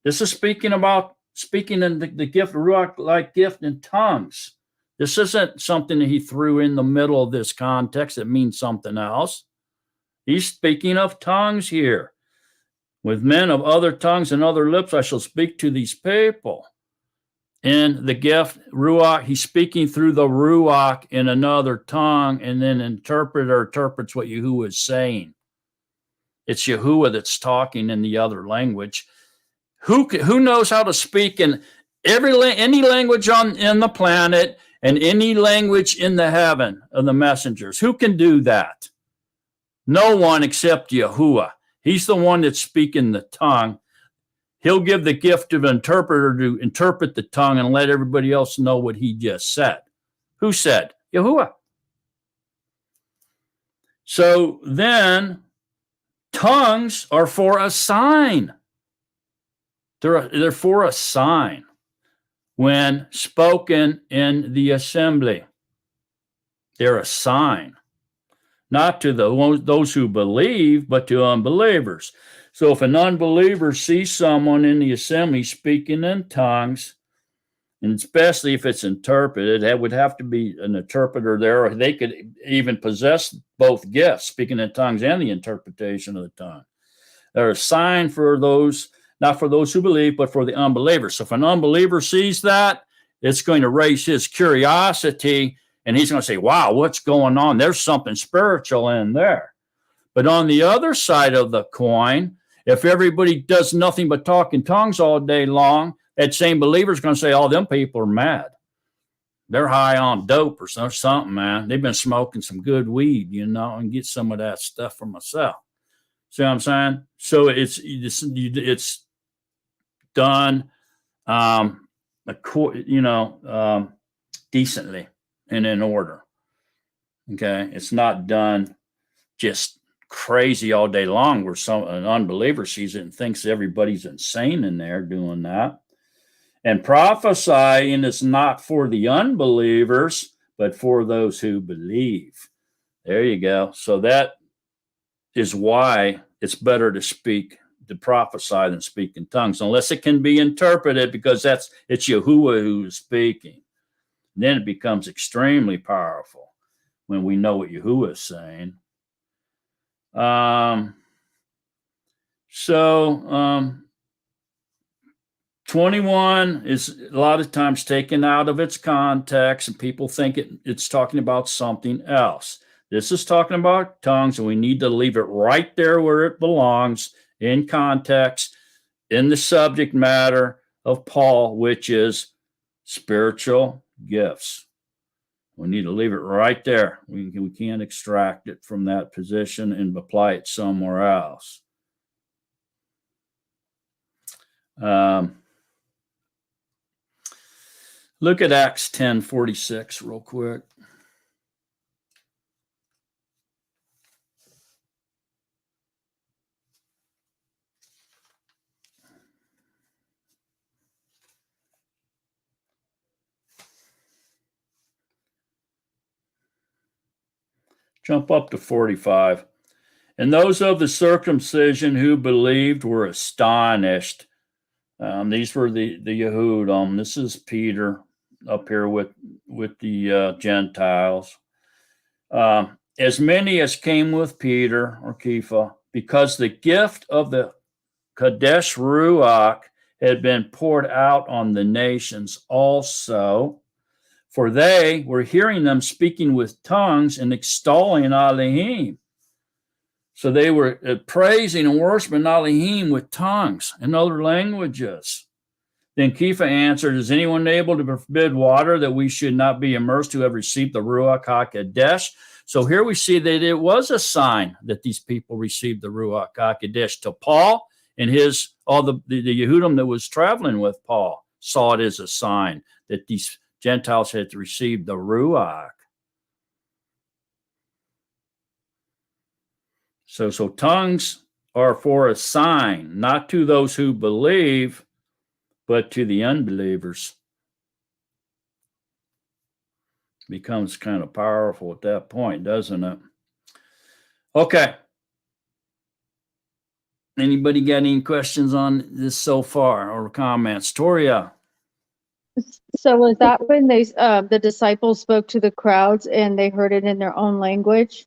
This is speaking in the gift, Ruach-like gift in tongues. This isn't something that he threw in the middle of this context that means something else. He's speaking of tongues here. With men of other tongues and other lips, I shall speak to these people. In the gift, Ruach, he's speaking through the Ruach in another tongue, and then interprets what Yahuwah is saying. It's Yahuwah that's talking in the other language. Who knows how to speak in any language in the planet and any language in the heaven of the messengers? Who can do that? No one except Yahuwah. He's the one that's speaking the tongue. He'll give the gift of an interpreter to interpret the tongue and let everybody else know what he just said. Who said? Yahuwah. So then, tongues are for a sign. They're for a sign when spoken in the assembly. They're a sign. Not to those who believe, but to unbelievers. So if an unbeliever sees someone in the assembly speaking in tongues, and especially if it's interpreted, that would have to be an interpreter there, or they could even possess both gifts, speaking in tongues and the interpretation of the tongue. They're a sign for those, not for those who believe, but for the unbelievers. So if an unbeliever sees that, it's going to raise his curiosity, and he's going to say, wow, what's going on? There's something spiritual in there. But on the other side of the coin, if everybody does nothing but talk in tongues all day long, that same believer is going to say, oh, them people are mad. They're high on dope or something, man. They've been smoking some good weed, and get some of that stuff for myself. See what I'm saying? So it's done, decently and in order. Okay, it's not done just crazy all day long, where an unbeliever sees it and thinks everybody's insane in there doing that. And prophesying is not for the unbelievers, but for those who believe. There you go. So that is why it's better to prophesy than speak in tongues, unless it can be interpreted, because it's Yahuwah who's speaking. Then it becomes extremely powerful when we know what Yahuwah is saying. So 21 is a lot of times taken out of its context, and people think it's talking about something else. This is talking about tongues, and we need to leave it right there where it belongs, in context, in the subject matter of Paul, which is spiritual gifts. We need to leave it right there. We can't extract it from that position and apply it somewhere else. Look at Acts 10:46 real quick. Jump up to 45. And those of the circumcision who believed were astonished. These were the Yehudim. This is Peter up here with the Gentiles. As many as came with Peter or Kepha, because the gift of the Kadesh Ruach had been poured out on the nations also. For they were hearing them speaking with tongues and extolling Elohim. So they were praising and worshiping Elohim with tongues and other languages. Then Kepha answered, is anyone able to forbid water that we should not be immersed who have received the Ruach HaKodesh? So here we see that it was a sign that these people received the Ruach HaKodesh. To Paul and all the Yehudim that was traveling with Paul saw it as a sign that these Gentiles had received the Ruach. So tongues are for a sign, not to those who believe, but to the unbelievers. Becomes kind of powerful at that point, doesn't it? Okay. Anybody got any questions on this so far or comments? Toria.
So was that when the disciples spoke to the crowds and they heard it in their own language?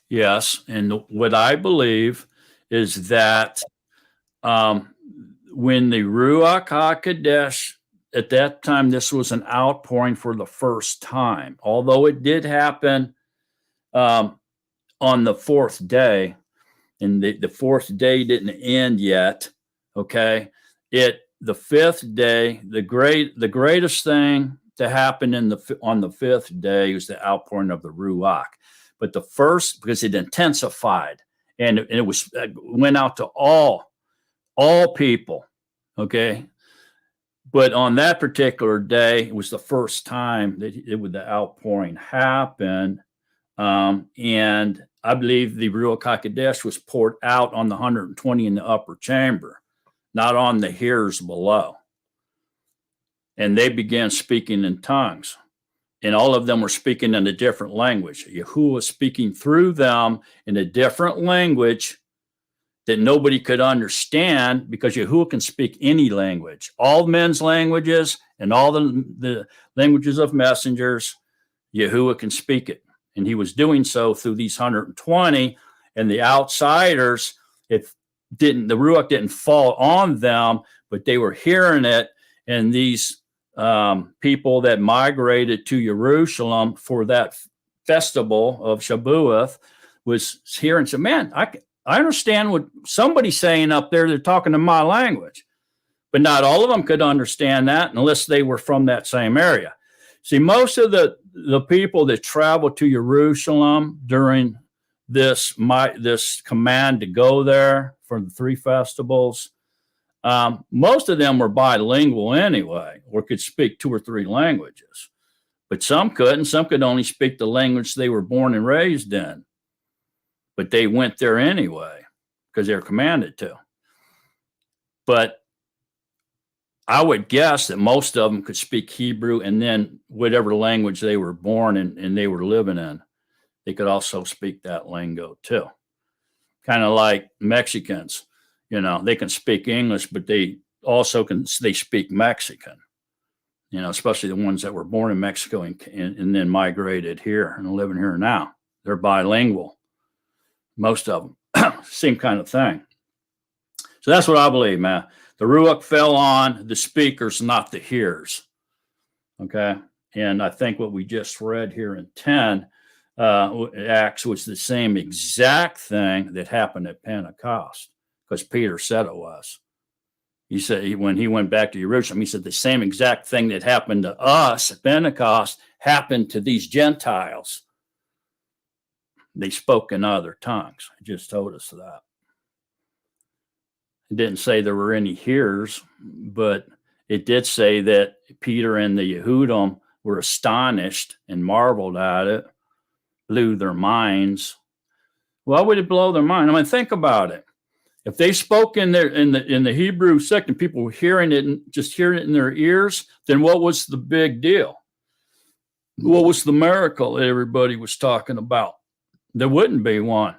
Yes, and what I believe is that when the Ruach HaKodesh, at that time, this was an outpouring for the first time. Although it did happen on the fourth day, and the fourth day didn't end yet. Okay, the fifth day, the greatest thing to happen on the fifth day was the outpouring of the Ruach. But the first, because it intensified and it went out to all people. Okay. But on that particular day, it was the first time that the outpouring happened. And I believe the Ruach HaKodesh was poured out on the 120 in the upper chamber, not on the hearers below. And they began speaking in tongues. And all of them were speaking in a different language. Yahuwah was speaking through them in a different language that nobody could understand, because Yahuwah can speak any language, all men's languages and all the languages of messengers. Yahuwah can speak it. And he was doing so through these 120, and the outsiders, the Ruach didn't fall on them, but they were hearing it. And these people that migrated to Jerusalem for that festival of Shabuath was hearing and said, man, I understand what somebody's saying up there. They're talking in my language. But not all of them could understand that unless they were from that same area. See, most of the people that traveled to Jerusalem during this command to go there for the three festivals, most of them were bilingual anyway, or could speak two or three languages. But some couldn't. Some could only speak the language they were born and raised in. But they went there anyway because they were commanded to. But I would guess that most of them could speak Hebrew and then whatever language they were born in and they were living in, they could also speak that lingo too. Kind of like Mexicans, they can speak English, but they also they speak Mexican, especially the ones that were born in Mexico and then migrated here and living here now. They're bilingual, most of them, same kind of thing. So that's what I believe, man. The Ruach fell on the speakers, not the hearers. Okay. And I think what we just read here in 10, Acts was the same exact thing that happened at Pentecost, because Peter said it was. He said when he went back to Jerusalem, he said the same exact thing that happened to us at Pentecost happened to these Gentiles. They spoke in other tongues. It just told us that. It didn't say there were any hearers, but it did say that Peter and the Yehudim were astonished and marveled at it, blew their minds. Why would it blow their mind? I mean, think about it. If they spoke in the Hebrew second, people were hearing it and just hearing it in their ears, then what was the big deal? What was the miracle that everybody was talking about? There wouldn't be one,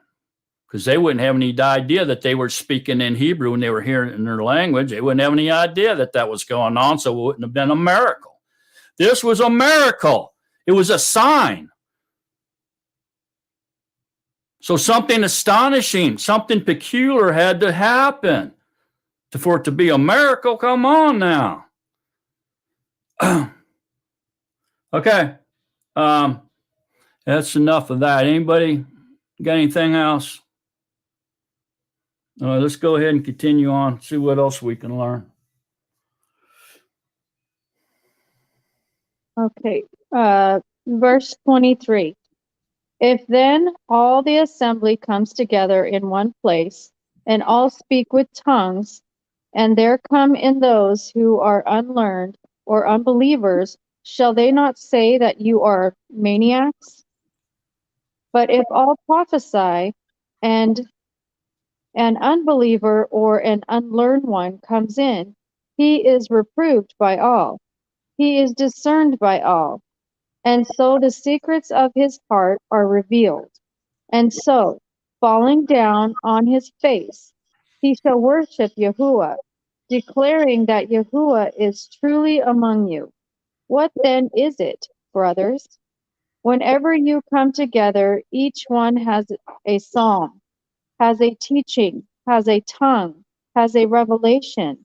because they wouldn't have any idea that they were speaking in Hebrew when they were hearing it in their language. They wouldn't have any idea that that was going on, so it wouldn't have been a miracle. This was a miracle. It was a sign. So something astonishing, something peculiar had to happen for it to be a miracle. Come on now. Okay. That's enough of that. Anybody got anything else? Let's go ahead and continue on, see what else we can learn.
Okay. Verse 23. If then all the assembly comes together in one place, and all speak with tongues, and there come in those who are unlearned or unbelievers, shall they not say that you are maniacs? But if all prophesy, and an unbeliever or an unlearned one comes in, he is reproved by all. He is discerned by all. And so the secrets of his heart are revealed. And so, falling down on his face, he shall worship Yahuwah, declaring that Yahuwah is truly among you. What then is it, brothers? Whenever you come together, each one has a psalm, has a teaching, has a tongue, has a revelation,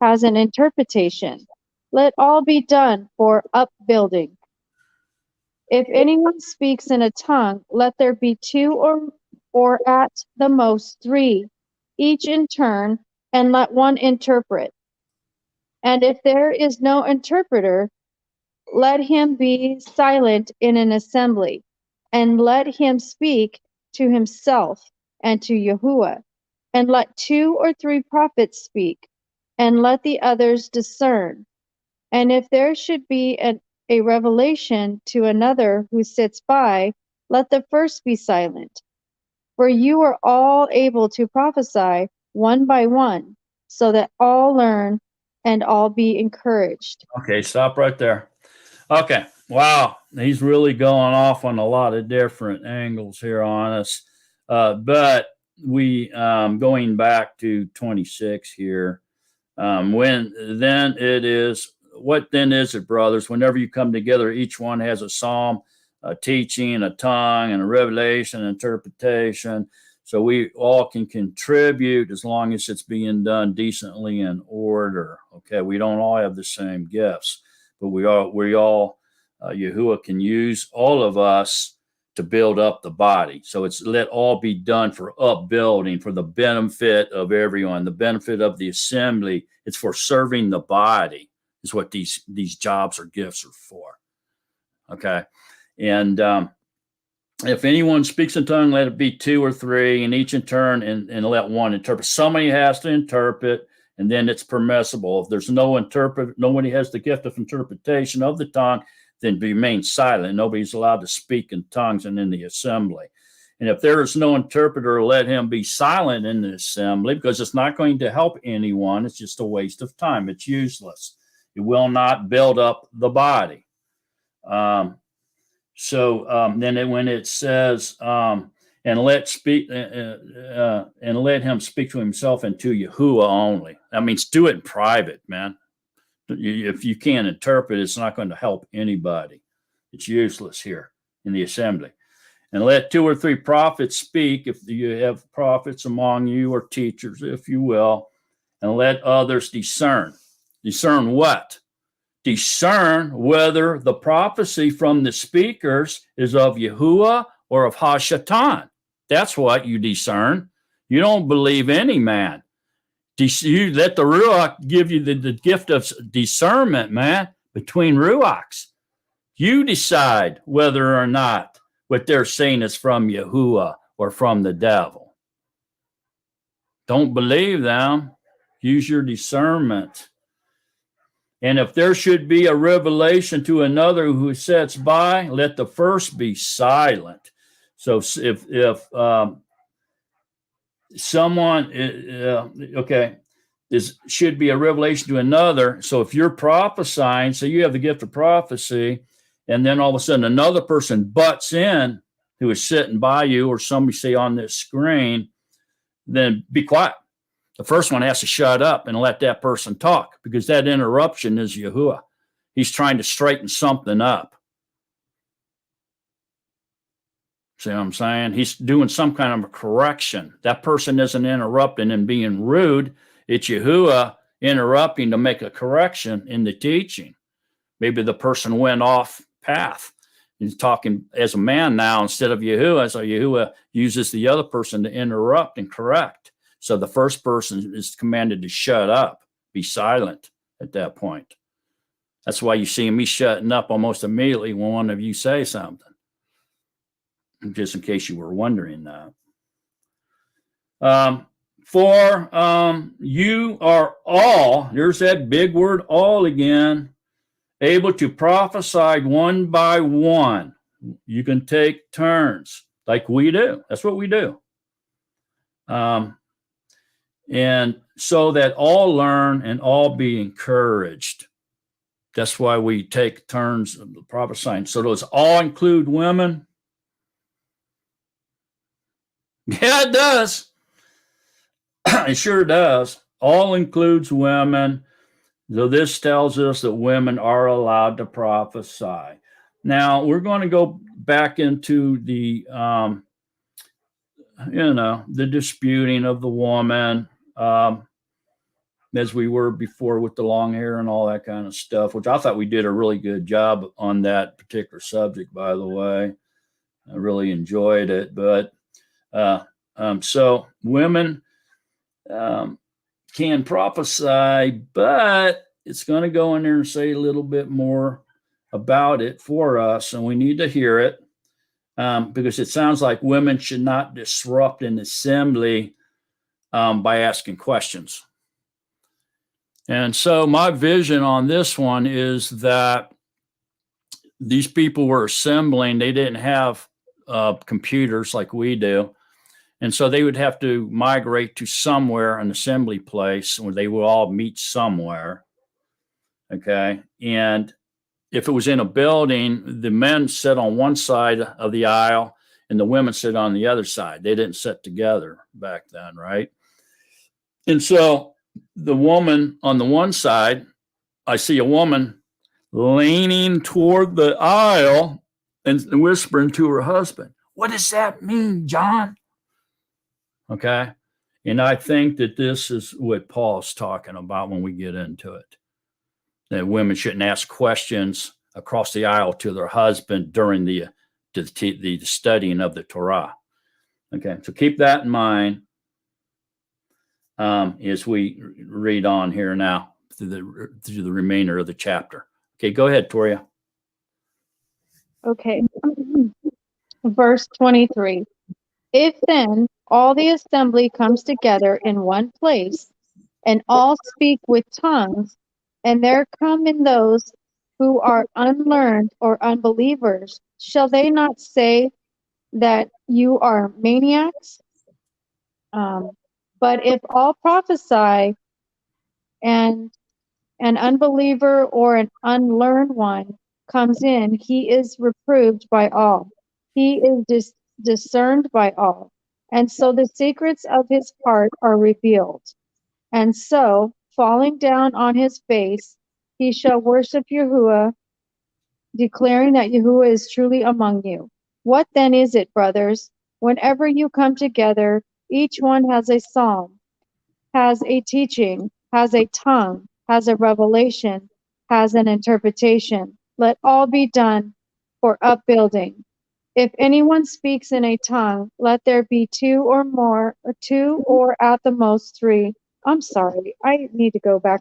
has an interpretation. Let all be done for upbuilding. If anyone speaks in a tongue, let there be two or at the most three, each in turn, and let one interpret. And if there is no interpreter, let him be silent in an assembly, and let him speak to himself and to Yahuwah. And let 2 or 3 prophets speak, and let the others discern. And if there should be a revelation to another who sits by, let the first be silent. For you are all able to prophesy one by one, so that all learn and all be encouraged.
Okay, stop right there. Okay, wow, he's really going off on a lot of different angles here on us. But we, going back to 26 here, what then is it, brothers? Whenever you come together, each one has a psalm, a teaching, a tongue, and a revelation, an interpretation. So we all can contribute as long as it's being done decently in order. Okay, we don't all have the same gifts, but we all Yahuwah can use all of us to build up the body. So it's let all be done for upbuilding, for the benefit of everyone, the benefit of the assembly. It's for serving the body is what these jobs or gifts are for. Okay. And if anyone speaks in tongue, let it be 2 or 3, and each in turn, and let one interpret. Somebody has to interpret, and then it's permissible. If there's no interpret, nobody has the gift of interpretation of the tongue, then remain silent. Nobody's allowed to speak in tongues and in the assembly. And if there is no interpreter, let him be silent in the assembly, because it's not going to help anyone. It's just a waste of time. It's useless. It will not build up the body. Then when it says, and let him speak to himself and to Yahuwah only. That means do it in private, man. If you can't interpret, it's not going to help anybody. It's useless here in the assembly. And let 2 or 3 prophets speak, if you have prophets among you, or teachers, if you will, and let others discern. Discern what? Discern whether the prophecy from the speakers is of Yahuwah or of Hashatan. That's what you discern. You don't believe any man. You let the Ruach give you the gift of discernment, man, between Ruachs. You decide whether or not what they're saying is from Yahuwah or from the devil. Don't believe them. Use your discernment. And if there should be a revelation to another who sits by, let the first be silent. So if someone, should be a revelation to another. So if you're prophesying, so you have the gift of prophecy, and then all of a sudden another person butts in who is sitting by you, or somebody say on this screen, then be quiet. The first one has to shut up and let that person talk, because that interruption is Yahuwah. He's trying to straighten something up. See what I'm saying? He's doing some kind of a correction. That person isn't interrupting and being rude. It's Yahuwah interrupting to make a correction in the teaching. Maybe the person went off path. He's talking as a man now instead of Yahuwah. So Yahuwah uses the other person to interrupt and correct. So the first person is commanded to shut up, be silent at that point. That's why you see me shutting up almost immediately when one of you say something. Just in case you were wondering that. For you are all, there's that big word all again, able to prophesy one by one. You can take turns like we do. That's what we do. And so that all learn and all be encouraged. That's why we take turns of prophesying. So does all include women? Yeah, it does. It sure does. All includes women. So this tells us that women are allowed to prophesy. Now we're going to go back into the, the disputing of the woman, as we were before with the long hair and all that kind of stuff, which I thought we did a really good job on that particular subject, by the way. I really enjoyed it. But so women can prophesy, but it's going to go in there and say a little bit more about it for us, and we need to hear it because it sounds like women should not disrupt an assembly by asking questions. And so my vision on this one is that these people were assembling. They didn't have computers like we do. And so they would have to migrate to somewhere, an assembly place where they would all meet somewhere. Okay. And if it was in a building, the men sit on one side of the aisle and the women sit on the other side. They didn't sit together back then, right? And so the woman on the one side, I see a woman leaning toward the aisle and whispering to her husband, "What does that mean, John?" Okay. And I think that this is what Paul's talking about when we get into it. That women shouldn't ask questions across the aisle to their husband during the studying of the Torah. Okay. So keep that in mind as we read on here now through the remainder of the chapter. Okay. Go ahead, Toria.
Okay. Verse 23. If then all the assembly comes together in one place, and all speak with tongues, and there come in those who are unlearned or unbelievers, shall they not say that you are maniacs? But if all prophesy, and an unbeliever or an unlearned one comes in, he is reproved by all. He is discerned by all. And so the secrets of his heart are revealed. And so, falling down on his face, he shall worship Yahuwah, declaring that Yahuwah is truly among you. What then is it, brothers? Whenever you come together, each one has a psalm, has a teaching, has a tongue, has a revelation, has an interpretation. Let all be done for upbuilding. If anyone speaks in a tongue, let there be two or more, or two or at the most three. I'm sorry, I need to go back.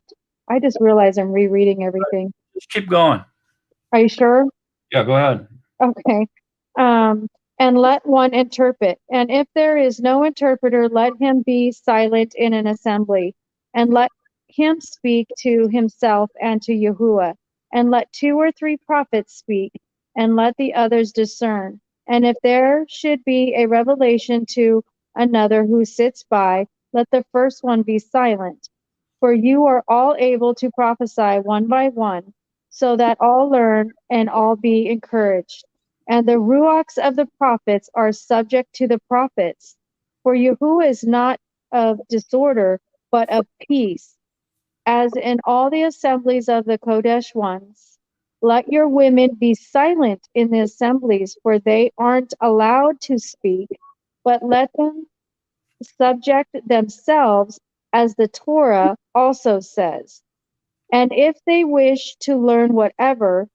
I just realized I'm rereading everything.
Just keep going.
Are you sure?
Yeah, go ahead.
Okay. And let one interpret. And if there is no interpreter, let him be silent in an assembly. And let him speak to himself and to Yahuwah. And let two or three prophets speak. And let the others discern. And if there should be a revelation to another who sits by, let the first one be silent. For you are all able to prophesy one by one, so that all learn and all be encouraged. And the ruachs of the prophets are subject to the prophets. For Yahuwah is not of disorder, but of peace. As in all the assemblies of the Kodesh ones, let your women be silent in the assemblies, for they aren't allowed to speak, but let them subject themselves, as the Torah also says. And if they wish to learn whatever,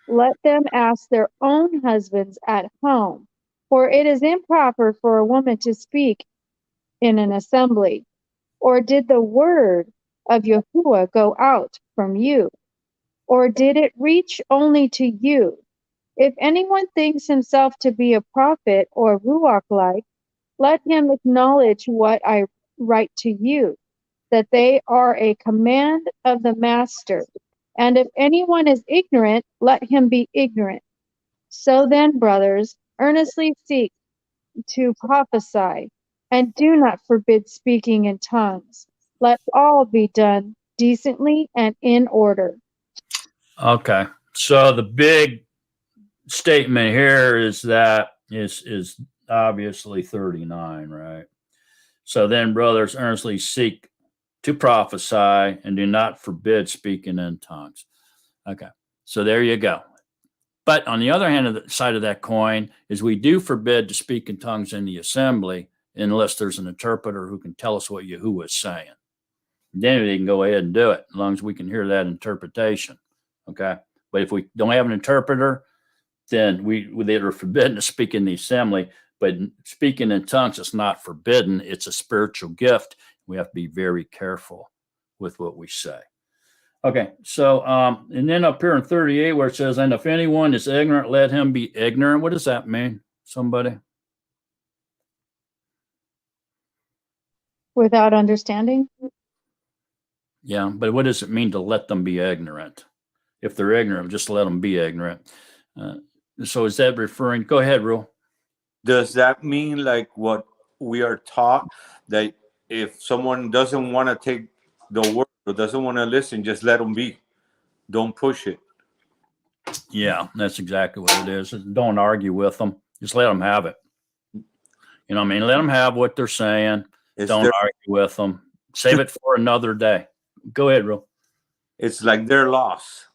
let them ask their own husbands at home, for it is improper for a woman to speak in an assembly. Or did the word of Yahuwah go out from you? Or did it reach only to you? If anyone thinks himself to be a prophet or ruach-like, let him acknowledge what I write to you, that they are a command of the master. And if anyone is ignorant, let him be ignorant. So then, brothers, earnestly seek to prophesy, and do not forbid speaking in tongues. Let all be done decently and in order.
Okay. So the big statement here is that is obviously 39, right? So then, brothers, earnestly seek to prophesy and do not forbid speaking in tongues. Okay. So there you go. But on the other hand of the side of that coin is we do forbid to speak in tongues in the assembly unless there's an interpreter who can tell us what Yahuwah is saying. Then they can go ahead and do it as long as we can hear that interpretation. Okay. But if we don't have an interpreter, then we are forbidden to speak in the assembly. But speaking in tongues is not forbidden. It's a spiritual gift. We have to be very careful with what we say. Okay, so and then up here in 38 where it says, and if anyone is ignorant, let him be ignorant. What does that mean? Somebody?
Without understanding?
Yeah, but what does it mean to let them be ignorant? If they're ignorant, just let them be ignorant. So is that referring? Go ahead, Rule.
Does that mean like what we are taught, that if someone doesn't want to take the word or doesn't want to listen, just let them be? Don't push it.
Yeah, that's exactly what it is. Don't argue with them. Just let them have it. You know what I mean? Let them have what they're saying. Don't argue with them. Save it for another day. Go ahead, Rule.
It's like their loss.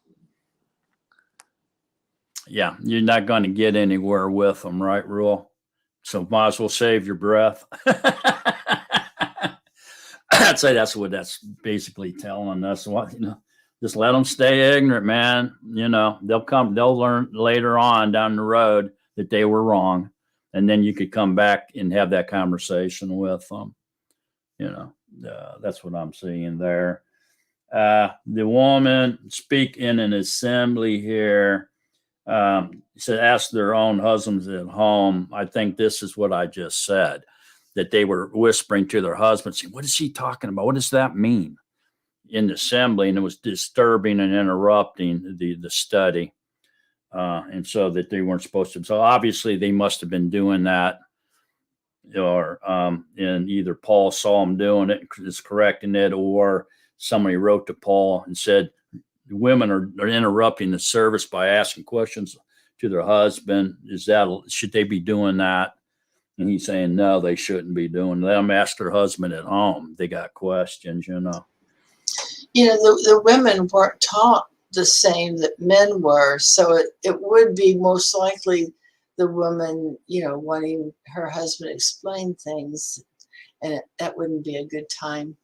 Yeah, you're not going to get anywhere with them, right, Rule? So might as well save your breath. I'd say that's what that's basically telling us. What, just let them stay ignorant, man. They'll learn later on down the road that they were wrong. And then you could come back and have that conversation with them. That's what I'm seeing there. The woman speak in an assembly here. Said, ask their own husbands at home. I think this is what I just said, that they were whispering to their husbands, saying, what is he talking about? What does that mean? in the assembly, and it was disturbing and interrupting the study. And so that they weren't supposed to. So obviously they must have been doing that, or and either Paul saw them doing it, is correcting it, or somebody wrote to Paul and said, women are interrupting the service by asking questions to their husband. Should they be doing that? And he's saying, no, they shouldn't be doing. Let them ask their husband at home. They got questions,
You know, the women weren't taught the same that men were. So it would be most likely the woman, wanting her husband to explain things. And that wouldn't be a good time.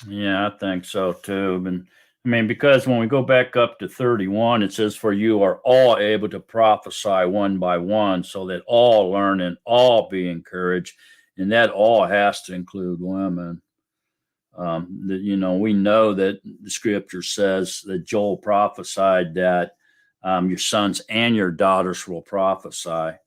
Yeah, I think so too. And I mean, because when we go back up to 31, it says, for you are all able to prophesy one by one, so that all learn and all be encouraged. And that all has to include women. We know that the scripture says that Joel prophesied that your sons and your daughters will prophesy,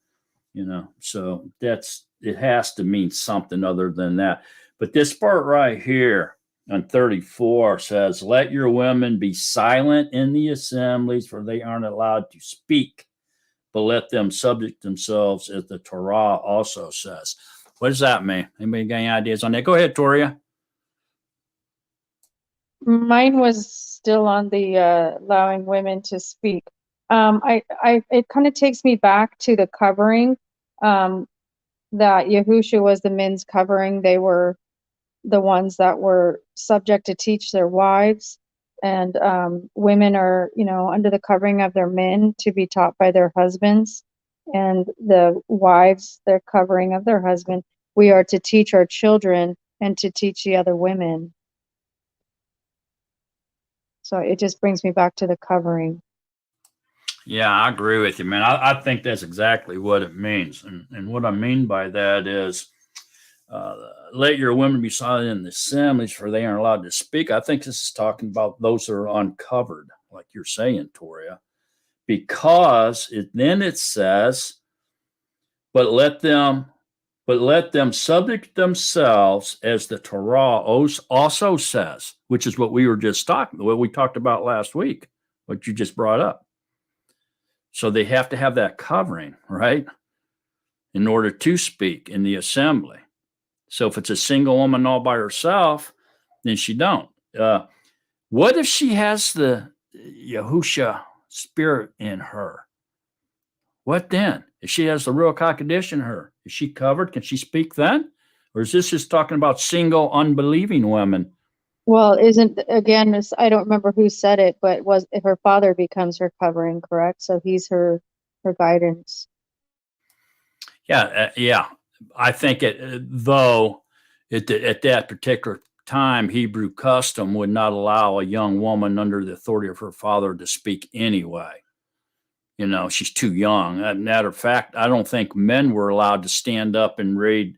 so it has to mean something other than that. But this part right here on 34 says, let your women be silent in the assemblies, for they aren't allowed to speak, but let them subject themselves, as the Torah also says. What does that mean? Anybody got any ideas on that? Go ahead, Toria.
Mine was still on the allowing women to speak. It kind of takes me back to the covering, that Yahusha was the men's covering. They were the ones that were subject to teach their wives, and women are, under the covering of their men to be taught by their husbands, and the wives, their covering of their husband. We are to teach our children and to teach the other women. So it just brings me back to the covering.
Yeah, I agree with you, man. I think that's exactly what it means. And what I mean by that is, let your women be silent in the assemblies, for they aren't allowed to speak. I think this is talking about those that are uncovered, like you're saying, Toria, because then it says, but let them subject themselves, as the Torah also says, which is what we were just what we talked about last week, what you just brought up. So they have to have that covering, right, in order to speak in the assembly. So if it's a single woman all by herself, then she don't. What if she has the Yahusha spirit in her? What then? If she has the Ruach HaKodesh in her, is she covered? Can she speak then? Or is this just talking about single unbelieving women?
Well, I don't remember who said it, but her father becomes her covering, correct? So he's her guidance.
Yeah. I think though at that particular time, Hebrew custom would not allow a young woman under the authority of her father to speak anyway. She's too young. As a matter of fact, I don't think men were allowed to stand up and read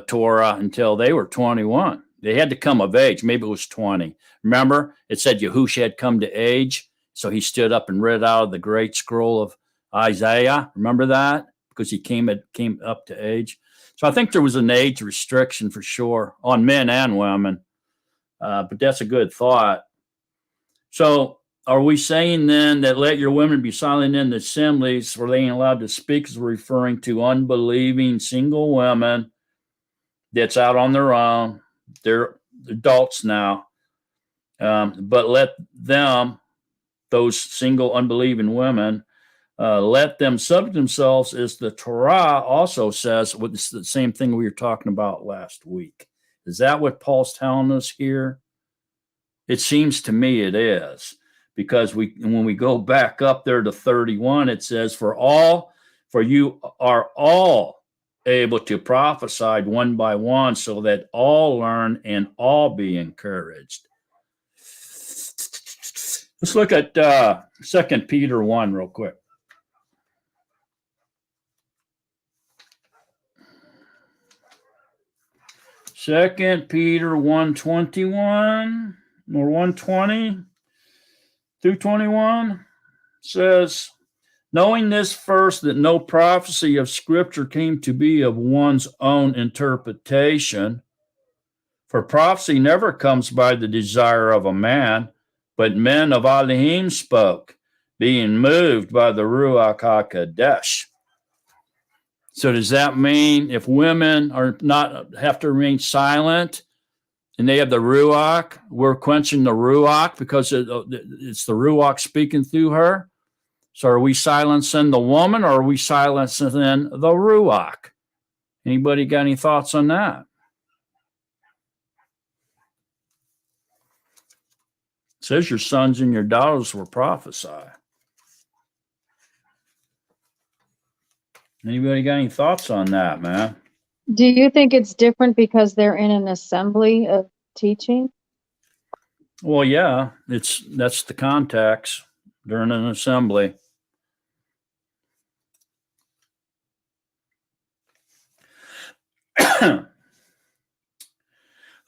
Torah until they were 21. They had to come of age. Maybe it was 20. Remember, it said Yahusha had come to age, so he stood up and read out of the great scroll of Isaiah. Remember that? Because he came up to age. So I think there was an age restriction for sure on men and women. But that's a good thought. So are we saying then that let your women be silent in the assemblies, for they ain't allowed to speak, is referring to unbelieving single women that's out on their own? They're adults now. But let them, those single unbelieving women, let them subject themselves, as the Torah also says. It's the same thing we were talking about last week. Is that what Paul's telling us here? It seems to me it is, because when we go back up there to 31, it says, for you are all able to prophesy one by one, so that all learn and all be encouraged. Let's look at 2 Peter 1 real quick. 2 Peter 1:21 or 1:20 through 21 says, knowing this first, that no prophecy of Scripture came to be of one's own interpretation, For prophecy never comes by the desire of a man, but men of Elohim spoke, being moved by the Ruach HaKodesh. So does that mean if women are not have to remain silent and they have the Ruach, we're quenching the Ruach because it's the Ruach speaking through her? So are we silencing the woman or are we silencing the Ruach? Anybody got any thoughts on that? It says your sons and your daughters will prophesy. Anybody got any thoughts on that, man?
Do you think it's different because they're in an assembly of teaching?
Well, yeah, that's the context. They're in an assembly.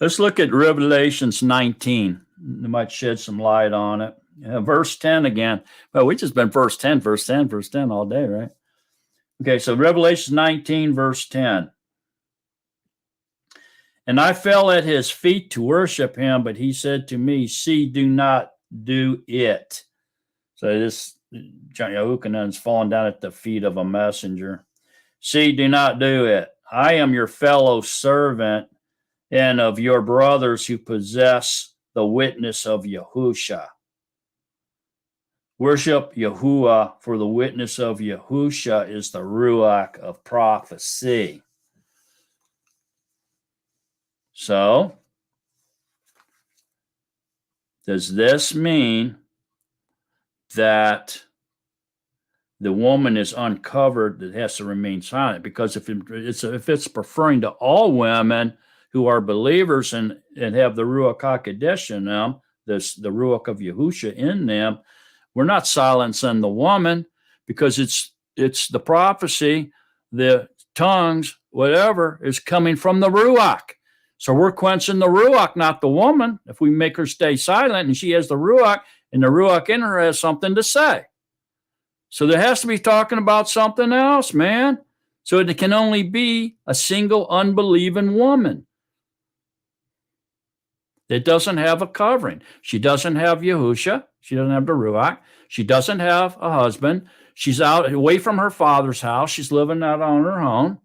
Let's look at Revelations 19. It might shed some light on it. Verse 10 again. Well, we just been verse 10 all day, right? Okay, so Revelation 19, verse 10. And I fell at his feet to worship him, but he said to me, see, do not do it. So this John Yahukanan's fallen down at the feet of a messenger. See, do not do it. I am your fellow servant and of your brothers who possess the witness of Yahusha. Worship Yahuwah, for the witness of Yahusha is the Ruach of prophecy. So, does this mean that the woman is uncovered that has to remain silent? Because if it's referring to all women who are believers and have the Ruach HaKodesh in them, the Ruach of Yahusha in them, we're not silencing the woman because it's the prophecy, the tongues, whatever is coming from the Ruach. So we're quenching the Ruach, not the woman. If we make her stay silent and she has the Ruach and the Ruach in her has something to say. So there has to be talking about something else, man. So it can only be a single unbelieving woman that doesn't have a covering. She doesn't have Yahusha. She doesn't have the Ruach. She doesn't have a husband. She's out away from her father's house. She's living out on her own.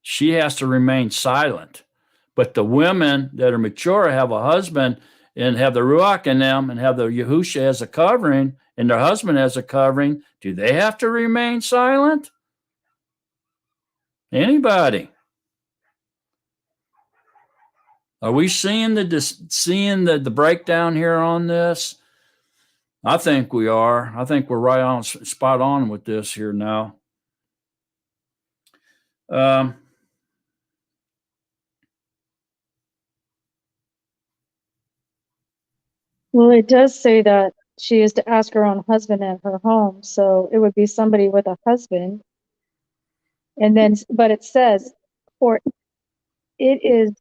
She has to remain silent. But the women that are mature have a husband and have the Ruach in them and have the Yahusha as a covering and their husband as a covering. Do they have to remain silent? Anybody? Are we seeing the breakdown here on this? I think we are. I think we're right on spot on with this here now. Well,
it does say that she is to ask her own husband at her home, so it would be somebody with a husband. And then, but it says, for it is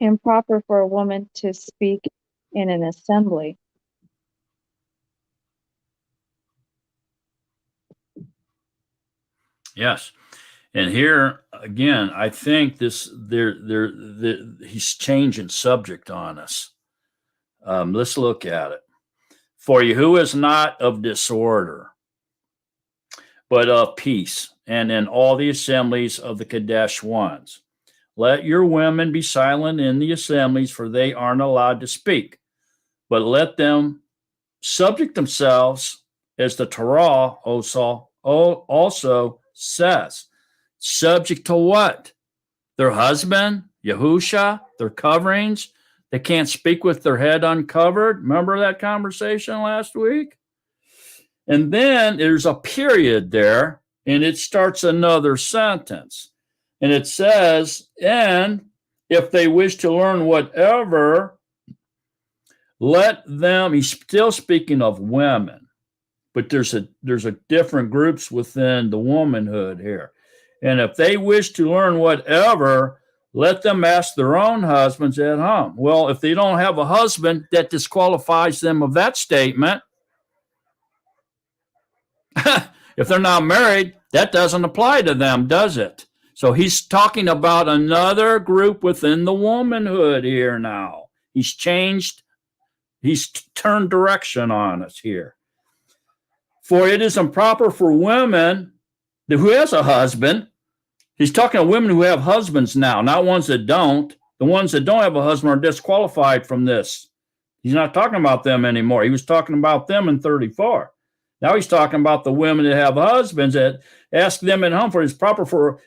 improper for a woman to speak in an assembly.
yes. And here again, I think he's changing subject on us. Let's look at it. For you who is not of disorder, but of peace, and in all the assemblies of the Kadesh ones. Let your women be silent in the assemblies, for they aren't allowed to speak. But let them subject themselves, as the Torah also says. Subject to what? Their husband, Yahusha, their coverings. They can't speak with their head uncovered. Remember that conversation last week? And then there's a period there, and it starts another sentence. And it says, and if they wish to learn whatever, let them, he's still speaking of women, but there's a different groups within the womanhood here. And if they wish to learn whatever, let them ask their own husbands at home. Well, if they don't have a husband, that disqualifies them of that statement. If they're not married, that doesn't apply to them, does it? So he's talking about another group within the womanhood here now. He's changed, he's turned direction on us here. For it is improper for women who has a husband. He's talking to women who have husbands now, not ones that don't. The ones that don't have a husband are disqualified from this. He's not talking about them anymore. He was talking about them in 34. Now he's talking about the women that have husbands, that ask them at home, for it's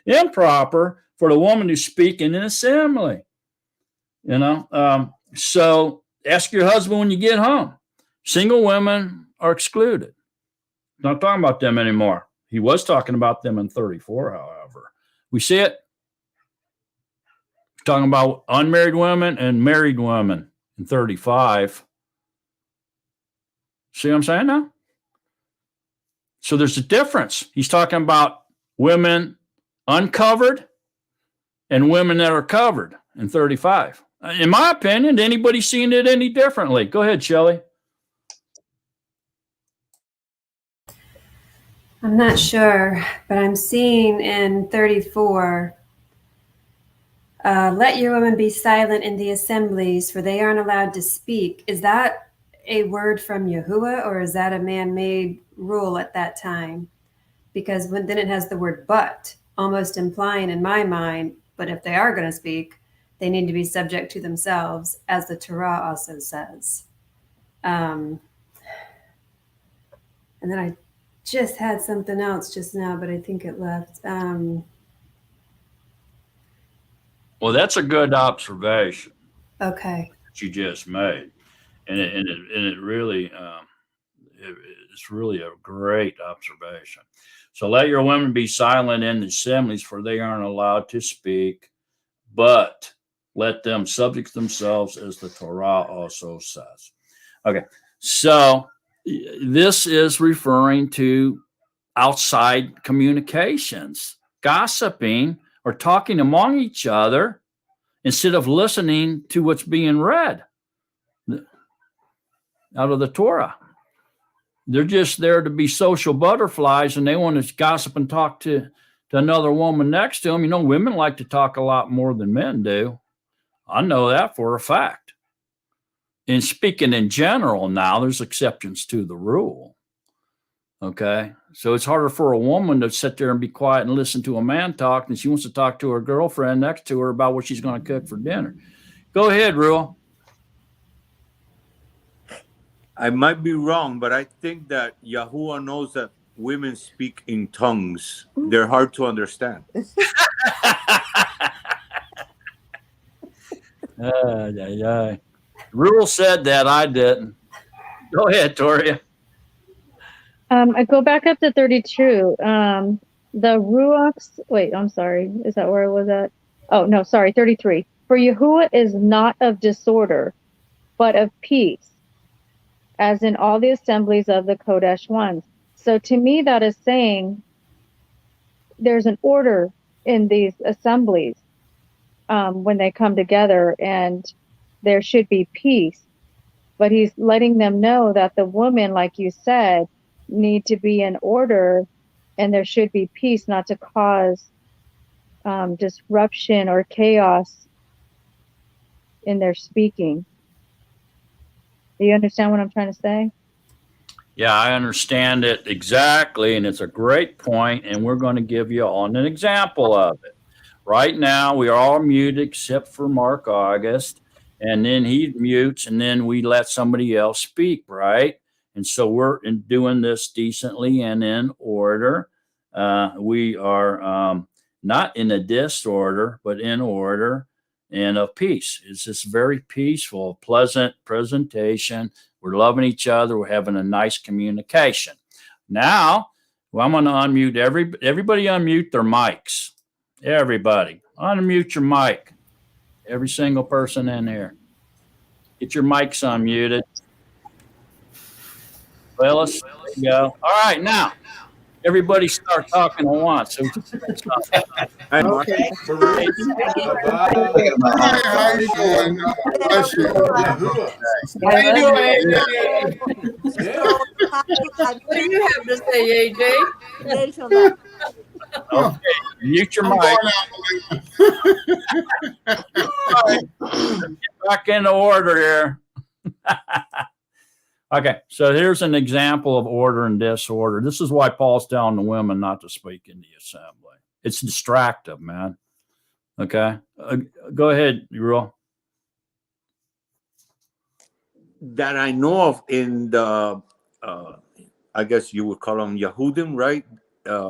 improper for the woman to speak in an assembly. You know, so ask your husband when you get home. Single women are excluded. Not talking about them anymore. He was talking about them in 34, however. We see it. Talking about unmarried women and married women in 35. See what I'm saying now? So there's a difference. He's talking about women uncovered and women that are covered in 35. In my opinion, anybody seeing it any differently? Go ahead, Shelley.
I'm not sure, but I'm seeing in 34, let your women be silent in the assemblies, for they aren't allowed to speak. Is that a word from Yahuwah, or is that a man-made rule at that time? Because then it has the word but, almost implying in my mind, but if they are going to speak, they need to be subject to themselves, as the Torah also says. And then I just had something else just now, but I think it left.
Well, that's a good observation.
Okay.
That you just made, and it really it's really a great observation. So let your women be silent in the assemblies, for they aren't allowed to speak, but let them subject themselves, as the Torah also says. Okay, so this is referring to outside communications, gossiping or talking among each other instead of listening to what's being read out of the Torah. They're just there to be social butterflies, and they want to gossip and talk to another woman next to them. You know, women like to talk a lot more than men do. I know that for a fact. And speaking in general now, there's exceptions to the rule. Okay? So it's harder for a woman to sit there and be quiet and listen to a man talk than she wants to talk to her girlfriend next to her about what she's going to cook for dinner. Go ahead, Ruel.
I might be wrong, but I think that Yahuwah knows that women speak in tongues. They're hard to understand.
Ruel said that, I didn't. Go ahead, Toria.
I go back up to 32. The Ruachs, wait, I'm sorry. Is that where I was at? Oh, no, sorry, 33. For Yahuwah is not of disorder, but of peace, as in all the assemblies of the Kodesh ones. So to me, that is saying there's an order in these assemblies when they come together, and there should be peace. But he's letting them know that the women, like you said, need to be in order, and there should be peace, not to cause disruption or chaos in their speaking. Do you understand what I'm trying to say?
Yeah, I understand it exactly, and it's a great point, and we're going to give you an example of it. Right now, we are all muted except for Mark August, and then he mutes, and then we let somebody else speak, right? And so we're doing this decently and in order. We are not in a disorder, but in order and of peace. It's just very peaceful, pleasant presentation. We're loving each other. We're having a nice communication. Now, well, I'm going to unmute everybody. Unmute their mics. Everybody, unmute your mic. Every single person in here. Get your mics unmuted. Willis, there you go. All right, now, everybody start talking at once. So
Hey, Mark.
Okay.
Farouk.
Hi, how you doing? Bless you.
Yahuwah.
How you doing?
Yeah.
What
do you have to say, AJ?
Okay, mute your
I'm
mic.
going out.
All right, let's get back into order here. Okay, so here's an example of order and disorder. This is why Paul's telling the women not to speak in the assembly. It's distractive, man. Okay, go ahead, Uriel.
That I know of in the, I guess you would call them Yehudim, right?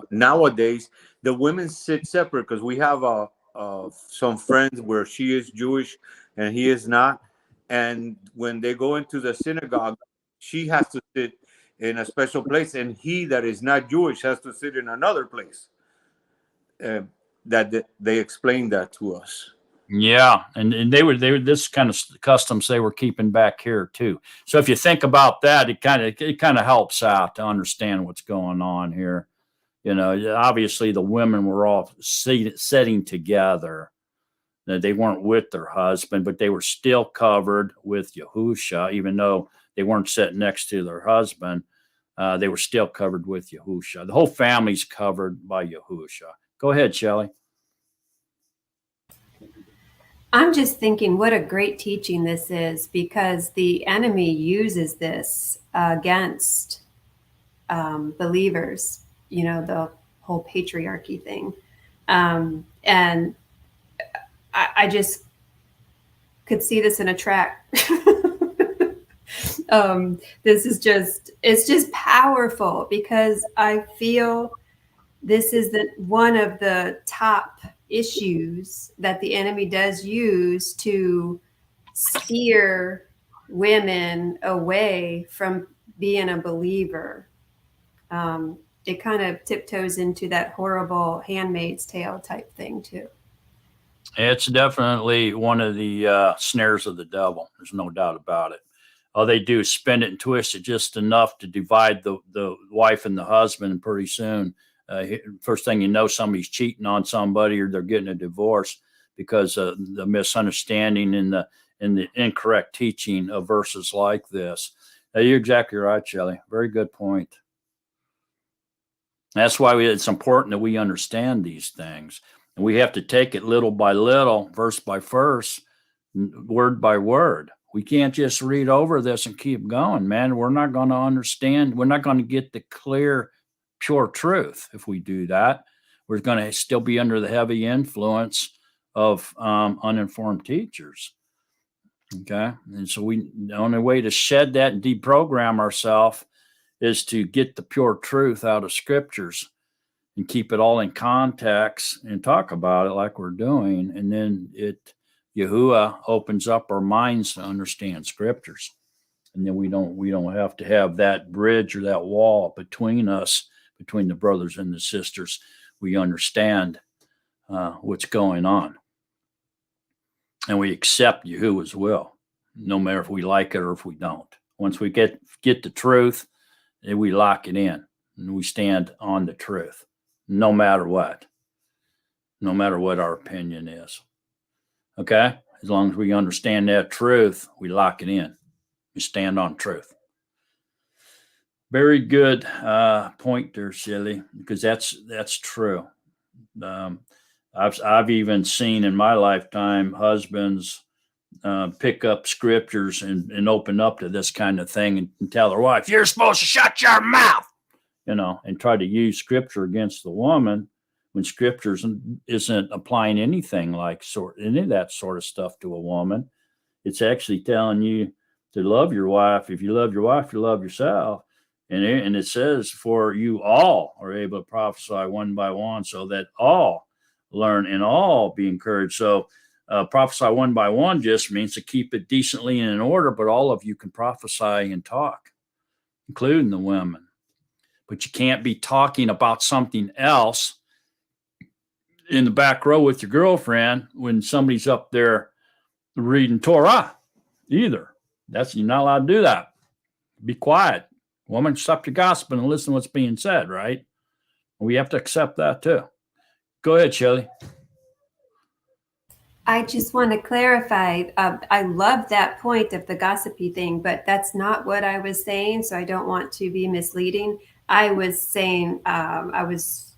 Nowadays, the women sit separate because we have some friends where she is Jewish and he is not. And when they go into the synagogue, she has to sit in a special place, and he that is not Jewish has to sit in another place. That they explained that to us.
Yeah, and they were this kind of customs they were keeping back here too. So if you think about that, it kind of helps out to understand what's going on here. You know, obviously the women were all sitting together. They weren't with their husband, but they were still covered with Yahusha, even though they weren't sitting next to their husband. They were still covered with Yahusha. The whole family's covered by Yahusha. Go ahead, Shelley.
I'm just thinking what a great teaching this is, because the enemy uses this against believers, you know, the whole patriarchy thing. And I just could see this in a track. This is it's just powerful, because I feel this is one of the top issues that the enemy does use to steer women away from being a believer. It kind of tiptoes into that horrible Handmaid's Tale type thing too.
It's definitely one of the snares of the devil. There's no doubt about it. All they do is spin it and twist it just enough to divide the wife and the husband, and pretty soon, first thing you know, somebody's cheating on somebody, or they're getting a divorce because of the misunderstanding and the incorrect teaching of verses like this. You're exactly right, Shelley. Very good point. That's why it's important that we understand these things. And we have to take it little by little, verse by verse, word by word. We can't just read over this and keep going, man. We're not going to understand. We're not going to get the clear, pure truth if we do that. We're going to still be under the heavy influence of uninformed teachers. Okay. And so the only way to shed that and deprogram ourselves is to get the pure truth out of scriptures and keep it all in context and talk about it like we're doing. And then Yahuwah opens up our minds to understand scriptures. And then we don't have to have that bridge or that wall between us, between the brothers and the sisters. We understand what's going on. And we accept Yahuwah's will, no matter if we like it or if we don't. Once we get the truth, then we lock it in and we stand on the truth, no matter what our opinion is. Okay? As long as we understand that truth, we lock it in. We stand on truth. Very good point there, Shelley, because that's true. I've even seen in my lifetime husbands pick up scriptures and open up to this kind of thing and tell their wife, "You're supposed to shut your mouth," and try to use scripture against the woman when scripture isn't applying anything like any of that sort of stuff to a woman. It's actually telling you to love your wife. If you love your wife, you love yourself. And it says, for you all are able to prophesy one by one, so that all learn and all be encouraged. So prophesy one by one just means to keep it decently and in order, but all of you can prophesy and talk, including the women. But you can't be talking about something else in the back row with your girlfriend when somebody's up there reading Torah either. You're not allowed to do that. Be quiet. Woman, stop your gossiping and listen to what's being said, right? We have to accept that too. Go ahead, Shelley.
I just want to clarify. I love that point of the gossipy thing, but that's not what I was saying. So I don't want to be misleading. I was saying, I was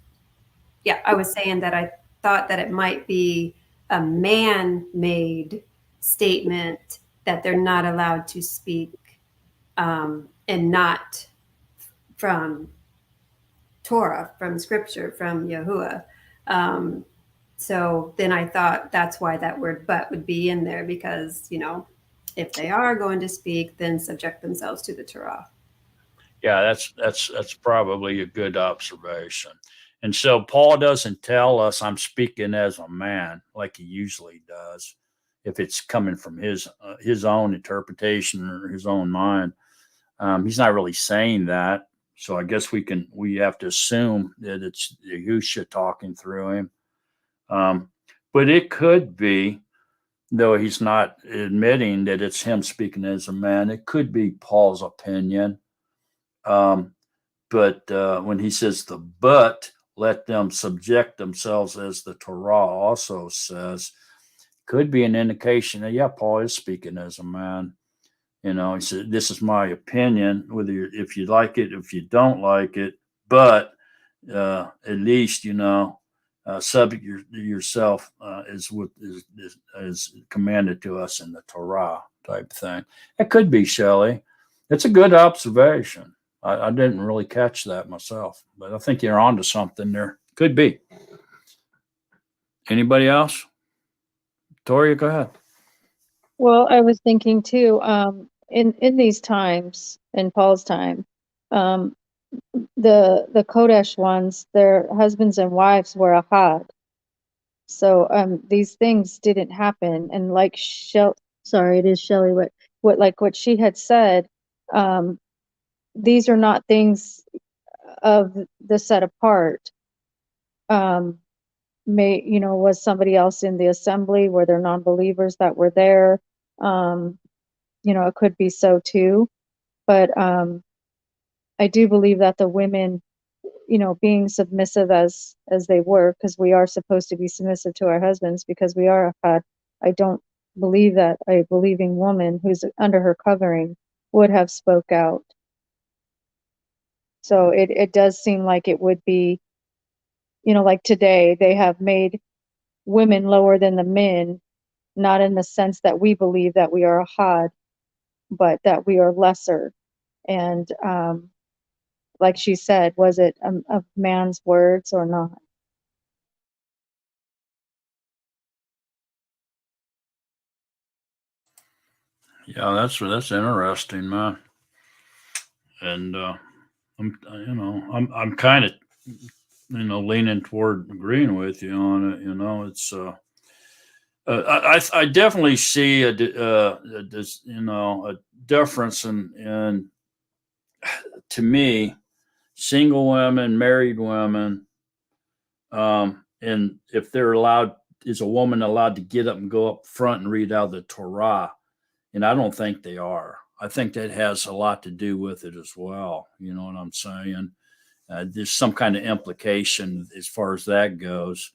Yeah, I was saying that I thought that it might be a man-made statement that they're not allowed to speak, and not from Torah, from Scripture, from Yahuwah. So then I thought that's why that word "but" would be in there, because if they are going to speak, then subject themselves to the Torah.
Yeah, that's probably a good observation. And so Paul doesn't tell us I'm speaking as a man like he usually does, if it's coming from his own interpretation or his own mind. He's not really saying that. So I guess we have to assume that it's Yahusha talking through him. But it could be, though he's not admitting that it's him speaking as a man, it could be Paul's opinion. But when he says but let them subject themselves, as the Torah also says, could be an indication that, yeah, Paul is speaking as a man. He said, this is my opinion, if you like it, if you don't like it, but at least, subject yourself is what is commanded to us in the Torah type thing. It could be, Shelley. It's a good observation. I didn't really catch that myself, but I think you're onto something there. Could be. Anybody else? Toria, go ahead.
Well, I was thinking too, in these times, in Paul's time, the Kodesh ones, their husbands and wives were ahad. So these things didn't happen, and like sorry, it is Shelley. What she had said, these are not things of the set apart. Was somebody else in the assembly? Were there non-believers that were there? It could be so too, but I do believe that the women, being submissive as they were, because we are supposed to be submissive to our husbands because we are ahad. I don't believe that a believing woman who's under her covering would have spoke out. So it does seem like it would be, like today they have made women lower than the men, not in the sense that we believe that we are ahad, but that we are lesser. And like she said, was it a man's words or not?
Yeah, that's interesting, man. And I'm kind of leaning toward agreeing with you on it. It's I definitely see a difference in to me, single women, married women, and if they're allowed, is a woman allowed to get up and go up front and read out the Torah? And I don't think they are. I think that has a lot to do with it as well. You know what I'm saying? There's some kind of implication as far as that goes.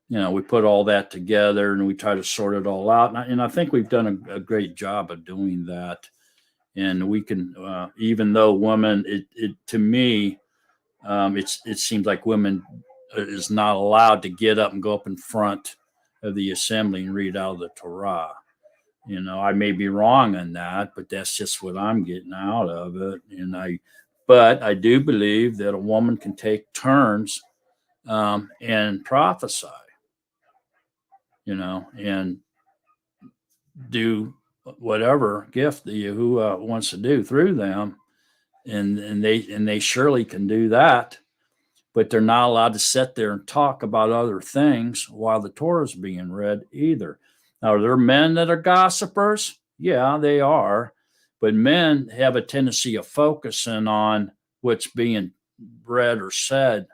We put all that together and we try to sort it all out. And I think we've done a great job of doing that. And we can, even though women, to me, it seems like women is not allowed to get up and go up in front of the assembly and read out of the Torah. I may be wrong on that, but that's just what I'm getting out of it. But I do believe that a woman can take turns and prophesy, and do whatever gift the Yahuwah wants to do through them, and they surely can do that. But they're not allowed to sit there and talk about other things while the Torah is being read either. Now, are there men that are gossipers? Yeah, they are. But men have a tendency of focusing on what's being read or said,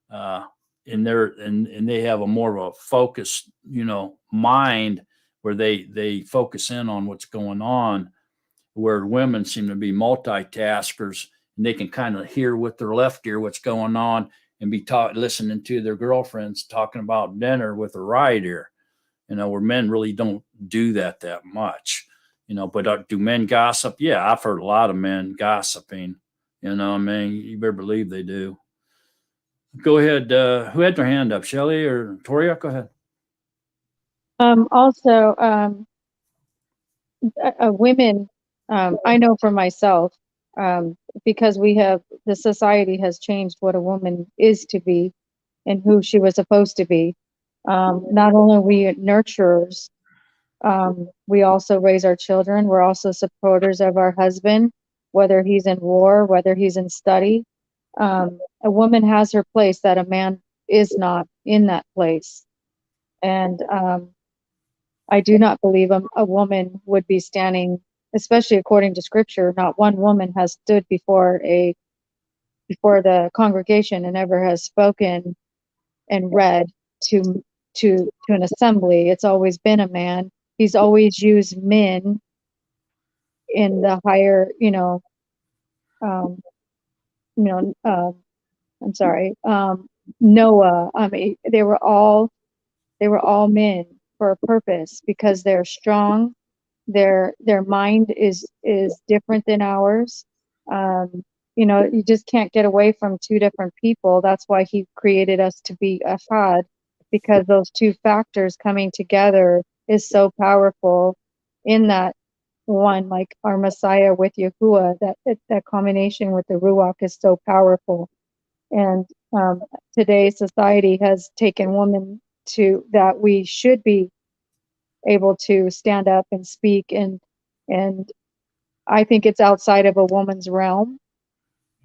and they have a more of a focused, mind where they focus in on what's going on, where women seem to be multitaskers, and they can kind of hear with their left ear what's going on and be listening to their girlfriends talking about dinner with their right ear. Where men really don't do that much. But do men gossip? Yeah, I've heard a lot of men gossiping You know, I mean, you better believe they do. Go ahead. Who had their hand up? Shelley or Toria? Go ahead.
Also, women, I know for myself, because the society has changed what a woman is to be and who she was supposed to be. Not only are we nurturers, we also raise our children. We're also supporters of our husband, whether he's in war, whether he's in study. A woman has her place that a man is not in that place. And I do not believe a woman would be standing, especially according to scripture. Not one woman has stood before the congregation and ever has spoken and read to an assembly. It's always been a man. He's always used men in the higher, um, I'm sorry, Noah. I mean, they were all men for a purpose because they're strong. Their mind is different than ours. You just can't get away from two different people. That's why he created us to be ahad, because those two factors coming together is so powerful in that one, like our Messiah with Yahuwah, that combination with the Ruach is so powerful. And today's society has taken women to that we should be able to stand up and speak, and I think it's outside of a woman's realm.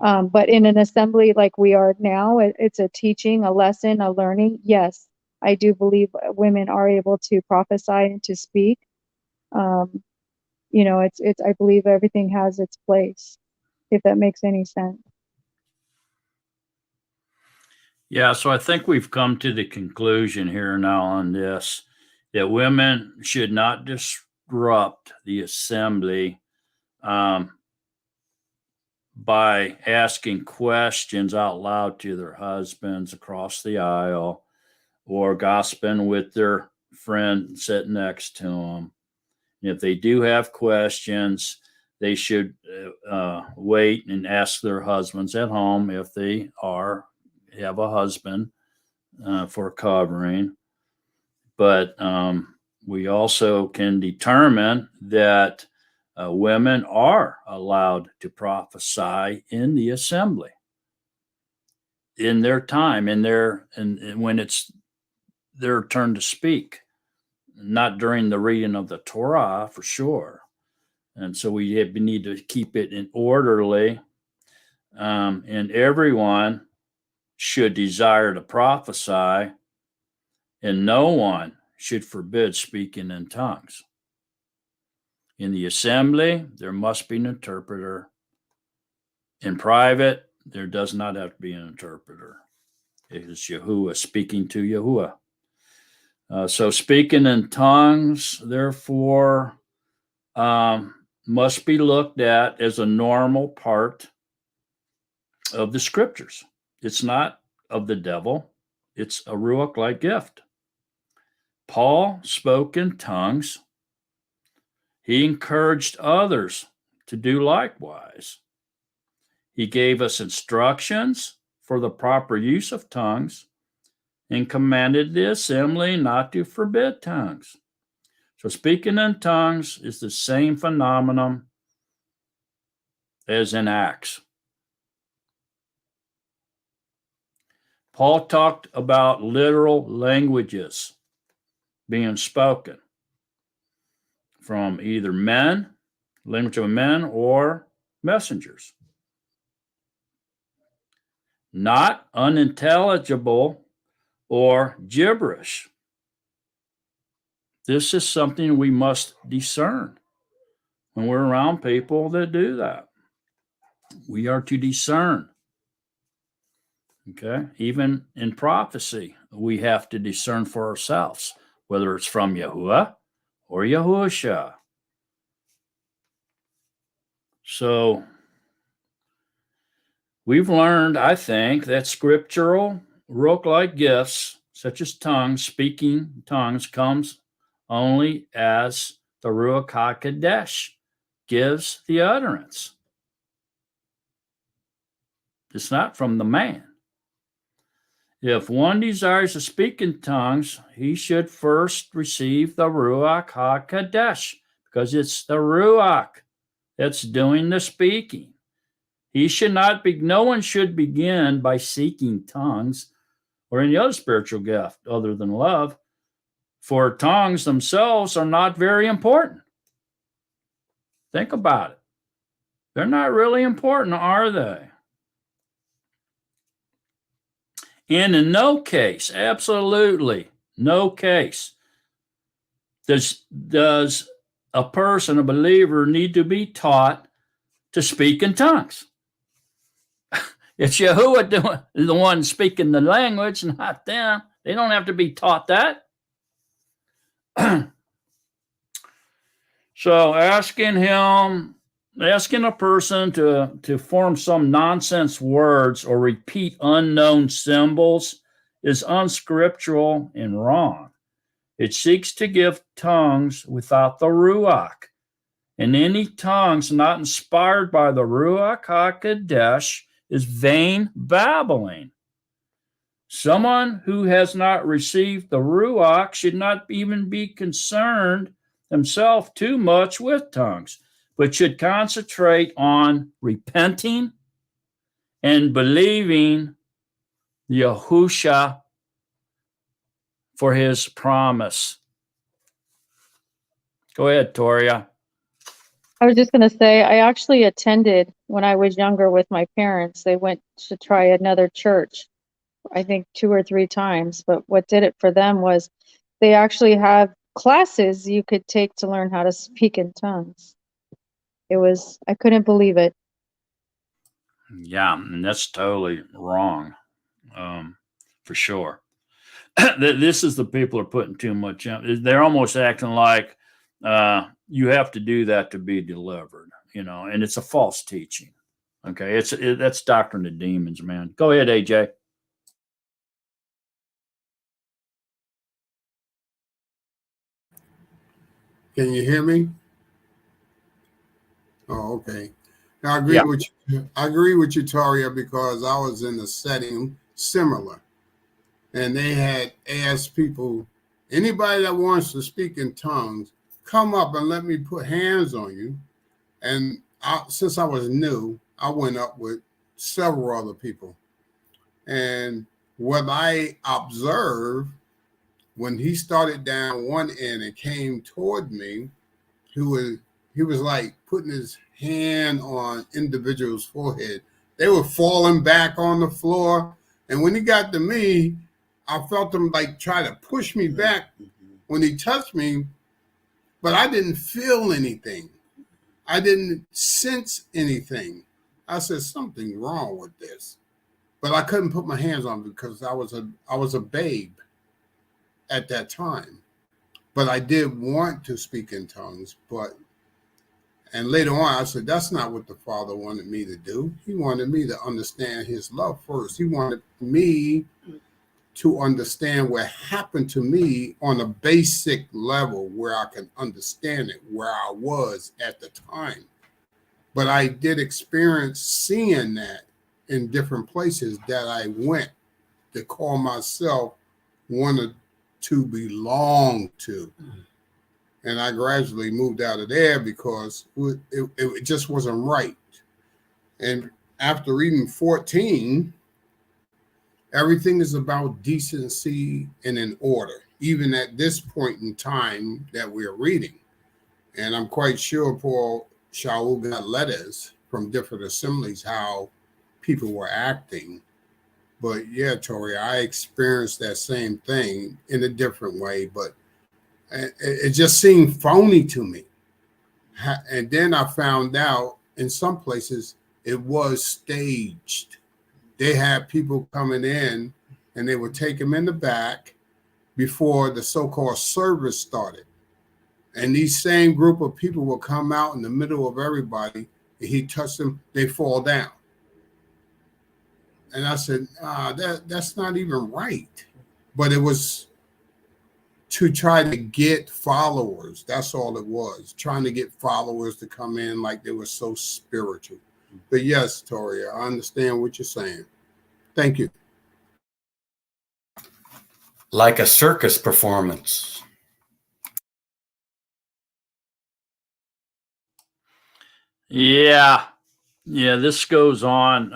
But in an assembly like we are now, it's a teaching, a lesson, a learning. Yes, I do believe women are able to prophesy and to speak. It's I believe everything has its place, if that makes any sense.
Yeah, so I think we've come to the conclusion here now on this, that women should not disrupt the assembly by asking questions out loud to their husbands across the aisle or gossiping with their friend sitting next to them. If they do have questions, they should wait and ask their husbands at home if they have a husband for covering. But we also can determine that women are allowed to prophesy in the assembly in their time, and when it's their turn to speak, not during the reading of the Torah for sure. And so we need to keep it in orderly, and everyone should desire to prophesy, and no one should forbid speaking in tongues. In the assembly, there must be an interpreter. In private, there does not have to be an interpreter. It is Yahuwah speaking to Yahuwah. So speaking in tongues, therefore, must be looked at as a normal part of the scriptures. It's not of the devil. It's a Ruach-like gift. Paul spoke in tongues. He encouraged others to do likewise. He gave us instructions for the proper use of tongues and commanded the assembly not to forbid tongues. So speaking in tongues is the same phenomenon as in Acts. Paul talked about literal languages being spoken from either language of men, or messengers. Not unintelligible or gibberish. This is something we must discern when we're around people that do that. We are to discern. Okay? Even in prophecy, we have to discern for ourselves whether it's from Yahuwah or Yahusha. So we've learned, I think, that scriptural Ruach-like gifts, such as tongues, speaking tongues, comes only as the Ruach HaKodesh gives the utterance. It's not from the man. If one desires to speak in tongues, he should first receive the Ruach HaKodesh, because it's the Ruach that's doing the speaking. No one should begin by seeking tongues or any other spiritual gift other than love, for tongues themselves are not very important. Think about it. They're not really important, are they? And in no case, absolutely no case, does a person, a believer, need to be taught to speak in tongues. It's Yahuwah doing the one speaking the language, not them. They don't have to be taught that. So asking a person to form some nonsense words or repeat unknown symbols is unscriptural and wrong. It seeks to give tongues without the Ruach. And any tongues not inspired by the Ruach HaKodesh is vain babbling. Someone who has not received the Ruach should not even be concerned himself too much with tongues, but should concentrate on repenting and believing Yahusha for his promise. Go ahead, Toria.
I was just going to say, I actually attended when I was younger with my parents. They went to try another church, I think 2 or 3 times. But what did it for them was they actually have classes you could take to learn how to speak in tongues. I couldn't believe it.
Yeah, and that's totally wrong, for sure. This is the people are putting too much in. They're almost acting like you have to do that to be delivered, and it's a false teaching. Okay, that's doctrine of demons, man. Go ahead, AJ.
Can you hear me? Oh, okay. I agree with you. I agree with you, Toria, because I was in a setting similar, and they had asked people, anybody that wants to speak in tongues, come up and let me put hands on you. And since I was new, I went up with several other people. And what I observed when he started down one end and came toward me, he was like putting his hand on individuals' forehead. They were falling back on the floor. And when he got to me, I felt him like try to push me back when he touched me, but I didn't feel anything. I didn't sense anything. I said, something wrong with this. But I couldn't put my hands on because I was a babe at that time. But I did want to speak in tongues, and later on I said, that's not what the Father wanted me to do. He wanted me to understand his love first. He wanted me to understand what happened to me on a basic level where I can understand it, where I was at the time. But I did experience seeing that in different places that I went to call myself wanted to belong to. And I gradually moved out of there because it just wasn't right. And after reading 14, everything is about decency and in order, even at this point in time that we're reading. And I'm quite sure Paul Shaul got letters from different assemblies how people were acting. But yeah, Tori, I experienced that same thing in a different way, but it just seemed phony to me. And then I found out in some places it was staged. They had people coming in and they would take them in the back before the so-called service started. And these same group of people will come out in the middle of everybody, and he touched them, they fall down. And I said, that's not even right. But it was to try to get followers. That's all it was, trying to get followers to come in like they were so spiritual. But yes, Tori, I understand what you're saying. Thank you.
Like a circus performance.
Yeah. Yeah, this goes on,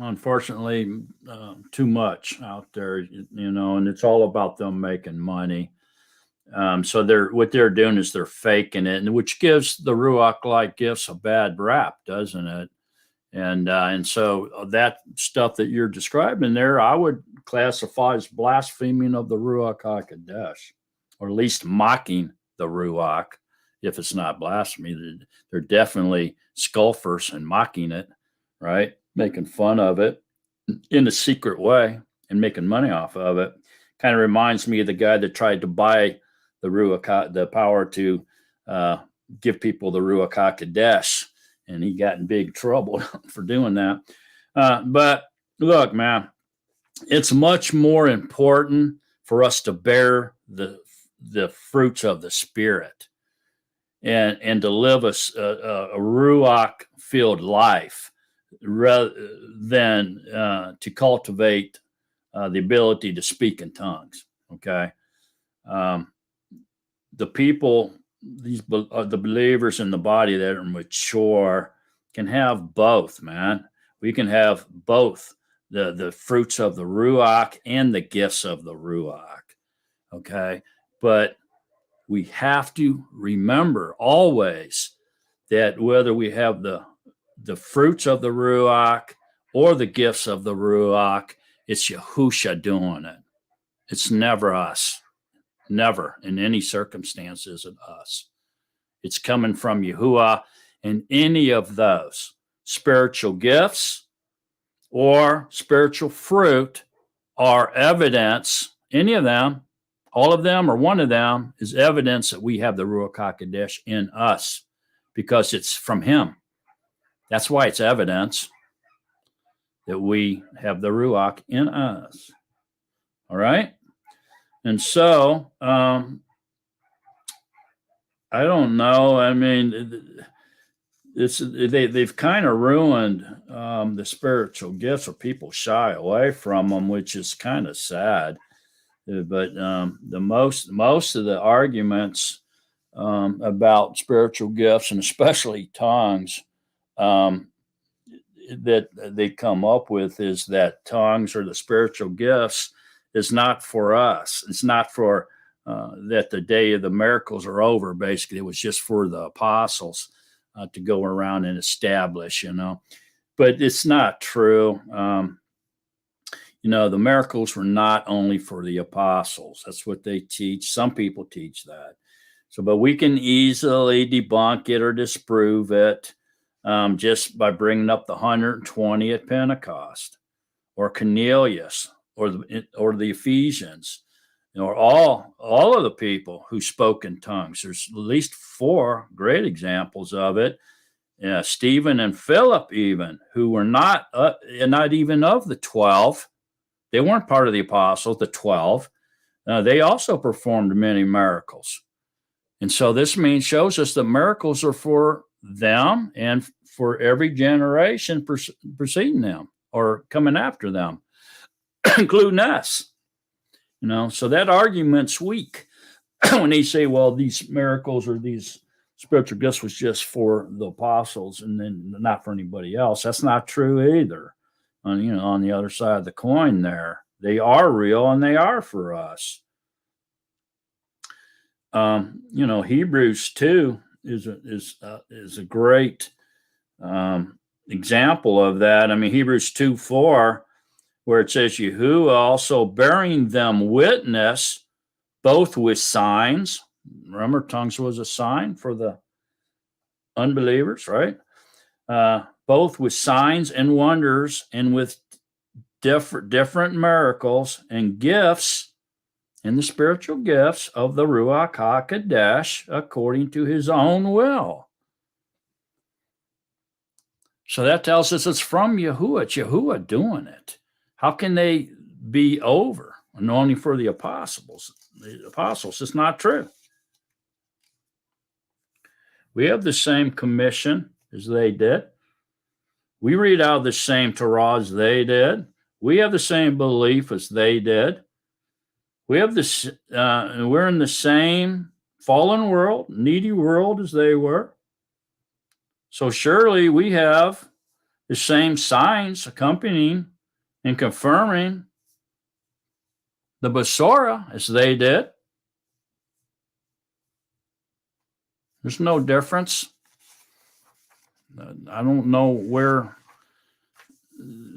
unfortunately, too much out there, and it's all about them making money. So what they're doing is they're faking it, and which gives the Ruach-like gifts a bad rap, doesn't it? And so that stuff that you're describing there, I would classify as blaspheming of the Ruach HaKodesh, or at least mocking the Ruach. If it's not blasphemy, they're definitely scoffers and mocking it, right? Making fun of it in a secret way and making money off of it. Kind of reminds me of the guy that tried to buy the Ruach, the power to give people the Ruach HaKodesh, and he got in big trouble for doing that. But look, man, it's much more important for us to bear the fruits of the Spirit and to live a Ruach-filled life rather than to cultivate the ability to speak in tongues. Okay, the people, the believers in the body that are mature can have both, man. We can have both the fruits of the Ruach and the gifts of the Ruach. Okay, but we have to remember always that whether we have the fruits of the Ruach or the gifts of the Ruach, it's Yahusha doing it. It's never us. Never in any circumstances of us. It's coming from Yahuwah, and any of those spiritual gifts or spiritual fruit are evidence, any of them, all of them, or one of them is evidence that we have the Ruach HaKodesh in us because it's from him. That's why it's evidence that we have the Ruach in us. All right? And so, I don't know. I mean, they've kind of ruined the spiritual gifts, or people shy away from them, which is kind of sad. But the most of the arguments about spiritual gifts, and especially tongues, that they come up with is that tongues or the spiritual gifts is not for us. It's not for that the day of the miracles are over. Basically, it was just for the apostles to go around and establish, But it's not true. The miracles were not only for the apostles. That's what they teach. Some people teach that. So, but we can easily debunk it or disprove it just by bringing up the 120 at Pentecost, or Cornelius, or the Ephesians, or all of the people who spoke in tongues. There's at least 4 great examples of it. Stephen and Philip, even, who were not even of the 12. They weren't part of the apostles, the 12. They also performed many miracles. And so this shows us that miracles are for them and for every generation preceding them or coming after them, including us. So that argument's weak when they say, well, these miracles or these spiritual gifts was just for the apostles and then not for anybody else. That's not true either. On the other side of the coin there, they are real and they are for us. Hebrews 2 is a great example of that. I mean, Hebrews 2:4, where it says, Yahuwah also bearing them witness, both with signs. Remember, tongues was a sign for the unbelievers, right? Both with signs and wonders, and with different miracles and gifts, and the spiritual gifts of the Ruach HaKodesh according to his own will. So that tells us it's from Yahuwah. It's Yahuwah doing it. How can they be over and only for the apostles? The apostles, it's not true. We have the same commission as they did. We read out the same Torah as they did. We have the same belief as they did. We have this. We're in the same fallen world, needy world as they were. So surely we have the same signs accompanying and confirming the Besorah as they did. There's no difference. I don't know where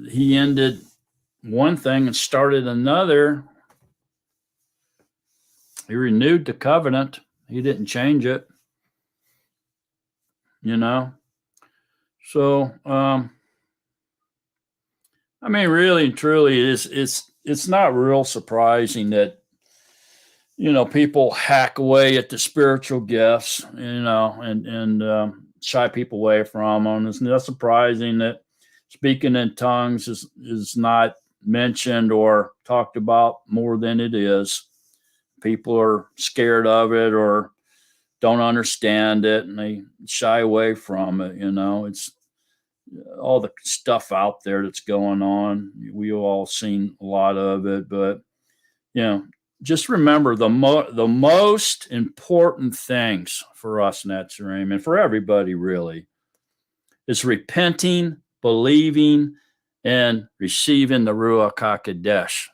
he ended one thing and started another. He renewed the covenant. He didn't change it. You know? So, I mean, really and truly, it's not real surprising that, you know, people hack away at the spiritual gifts, you know, and shy people away from them. It's not surprising that speaking in tongues is not mentioned or talked about more than it is. People are scared of it or don't understand it, and they shy away from it. You know, it's all the stuff out there that's going on. We've all seen a lot of it, but you know, just remember the most important things for us Natsarim and for everybody really is repenting, believing, and receiving the Ruach HaKodesh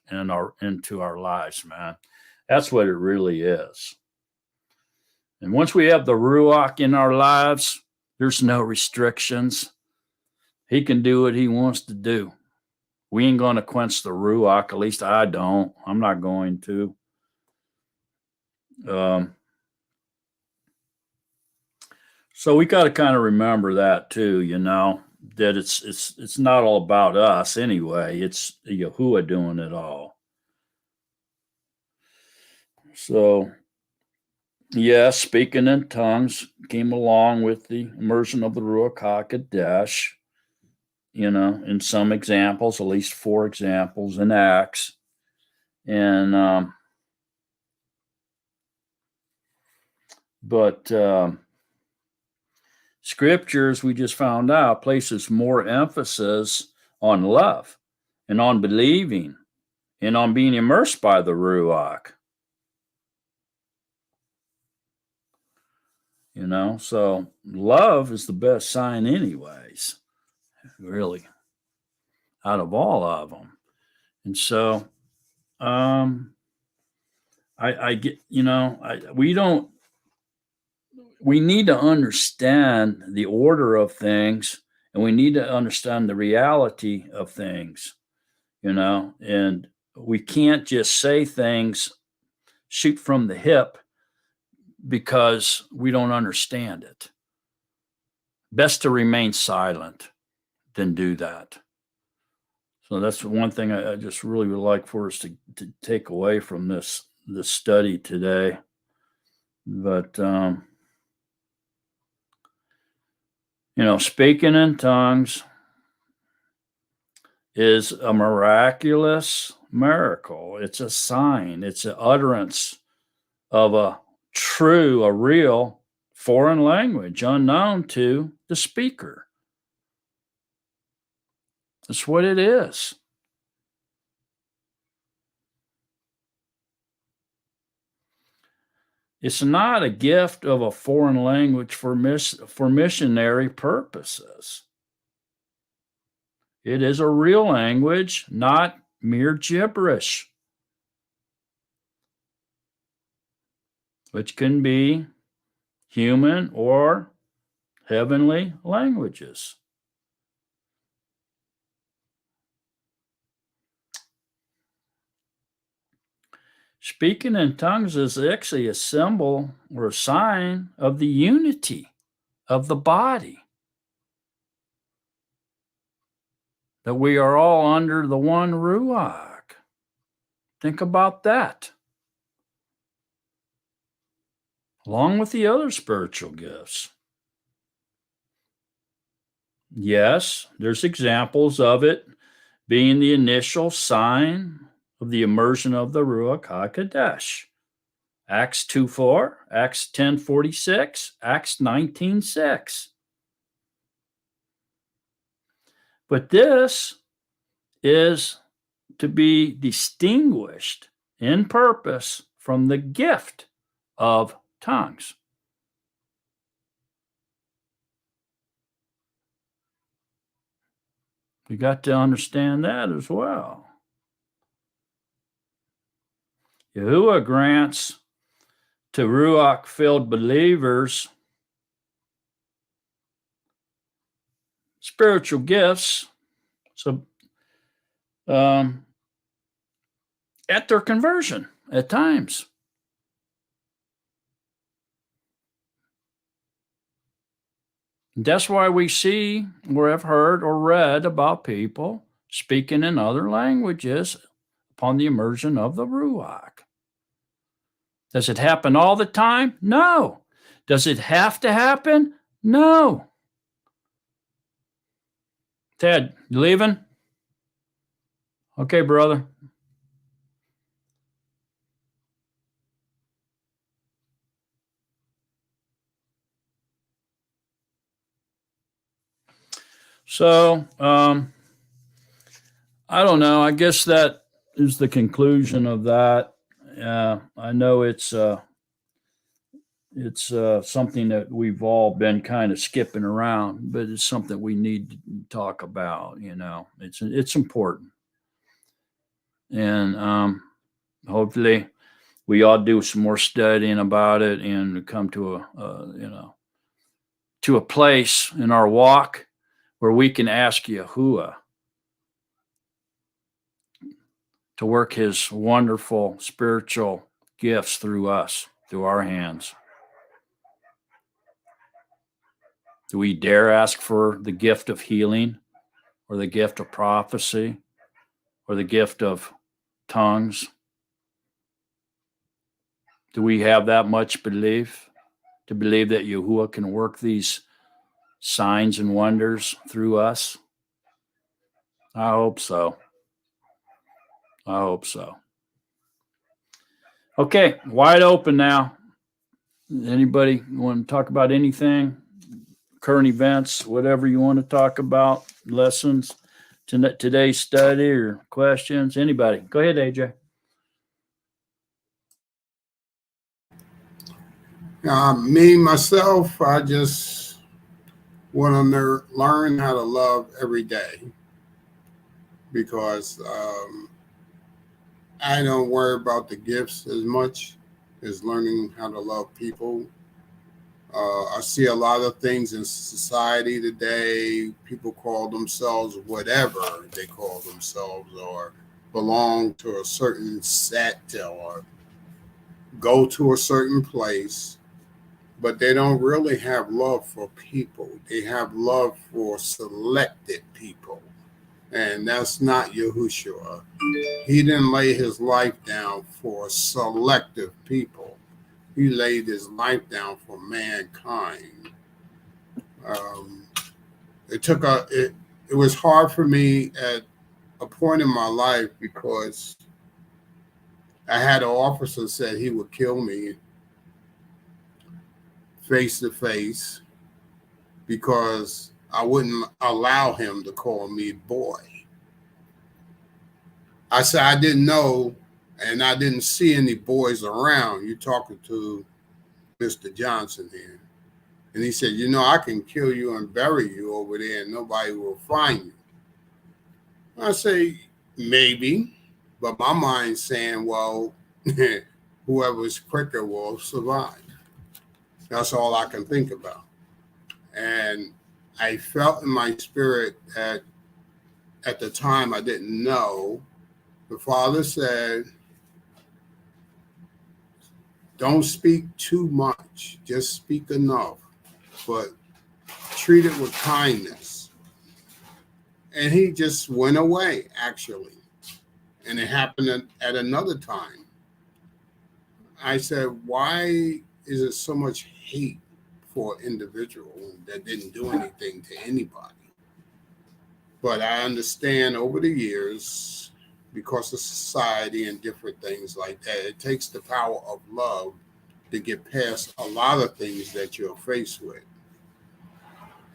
into our lives, man. That's what it really is. And once we have the Ruach in our lives, there's no restrictions. He can do what he wants to do. We ain't going to quench the Ruach. At least I don't. I'm not going to. So we got to kind of remember that too, you know, that it's not all about us anyway. It's Yahuwah doing it all. So, yes, speaking in tongues came along with the immersion of the Ruach HaKodesh, you know, in some examples, at least 4 examples in Acts. And, but scriptures, we just found out, places more emphasis on love and on believing and on being immersed by the Ruach. You know, so love is the best sign anyways, really, out of all of them. And so I get, you know, we need to understand the order of things, and we need to understand the reality of things, you know, and we can't just say things, shoot from the hip, because we don't understand it. Best to remain silent than do that. So that's one thing I just really would like for us to take away from this study today. But you know, speaking in tongues is a miraculous miracle. It's a sign. It's an utterance of a real foreign language unknown to the speaker. That's what it is. It's not a gift of a foreign language for missionary purposes. It is a real language, not mere gibberish, which can be human or heavenly languages. Speaking in tongues is actually a symbol or a sign of the unity of the body. That we are all under the one Ruach. Think about that. Along with the other spiritual gifts. Yes, there's examples of it being the initial sign of the immersion of the Ruach HaKodesh. Acts 2:4, Acts 10:46, Acts 19:6. But this is to be distinguished in purpose from the gift of tongues. We got to understand that as well. Yahuwah grants to Ruach-filled believers spiritual gifts, so at their conversion at times. That's why we see or have heard or read about people speaking in other languages upon the immersion of the Ruach. Does it happen all the time? No. Does it have to happen? No. Ted, you leaving? Okay, brother. So, I don't know. I guess that is the conclusion of that. I know it's something that we've all been kind of skipping around, but it's something we need to talk about. You know, it's important, and hopefully we all do some more studying about it and come to a place in our walk where we can ask Yahuwah to work his wonderful spiritual gifts through us, through our hands. Do we dare ask for the gift of healing or the gift of prophecy or the gift of tongues? Do we have that much belief to believe that Yahuwah can work these signs and wonders through us? I hope so. I hope so. Okay, wide open now. Anybody want to talk about anything? Current events, whatever you want to talk about, lessons, today's study or questions? Anybody? Go ahead, AJ.
Me, myself, I just want to learn how to love every day because I don't worry about the gifts as much as learning how to love people. I see a lot of things in society today. People call themselves whatever they call themselves or belong to a certain sect or go to a certain place, but they don't really have love for people. They have love for selected people. And that's not Yahushua. He didn't lay his life down for selective people. He laid his life down for mankind. It was hard for me at a point in my life because I had an officer said he would kill me face to face because I wouldn't allow him to call me boy. I said I didn't know, and I didn't see any boys around. You're talking to Mr. Johnson here. And he said, I can kill you and bury you over there and nobody will find you. I say, maybe, but my mind's saying, well, whoever's quicker will survive. That's all I can think about. And I felt in my spirit that at the time I didn't know, the Father said, don't speak too much, just speak enough, but treat it with kindness. And he just went away, actually. And it happened at another time. I said, why is there so much hate for an individual that didn't do anything to anybody? But I understand over the years, because of society and different things like that, it takes the power of love to get past a lot of things that you're faced with.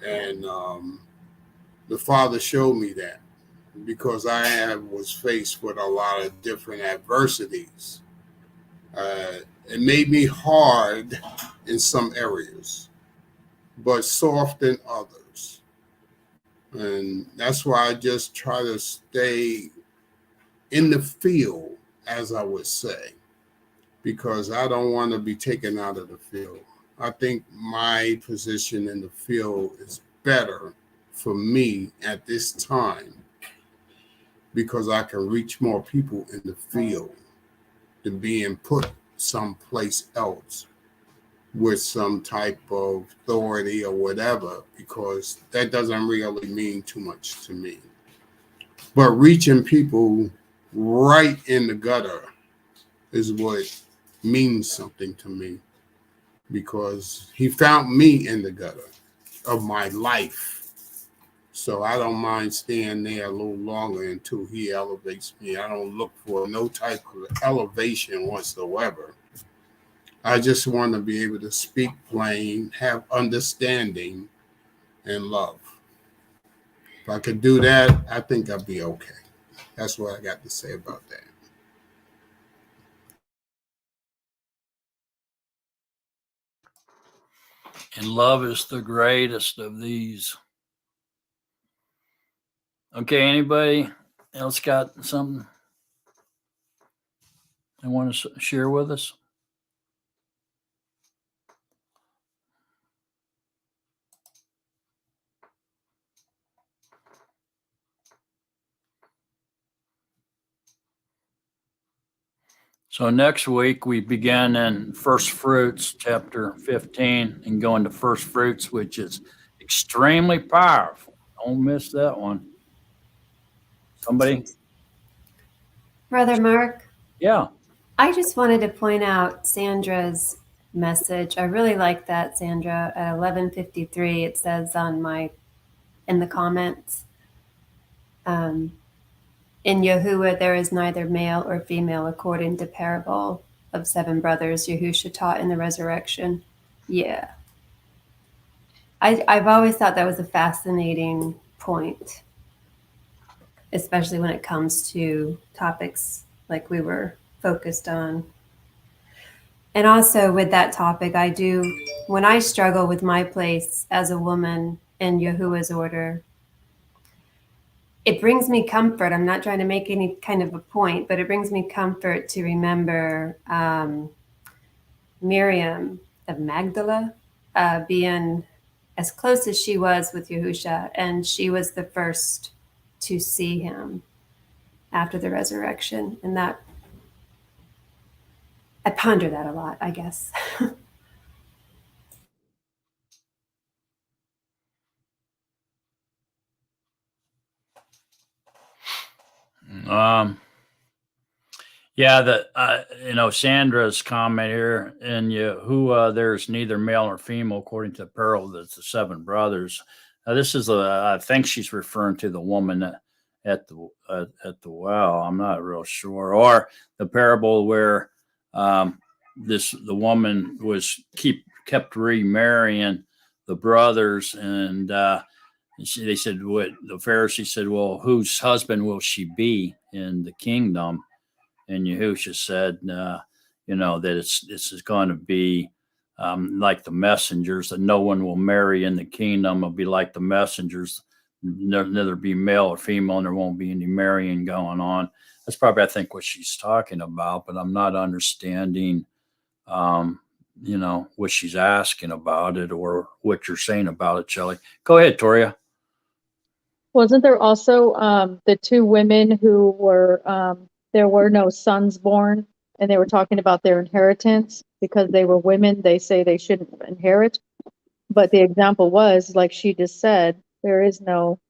And the Father showed me that because I was faced with a lot of different adversities. It made me hard in some areas, but soft in others. And that's why I just try to stay in the field, as I would say, because I don't want to be taken out of the field. I think my position in the field is better for me at this time because I can reach more people in the field than being put someplace else with some type of authority or whatever, because that doesn't really mean too much to me. But reaching people right in the gutter is what means something to me, because he found me in the gutter of my life. So I don't mind staying there a little longer until he elevates me. I don't look for no type of elevation whatsoever. I just want to be able to speak plain, have understanding, and love. If I could do that, I think I'd be okay. That's what I got to say about that.
And love is the greatest of these. Okay, anybody else got something they want to share with us? So next week we begin in First Fruits, chapter 15, and go into First Fruits, which is extremely powerful. Don't miss that one. Somebody?
Brother Mark,
Yeah.
I just wanted to point out Sandra's message. I really like that, Sandra. At 11:53, it says in the comments, in Yahuwah there is neither male or female, according to parable of 7 brothers Yahusha taught in the resurrection. Yeah. I've always thought that was a fascinating point, especially when it comes to topics like we were focused on. And also with that topic, when I struggle with my place as a woman in Yahuwah's order, it brings me comfort. I'm not trying to make any kind of a point, but it brings me comfort to remember Miriam of Magdala being as close as she was with Yahusha, and she was the first to see him after the resurrection. And that, I ponder that a lot, I guess.
Yeah, Sandra's comment here in Yahuwah, there's neither male nor female, according to the parable that's the 7 brothers. Now, this is I think she's referring to the woman at the well. I'm not real sure, or the parable where the woman kept remarrying the brothers, and they said, what the Pharisee said, well, whose husband will she be in the kingdom? And Yahusha said, that this is going to be like the messengers, that no one will marry in the kingdom. It'll be like the messengers, neither be male or female, and there won't be any marrying going on. That's probably, I think, what she's talking about, but I'm not understanding, what she's asking about it or what you're saying about it, Shelley. Go ahead, Toria.
Wasn't there also the 2 women who were there were no sons born, and they were talking about their inheritance because they were women? They say they shouldn't inherit, but the example was, like she just said, there is no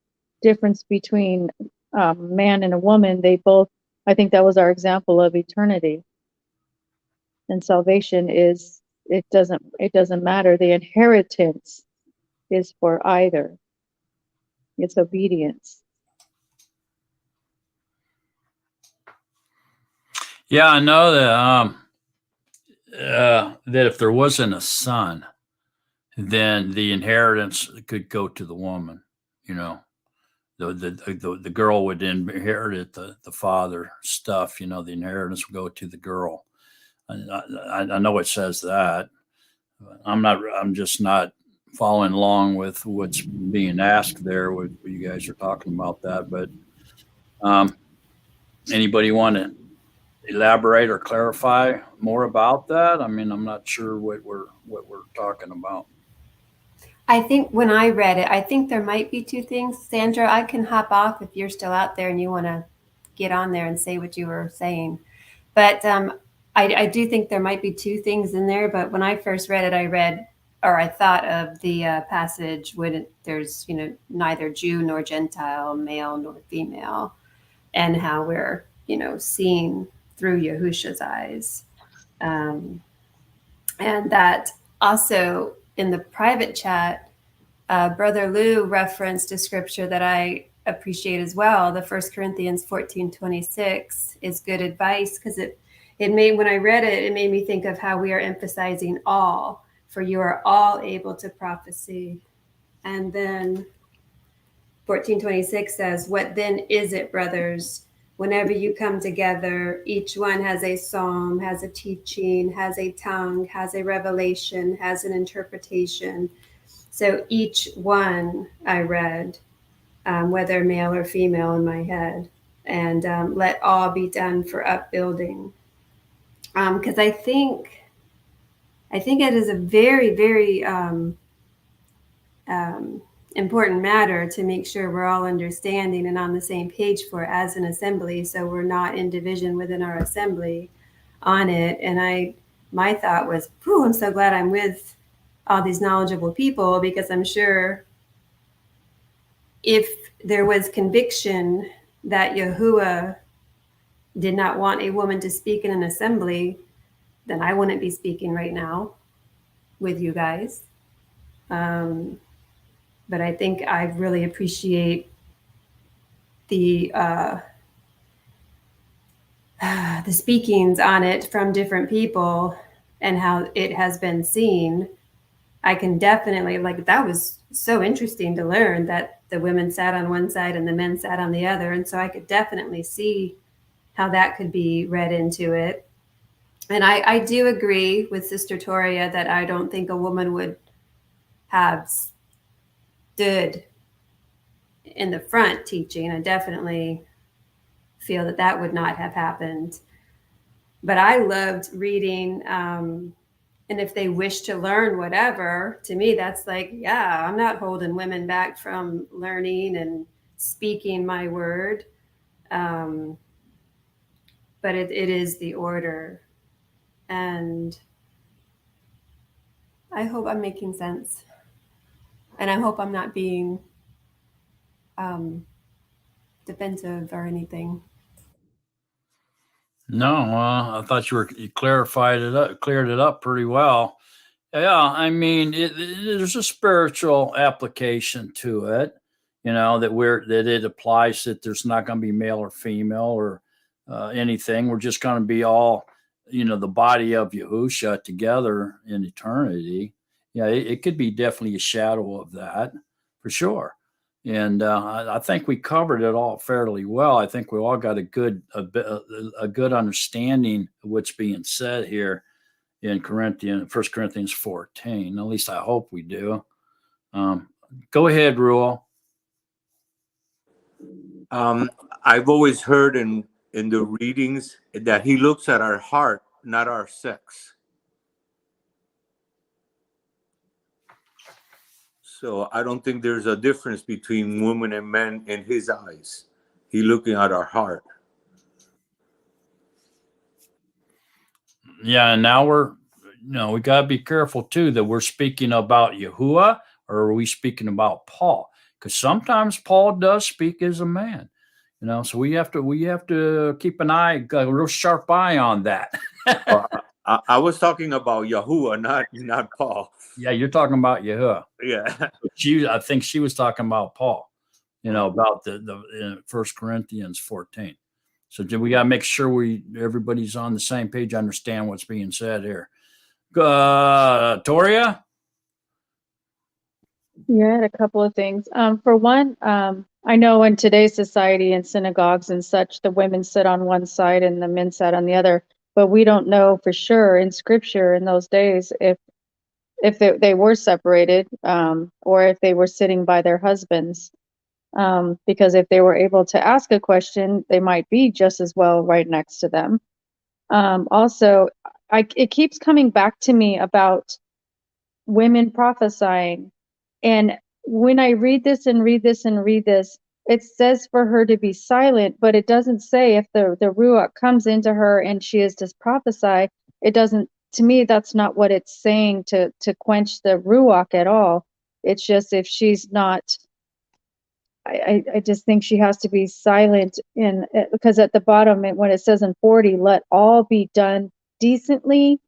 difference between a man and a woman. They both, I think that was our example of eternity. And salvation is, it doesn't matter. The inheritance is for either. It's obedience.
Yeah, I know that if there wasn't a son, then the inheritance could go to the woman, the girl would inherit the father stuff. You know, the inheritance would go to the girl. I know it says that. I'm just not following along with what's being asked there. What you guys are talking about that, but anybody want to elaborate or clarify more about that? I mean, I'm not sure what we're talking about.
I think when I read it, I think there might be two things. Sandra, I can hop off if you're still out there and you want to get on there and say what you were saying. But I do think there might be two things in there. But when I first read it, I thought of the passage when there's, neither Jew nor Gentile, male nor female, and how we're, seeing through Yahusha's eyes. And that also in the private chat, Brother Lou referenced a scripture that I appreciate as well. The 1 Corinthians 14:26 is good advice, because it made, when I read it, it made me think of how we are emphasizing all, for you are all able to prophesy. And then 14:26 says, what then is it, brothers? Whenever you come together, each one has a psalm, has a teaching, has a tongue, has a revelation, has an interpretation. So each one I read, whether male or female in my head, and let all be done for upbuilding. Because I think it is a very, very important matter to make sure we're all understanding and on the same page for as an assembly, so we're not in division within our assembly on it. And my thought was, I'm so glad I'm with all these knowledgeable people, because I'm sure if there was conviction that Yahuwah did not want a woman to speak in an assembly, then I wouldn't be speaking right now with you guys. But I think I really appreciate the speakings on it from different people and how it has been seen. I can definitely, that was so interesting to learn that the women sat on one side and the men sat on the other. And so I could definitely see how that could be read into it. And I do agree with Sister Toria that I don't think a woman would have stood in the front teaching. I definitely feel that would not have happened. But I loved reading, and if they wish to learn whatever, to me, that's I'm not holding women back from learning and speaking my word. But it is the order. And I hope I'm making sense. And I hope I'm not being defensive or anything.
No, I thought you cleared it up pretty well. Yeah, I mean, there's a spiritual application to it, that it applies, that there's not going to be male or female or anything. We're just going to be all, the body of Yahusha together in eternity. Yeah, it could be definitely a shadow of that, for sure. And I think we covered it all fairly well. I think we all got a good understanding of what's being said here in 1 Corinthians 14. At least I hope we do. Go ahead, Ruel.
I've always heard in the readings that he looks at our heart, not our sex. So I don't think there's a difference between women and men in his eyes. He's looking at our heart.
Yeah, and now we got to be careful too that we're speaking about Yahuwah, or are we speaking about Paul? Because sometimes Paul does speak as a man, so we have to keep a real sharp eye on that.
I was talking about Yahuwah, not Paul.
Yeah, you're talking about Yahuwah.
Yeah.
I think she was talking about Paul, about the 1 Corinthians 14. So we got to make sure everybody's on the same page, understand what's being said here. Toria?
Yeah, I had a couple of things. For one, I know in today's society in synagogues and such, the women sit on one side and the men sat on the other. But we don't know for sure in scripture in those days if they were separated, or if they were sitting by their husbands. Because if they were able to ask a question, they might be just as well right next to them. Also, it keeps coming back to me about women prophesying. And when I read this and read this and read this, it says for her to be silent, but it doesn't say if the Ruach comes into her and she is to prophesy. It doesn't, to me, that's not what it's saying to quench the Ruach at all. It's just if she's not, I just think she has to be silent in, because at the bottom, when it says in 40, let all be done decently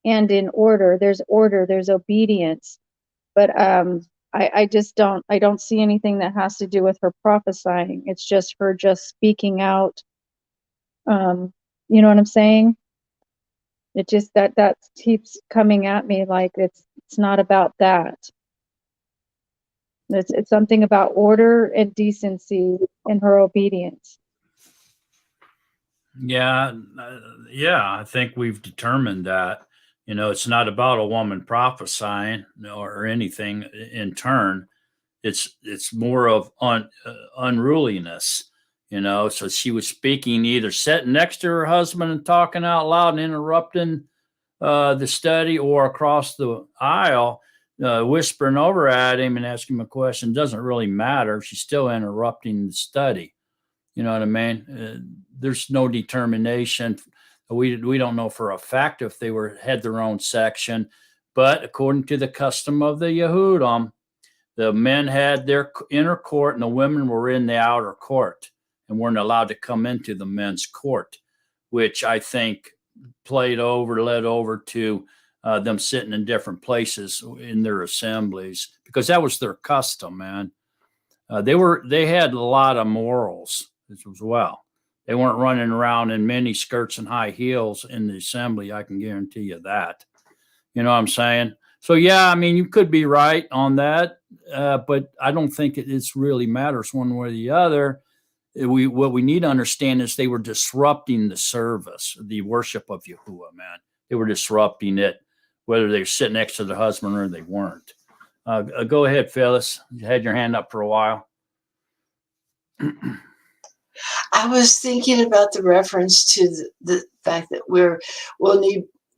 and in order. Order, there's obedience. But I just don't see anything that has to do with her prophesying. It's just her just speaking out. You know what I'm saying? It just that keeps coming at me like it's not about that. It's something about order and decency in her obedience.
Yeah, I think we've determined that. You know, it's not about a woman prophesying or anything in turn. It's more of unruliness. You know, so she was speaking either sitting next to her husband and talking out loud and interrupting the study, or across the aisle whispering over at him and asking him a question. Doesn't really matter. She's still interrupting the study. You know what I mean? There's no determination. We don't know for a fact if they had their own section, but according to the custom of the Yehudim, the men had their inner court and the women were in the outer court and weren't allowed to come into the men's court, which I think led over to them sitting in different places in their assemblies, because that was their custom, man. They had a lot of morals as well. They weren't running around in mini skirts and high heels in the assembly. I can guarantee you that. You know what I'm saying? So yeah, I mean, you could be right on that, but I don't think it's really matters one way or the other. What we need to understand is they were disrupting the service, the worship of Yahuwah, man. They were disrupting it, whether they were sitting next to the husband or they weren't. Go ahead, Phyllis. You had your hand up for a while.
I was thinking about the reference to the fact that we'll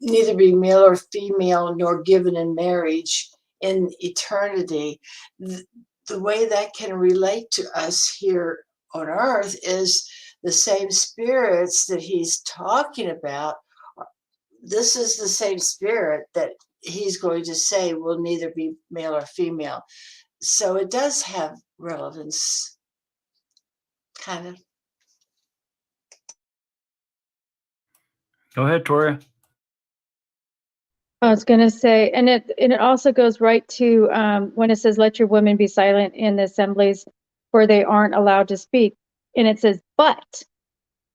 neither be male or female nor given in marriage in eternity. The way that can relate to us here on earth is the same spirits that he's talking about. This is the same spirit that he's going to say will neither be male or female. So it does have relevance, kind of.
Go ahead, Toria.
I was going to say, and it also goes right to when it says, let your women be silent in the assemblies, for they aren't allowed to speak. And it says, but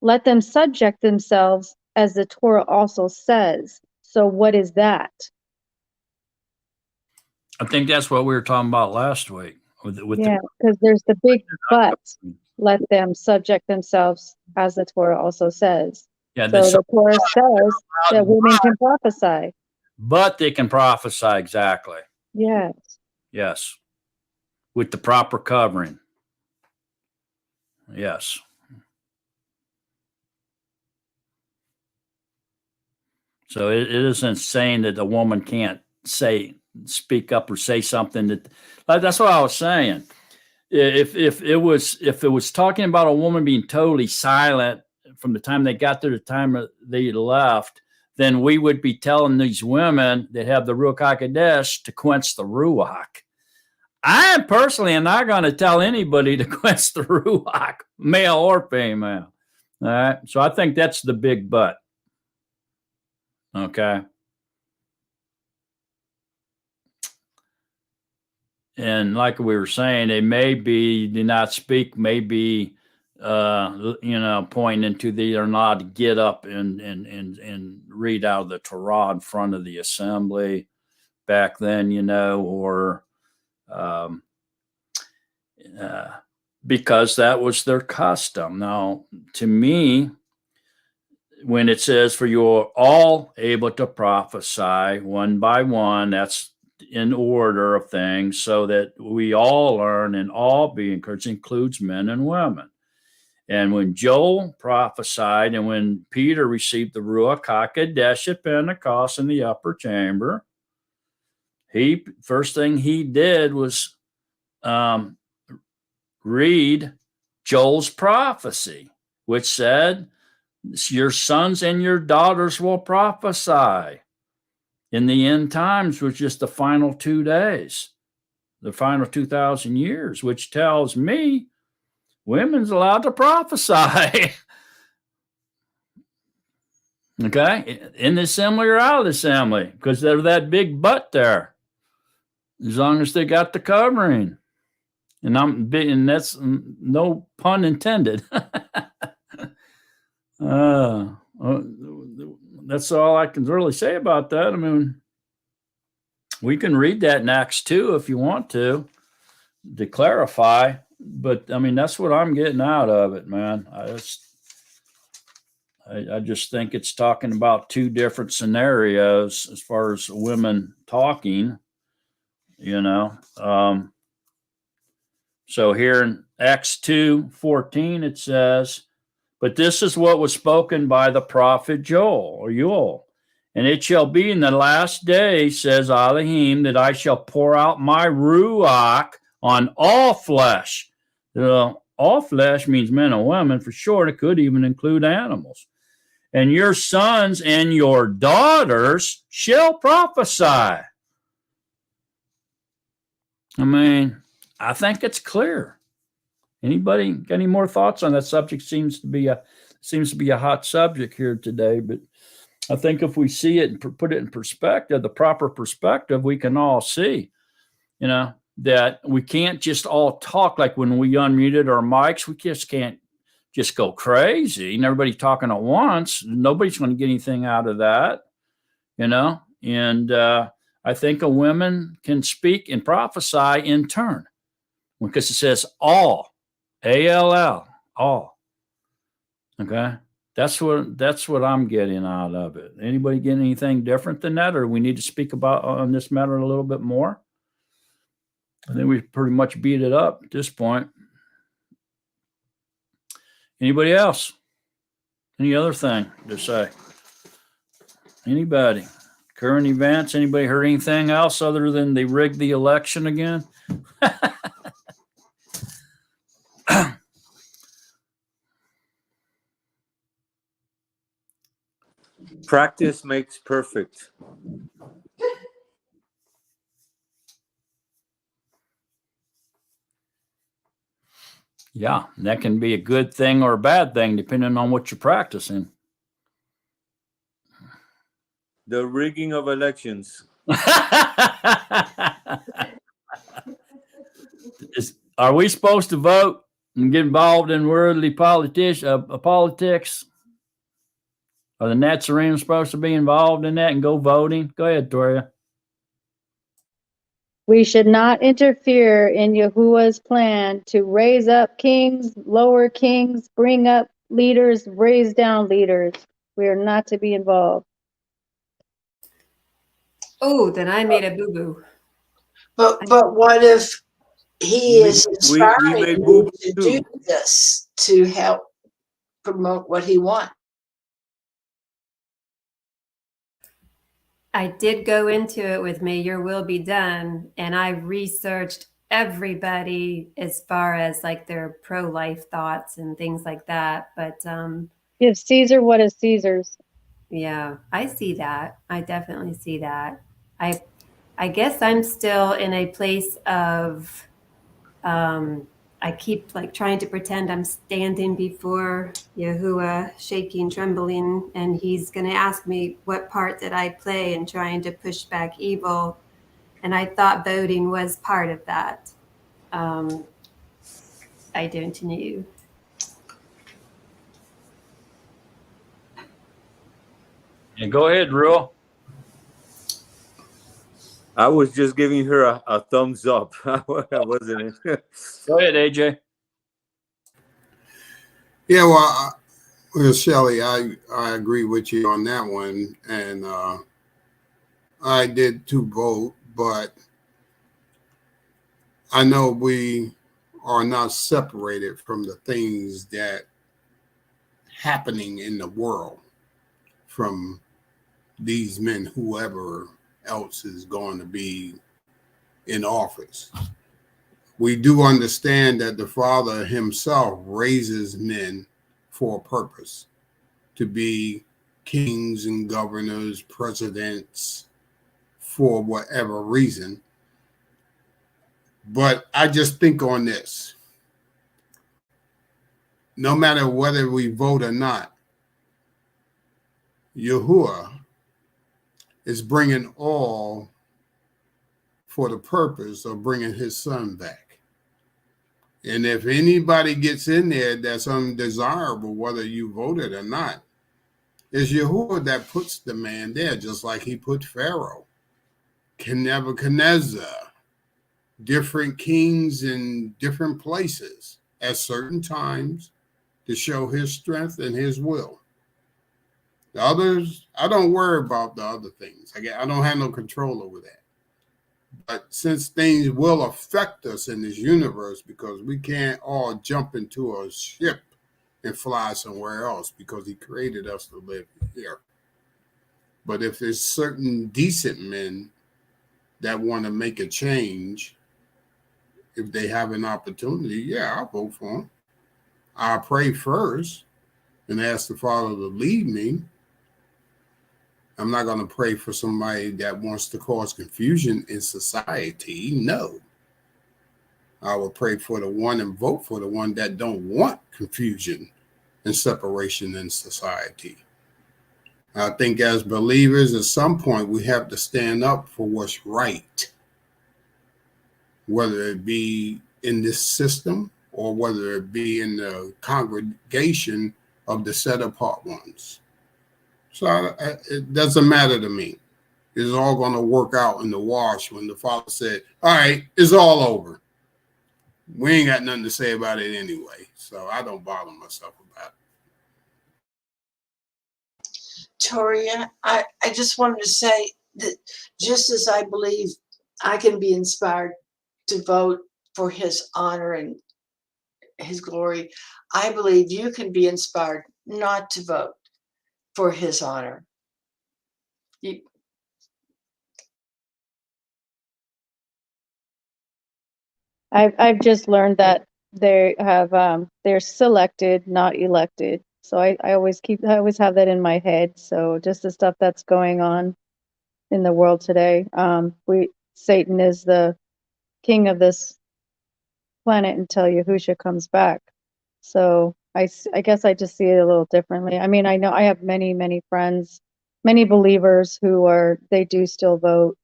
let them subject themselves, as the Torah also says. So what is that?
I think that's what we were talking about last week.
Because there's the big but. Let them subject themselves, as the Torah also says.
Yeah,
so the Torah says that women can prophesy.
But they can prophesy, exactly.
Yes.
Yes. With the proper covering. Yes. So it isn't saying that a woman can't speak up or say something that's what I was saying. If it was talking about a woman being totally silent from the time they got there to the time they left, then we would be telling these women that have the Ruach HaKodesh to quench the Ruach. I personally am not going to tell anybody to quench the Ruach, male or female. All right. So I think that's the big but. Okay. And like we were saying, they do not speak, maybe, pointing to they're not to get up and read out of the Torah in front of the assembly back then, or because that was their custom. Now, to me, when it says, for you are all able to prophesy one by one, that's in order of things, so that we all learn and all be encouraged, includes men and women. And when Joel prophesied and when Peter received the Ruach HaKodesh at Pentecost in the upper chamber, first thing he did was read Joel's prophecy, which said, your sons and your daughters will prophesy in the end times, which is the final 2 days, the final 2,000 years, which tells me women's allowed to prophesy. Okay, in the assembly or out of the assembly, because they're that big butt there, as long as they got the covering. And that's no pun intended. That's all I can really say about that. I mean, we can read that in Acts 2 if you want to clarify, but I mean, that's what I'm getting out of it, man. I just think it's talking about two different scenarios as far as women talking, you know. So here in Acts 2:14, it says, but this is what was spoken by the prophet Joel. And it shall be in the last day, says Elohim, that I shall pour out my Ruach on all flesh. All flesh means men and women for short. It could even include animals. And your sons and your daughters shall prophesy. I mean, I think it's clear. Anybody got any more thoughts on that subject? Seems to be a hot subject here today, but I think if we see it and put it in perspective, the proper perspective, we can all see, you know, that we can't just all talk like when we unmuted our mics. We just can't just go crazy and everybody talking at once. Nobody's going to get anything out of that, you know. And I think a woman can speak and prophesy in turn, because it says all, A-L-L, all. Okay, that's what I'm getting out of it. Anybody get anything different than that, or we need to speak about on this matter a little bit more? I think we pretty much beat it up at this point. Anybody else? Any other thing to say? Anybody? Current events? Anybody heard anything else other than they rigged the election again?
Practice makes perfect.
Yeah, that can be a good thing or a bad thing depending on what you're practicing.
The rigging of elections.
Are we supposed to vote and get involved in worldly politics? Are the Natsarim supposed to be involved in that and go voting? Go ahead, Toria.
We should not interfere in Yahuwah's plan to raise up kings, lower kings, bring up leaders, raise down leaders. We are not to be involved.
Oh, then I made a boo-boo.
But what if he is inspiring
made
you
boo-boo
to
too.
do this to help promote what he wants?
I did go into it with May Your Will Be Done, and I researched everybody as far as like their pro-life thoughts and things like that. But
Give Caesar what is Caesar's.
yeah, I see that. I definitely see that. I guess I'm still in a place of I keep like trying to pretend I'm standing before Yahuwah, shaking, trembling, and he's going to ask me what part did I play in trying to push back evil. And I thought voting was part of that. I don't know.
Yeah, go ahead, Rule.
I was just giving her a thumbs up. I wasn't.
Go ahead, AJ.
Yeah, well, Shelley, I agree with you on that one, and I did too vote, but I know we are not separated from the things that happening in the world from these men, whoever else is going to be in office. We do understand that the Father himself raises men for a purpose, to be kings and governors, presidents, for whatever reason. But I just think on this. No matter whether we vote or not, Yahuwah is bringing all for the purpose of bringing his son back. And if anybody gets in there that's undesirable, whether you voted or not, it's Yahuwah that puts the man there, just like he put Pharaoh, Nebuchadnezzar, different kings in different places at certain times to show his strength and his will. The others, I don't worry about the other things. I don't have no control over that. But since things will affect us in this universe, because we can't all jump into a ship and fly somewhere else, because he created us to live here. But if there's certain decent men that want to make a change, if they have an opportunity, yeah, I'll vote for them. I'll pray first and ask the Father to lead me. I'm not going to pray for somebody that wants to cause confusion in society. No. I will pray for the one and vote for the one that don't want confusion and separation in society. I think as believers, at some point, we have to stand up for what's right, whether it be in this system or whether it be in the congregation of the set apart ones. So it doesn't matter to me. It's all going to work out in the wash when the Father said, all right, it's all over. We ain't got nothing to say about it anyway. So I don't bother myself about it.
Toria, I just wanted to say that just as I believe I can be inspired to vote for his honor and his glory, I believe you can be inspired not to vote for his honor.
I've just learned that they have they're selected, not elected. So I always have that in my head. So just the stuff that's going on in the world today. Satan is the king of this planet until Yahusha comes back. So I guess I just see it a little differently. I mean, I know I have many friends, many believers who they do still vote.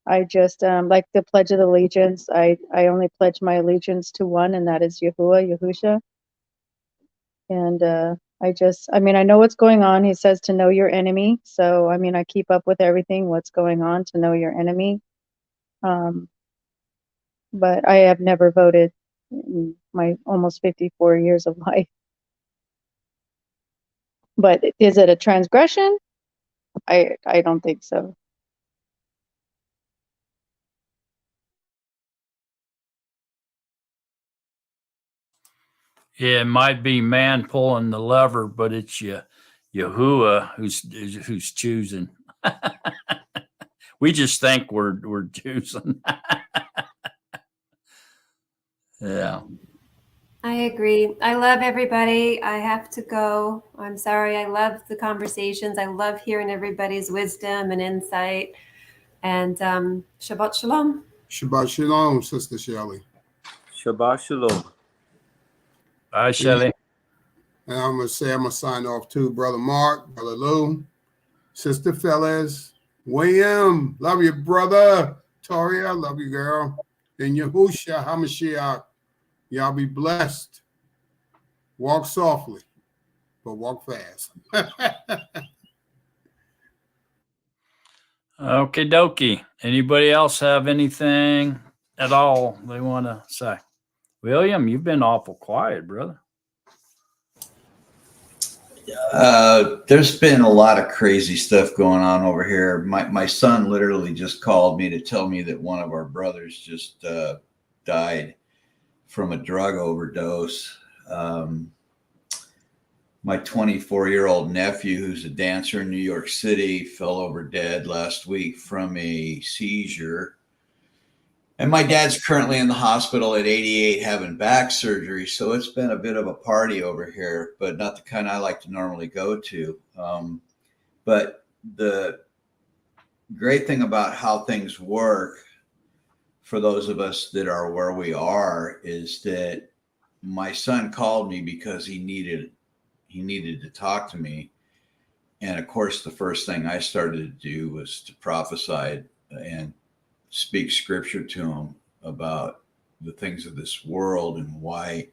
I just like the Pledge of Allegiance. I only pledge my allegiance to one, and that is Yahusha. And I mean, I know what's going on. He says to know your enemy. So, I mean, I keep up with everything, what's going on, to know your enemy. But I have never voted in my almost 54 years of life. But is it a transgression? I don't think so.
Yeah, it might be man pulling the lever, but it's Yahuwah who's choosing. We just think we're choosing. Yeah.
I agree. I love everybody. I have to go. I'm sorry. I love the conversations. I love hearing everybody's wisdom and insight. And Shabbat Shalom.
Shabbat Shalom, Sister Shelley.
Shabbat Shalom.
Bye, Shelley.
And I'm going to sign off too, Brother Mark, Brother Lou, Sister Phyllis, William, love you, brother. Toria, love you, girl. And Yahusha HaMashiach, y'all be blessed. Walk softly, but walk fast.
Okie dokie. Anybody else have anything at all they want to say? William, you've been awful quiet, brother.
There's been a lot of crazy stuff going on over here. My son literally just called me to tell me that one of our brothers just died from a drug overdose. My 24-year-old nephew, who's a dancer in New York City, fell over dead last week from a seizure. And my dad's currently in the hospital at 88 having back surgery. So it's been a bit of a party over here, but not the kind I like to normally go to. But the great thing about how things work for those of us that are where we are is that my son called me because he needed to talk to me. And of course, the first thing I started to do was to prophesy and speak scripture to him about the things of this world and why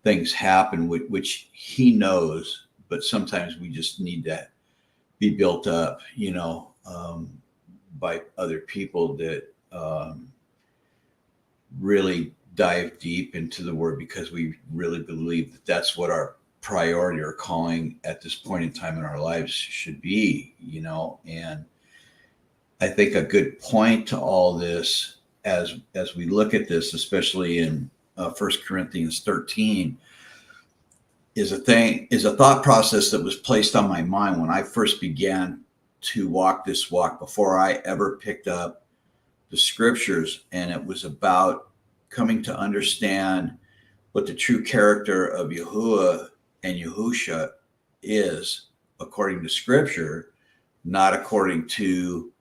things happen, which he knows, but sometimes we just need to be built up, by other people that really dive deep into the word, because we really believe that that's what our priority or calling at this point in time in our lives should be, and I think a good point to all this as we look at this, especially in 1 Corinthians 13, is a thought process that was placed on my mind when I first began to walk this walk before I ever picked up the scriptures. And it was about coming to understand what the true character of Yahuwah and Yahusha is according to scripture, not according to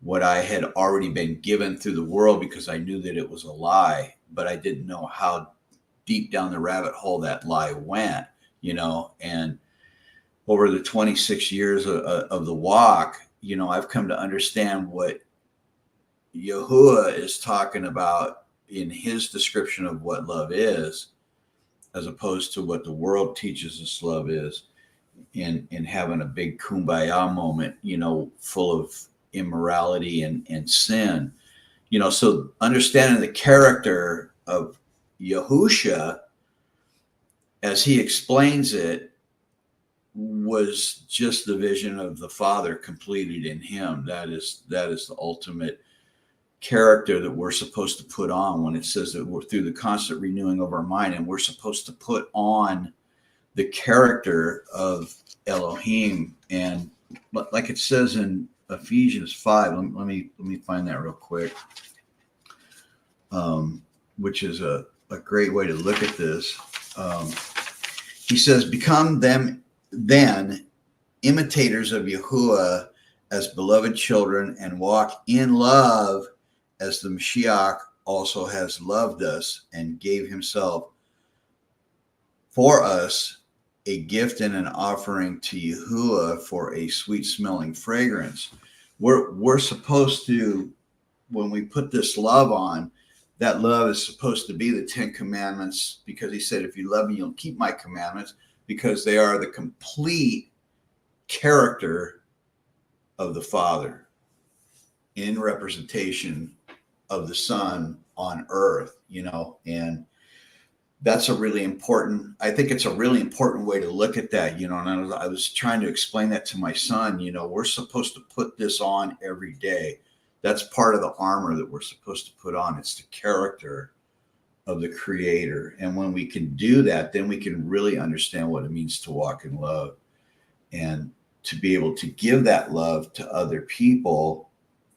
what I had already been given through the world, because I knew that it was a lie, but I didn't know how deep down the rabbit hole that lie went, and over the 26 years of the walk, I've come to understand what Yahuwah is talking about in his description of what love is, as opposed to what the world teaches us love is, in having a big kumbaya moment, full of immorality and sin, so understanding the character of Yahusha as he explains it was just the vision of the Father completed in him. That is the ultimate character that we're supposed to put on when it says that we're through the constant renewing of our mind, and we're supposed to put on the character of Elohim. And like it says in Ephesians 5, let me find that real quick, which is a great way to look at this. He says, become them then imitators of Yahuwah as beloved children, and walk in love as the Mashiach also has loved us and gave himself for us, a gift and an offering to Yahuwah for a sweet smelling fragrance. We're supposed to, when we put this love on, that love is supposed to be the 10 commandments, because he said, if you love me, you'll keep my commandments, because they are the complete character of the Father in representation of the Son on earth, and that's a really important, I think it's a really important way to look at that, and I was trying to explain that to my son. We're supposed to put this on every day. That's part of the armor that we're supposed to put on. It's the character of the Creator. And when we can do that, then we can really understand what it means to walk in love, and to be able to give that love to other people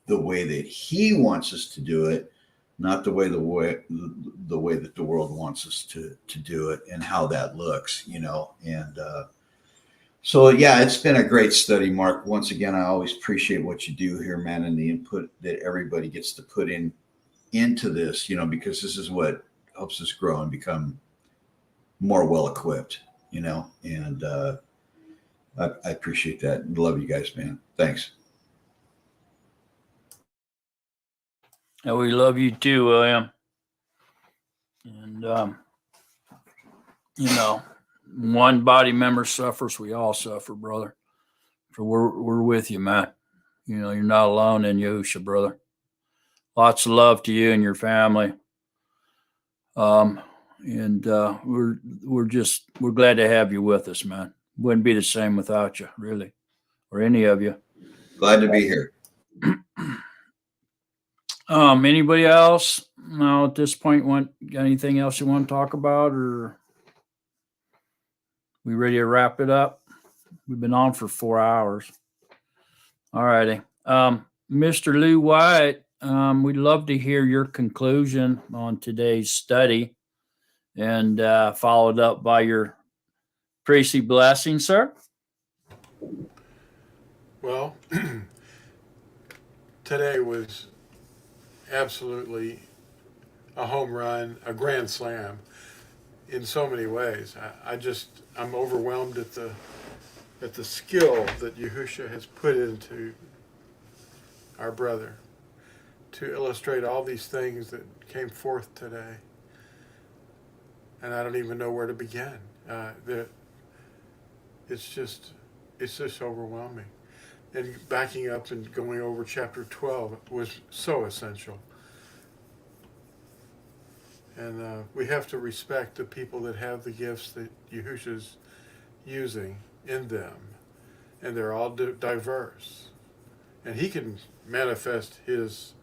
the way that he wants us to do it, not the way that the world wants us to do it, and how that looks, and so yeah, it's been a great study, Mark. Once again, I always appreciate what you do here, man, and the input that everybody gets to put into this, because this is what helps us grow and become more well equipped, and I appreciate that. Love you guys, man. Thanks.
And we love you too, William. And, one body member suffers, we all suffer, brother. So we're with you, man. You're not alone in Yahusha, brother. Lots of love to you and your family. And we're glad to have you with us, man. Wouldn't be the same without you, really, or any of you.
Glad to be here.
Anybody else? No, at this point, got anything else you want to talk about, or we ready to wrap it up? We've been on for 4 hours. All righty. Mr. Lou White, we'd love to hear your conclusion on today's study and followed up by your priestly blessing, sir.
Well, today was absolutely a home run, a grand slam in so many ways. I'm overwhelmed at the skill that Yahusha has put into our brother to illustrate all these things that came forth today. And I don't even know where to begin. It's just overwhelming. And backing up and going over chapter 12 was so essential. And we have to respect the people that have the gifts that Yahusha's using in them. And they're all diverse. And he can manifest his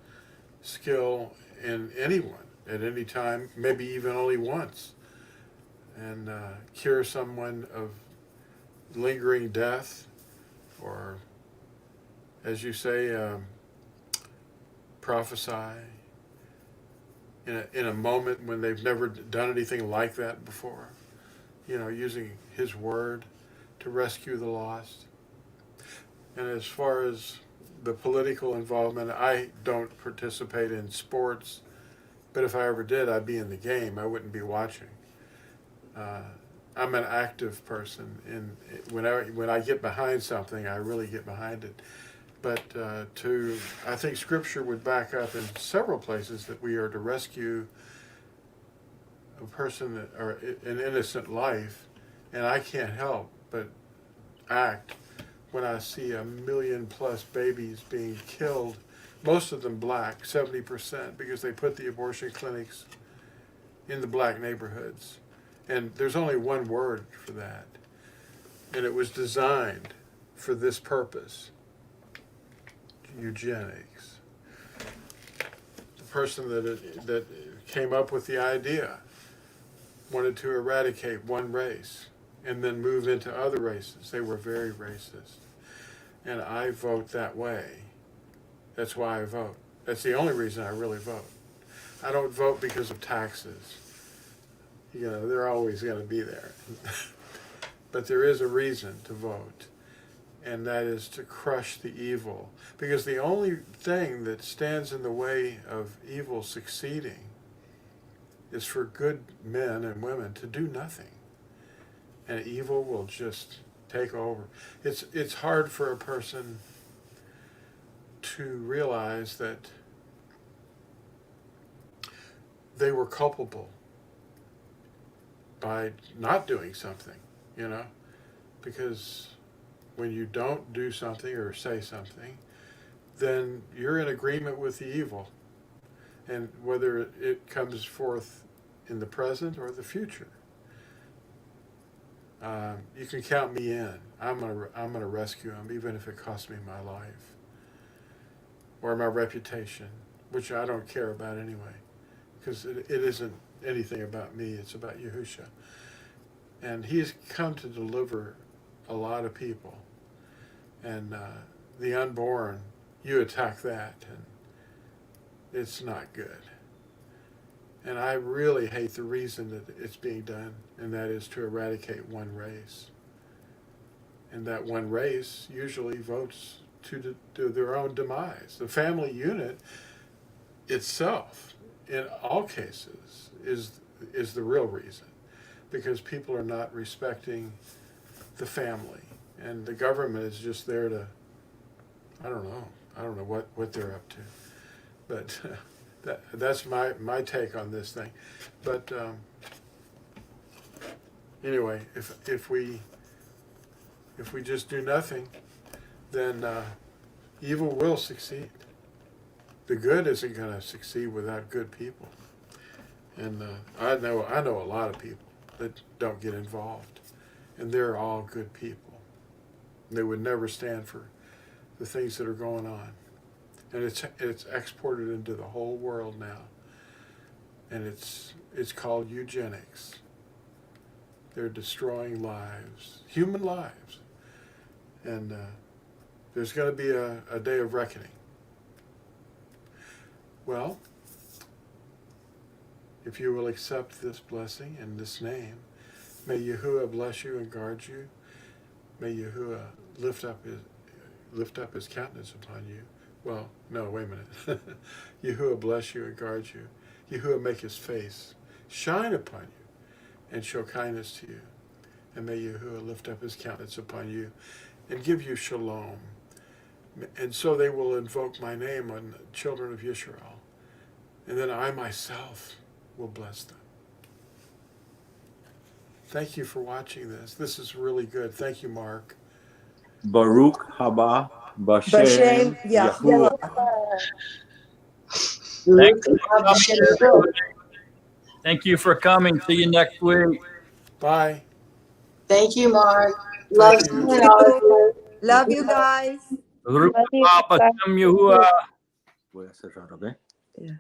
skill in anyone at any time, maybe even only once, and cure someone of lingering death, or, as you say, prophesy in a moment when they've never done anything like that before, using his word to rescue the lost. And as far as the political involvement, I don't participate in sports, but if I ever did, I'd be in the game. I wouldn't be watching. I'm an active person, and when I get behind something, I really get behind it. But I think Scripture would back up in several places that we are to rescue a person or an innocent life, and I can't help but act when I see 1 million plus babies being killed, most of them black, 70%, because they put the abortion clinics in the black neighborhoods. And there's only one word for that. And it was designed for this purpose: eugenics. The person that came up with the idea wanted to eradicate one race and then move into other races. They were very racist. And I vote that way. That's why I vote. That's the only reason I really vote. I don't vote because of taxes. They're always going to be there. But there is a reason to vote, and that is to crush the evil. Because the only thing that stands in the way of evil succeeding is for good men and women to do nothing. And evil will just take over. It's hard for a person to realize that they were culpable by not doing something, because when you don't do something or say something, then you're in agreement with the evil, and whether it comes forth in the present or the future. You can count me in. I'm gonna rescue him, even if it costs me my life or my reputation, which I don't care about anyway, because it isn't anything about me. It's about Yahusha, and he's come to deliver a lot of people. And the unborn, you attack that, and it's not good. And I really hate the reason that it's being done, and that is to eradicate one race. And that one race usually votes to do their own demise. The family unit itself, in all cases, is the real reason, because people are not respecting the family, and the government is just there to, I don't know what they're up to, but that's my take on this thing. But anyway, if we just do nothing, then evil will succeed. The good isn't going to succeed without good people. And I know a lot of people that don't get involved, and they're all good people. They would never stand for the things that are going on. And it's exported into the whole world now. And it's called eugenics. They're destroying lives, human lives. And there's going to be a day of reckoning. Well, if you will accept this blessing in this name, may Yahuwah bless you and guard you. May Yahuwah lift up his countenance upon you. Well, no, wait a minute. Yahuwah bless you and guard you. Yahuwah make his face shine upon you and show kindness to you. And may Yahuwah lift up his countenance upon you and give you shalom. And so they will invoke my name on the children of Israel. And then I myself will bless them. Thank you for watching this. This is really good. Thank you, Mark.
Baruch haba Bashem Yahuwah.
Thank you for coming. See you next week.
Bye.
Thank you, Mark. Love
Thank you.
seeing all of you.
Love you guys.
Baruch
Love you
haba
guys.
Bashem Yahuwah.
Voy a cerrar, ¿ok?
Yeah.